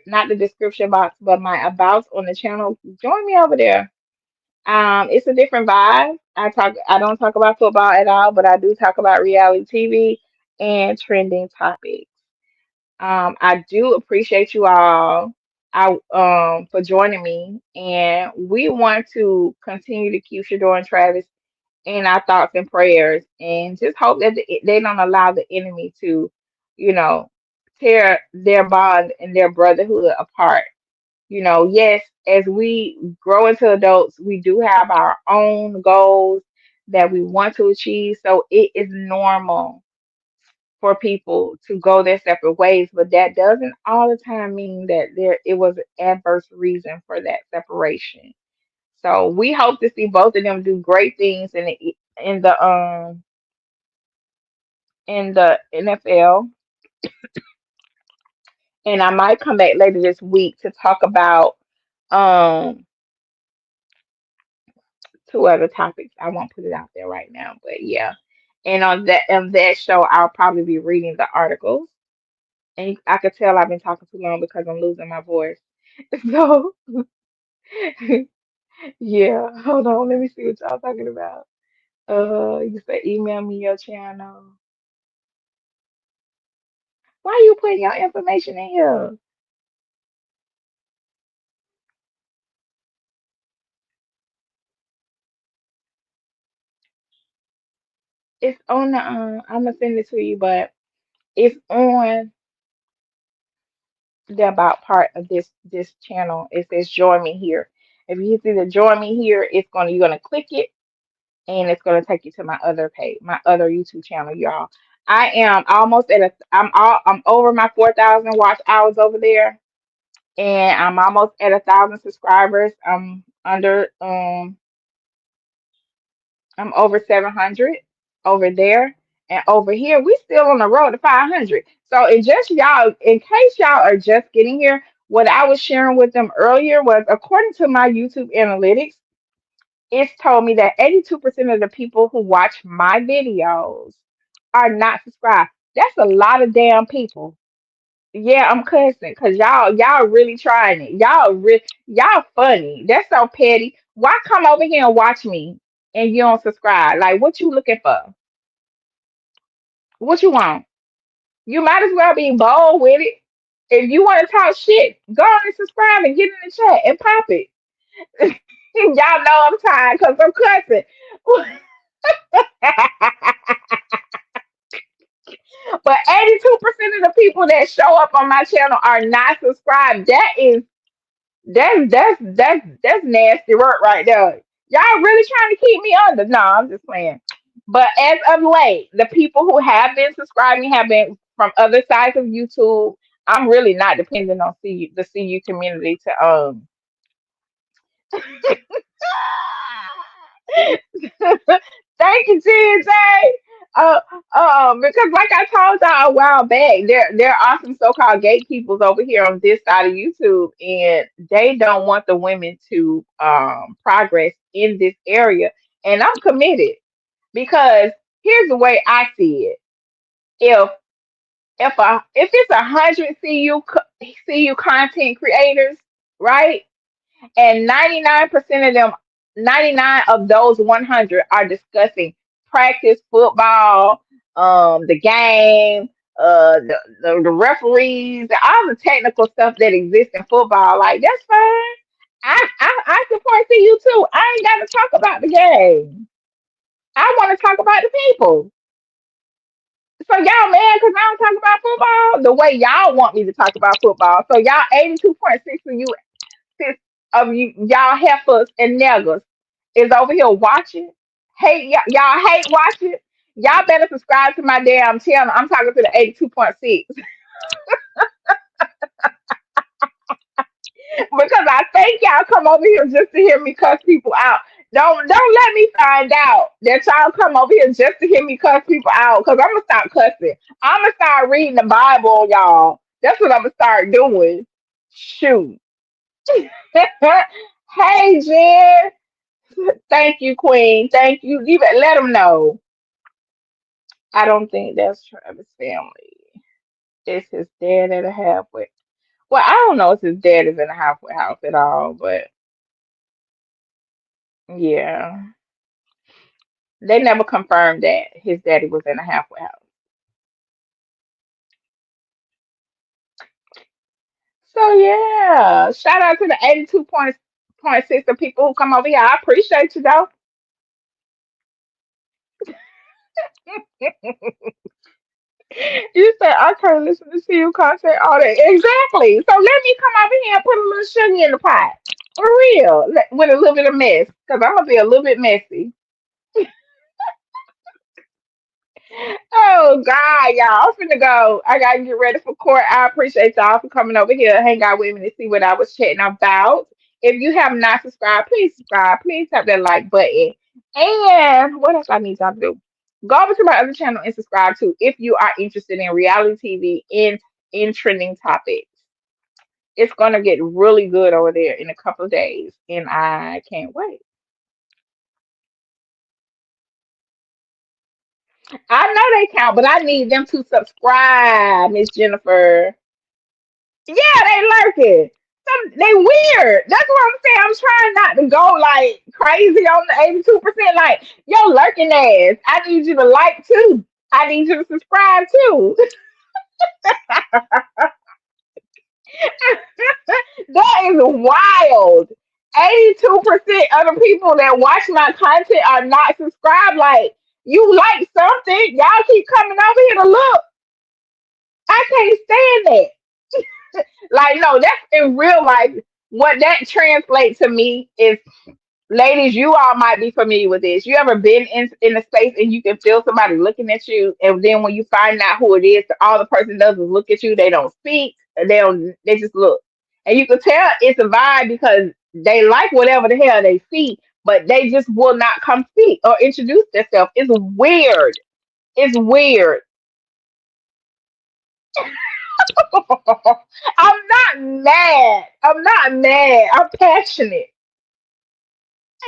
not the description box, but my about on the channel. Join me over there. It's a different vibe. I don't talk about football at all, but I do talk about reality TV and trending topics. I do appreciate you all for joining me, and we want to continue to keep Shador and Travis in our thoughts and prayers, and just hope that they don't allow the enemy to, you know, tear their bond and their brotherhood apart. Yes, as we grow into adults, we do have our own goals that we want to achieve, so it is normal for people to go their separate ways, but that doesn't all the time mean that it was an adverse reason for that separation. So we hope to see both of them do great things in the um in the NFL. And I might come back later this week to talk about um two other topics. I won't put it out there right now, but yeah. And on that show, I'll probably be reading the articles. And I could tell I've been talking too long because I'm losing my voice. So yeah, hold on. Let me see what y'all talking about. You said email me your channel. Why you putting your information in here? It's on the. I'm gonna send it to you, but it's on the about part of this channel. It says join me here. If you see the join me here, you're gonna click it and it's gonna take you to my other page, my other YouTube channel, y'all. I am almost at I'm over my 4,000 watch hours over there, and I'm almost at 1,000 subscribers. I'm over 700 over there. And over here, we still on the road to 500. So, in case y'all are just getting here, what I was sharing with them earlier was, according to my YouTube analytics, it's told me that 82% of the people who watch my videos are not subscribed. That's a lot of damn people. Yeah, I'm cussing because y'all really trying it. Y'all funny. That's so petty. Why come over here and watch me and you don't subscribe? Like, what you looking for? What you want? You might as well be bold with it. If you want to talk shit, go on and subscribe and get in the chat and pop it. Y'all know I'm tired because I'm cussing. But 82% of the people that show up on my channel are not subscribed. That's nasty work right there. Y'all really trying to keep me under? No, I'm just playing. But as of late, the people who have been subscribing have been from other sides of YouTube. I'm really not depending on the CU community to Thank you, TJ. Uh, because like I told y'all a while back, there are some so-called gatekeepers over here on this side of YouTube, and they don't want the women to progress in this area. And I'm committed because here's the way I see it. If if it's 100 CU content creators, right? And 99% of them, 99 of those 100 are discussing practice football, the game, the referees, all the technical stuff that exists in football. Like, that's fine. I support you too. I ain't got to talk about the game. I want to talk about the people. So y'all mad because I don't talk about football the way y'all want me to talk about football. So y'all 82.6 of you y'all heifers and neggers is over here watching. Y'all hate watching. Y'all better subscribe to my damn channel. I'm talking to the 82.6 because I think y'all come over here just to hear me cuss people out. Don't let me find out that y'all come over here just to hear me cuss people out because I'm gonna start cussing. I'm gonna start reading the Bible, y'all. That's what I'm gonna start doing. Shoot. Hey, Jen. Thank you, Queen. Thank you. You better let them know. I don't think that's Travis' family. It's his dad at a halfway. Well, I don't know if his dad is in a halfway house at all, but yeah, they never confirmed that his daddy was in a halfway house. So yeah, shout out to the 82.6 of people who come over here. I appreciate you though. You said I can't listen to you content all day. Exactly. So let me come over here and put a little sugar in the pot. For real. With a little bit of mess. Because I'm going to be a little bit messy. Oh, God, y'all. I'm finna go. I got to get ready for court. I appreciate y'all for coming over here, hang out with me to see what I was chatting about. If you have not subscribed, please subscribe. Please tap that like button. And what else I need y'all to do? Go over to my other channel and subscribe too if you are interested in reality TV and in trending topics. It's gonna get really good over there in a couple of days, and I can't wait. I know they count, but I need them to subscribe, Miss Jennifer. Yeah, they lurking. They weird. That's what I'm saying. I'm trying not to go like crazy on the 82%. Like, yo, lurking ass. I need you to like too. I need you to subscribe too. That is wild. 82% of the people that watch my content are not subscribed. Like, you like something, y'all keep coming over here to look. I can't stand that. Like, no, that's in real life. What that translates to me is, ladies, you all might be familiar with this. You ever been in a space and you can feel somebody looking at you, and then when you find out who it is, all the person does is look at you. They don't speak. They just look. And you can tell it's a vibe because they like whatever the hell they see, but they just will not come speak or introduce themselves. It's weird. It's weird. I'm not mad. I'm not mad. I'm passionate.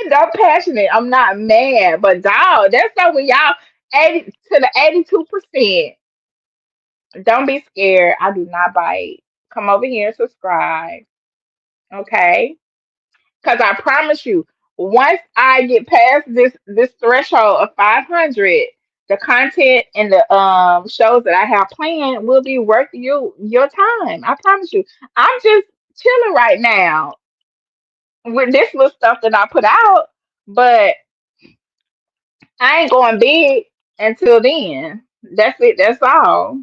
And I'm passionate. I'm not mad. But dog, that's over y'all 80 to the 82%. Don't be scared. I do not bite. Come over here and subscribe. Okay? Because I promise you, once I get past this threshold of 500, the content and the shows that I have planned will be worth your time. I promise you. I'm just chilling right now with this little stuff that I put out, but I ain't going big until then. That's it. That's all.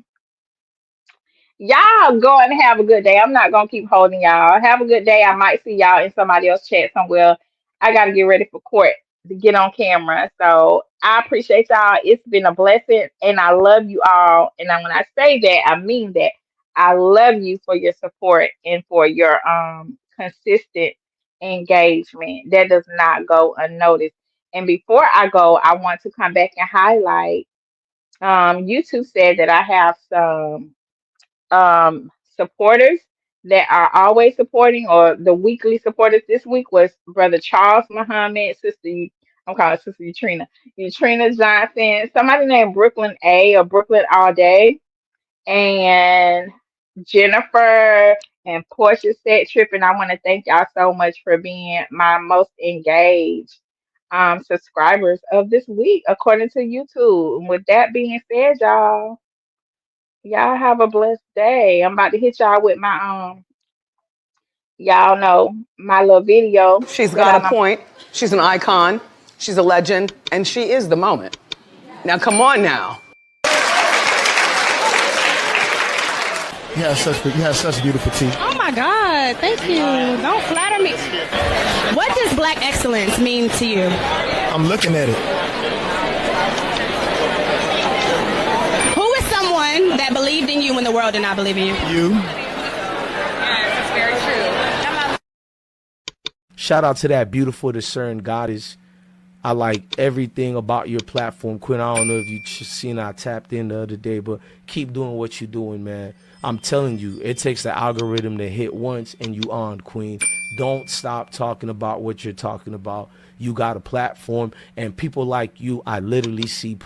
Y'all go and have a good day. I'm not gonna keep holding y'all. Have a good day. I might see y'all in somebody else's chat somewhere. I gotta get ready for court to get on camera. So I appreciate y'all. It's been a blessing, and I love you all. And when I say that, I mean that. I love you for your support and for your consistent engagement. That does not go unnoticed. And before I go, I want to come back and highlight. YouTube said that I have some supporters that are always supporting, or the weekly supporters. This week was Brother Charles Muhammad, I'm calling Sister Eutrina Johnson, somebody named Brooklyn A or Brooklyn All Day, and Jennifer and Portia Set Trip. And I want to thank y'all so much for being my most engaged subscribers of this week, according to YouTube. And with that being said, y'all have a blessed day. I'm about to hit y'all with my y'all know my little video She's that got a I'm point. She's an icon. She's a legend. And she is the moment. Now, come on now. You have such beautiful teeth. Oh my God, thank you. Don't flatter me. What does black excellence mean to you? I'm looking at it. Who is someone that believed in you when the world did not believe in you? You. That's very true. Shout out to that beautiful, discerned goddess. I like everything about your platform, Quinn. I don't know if you seen I tapped in the other day, but keep doing what you're doing, man. I'm telling you, it takes the algorithm to hit once and you on, Queen. Don't stop talking about what you're talking about. You got a platform, and people like you, I literally see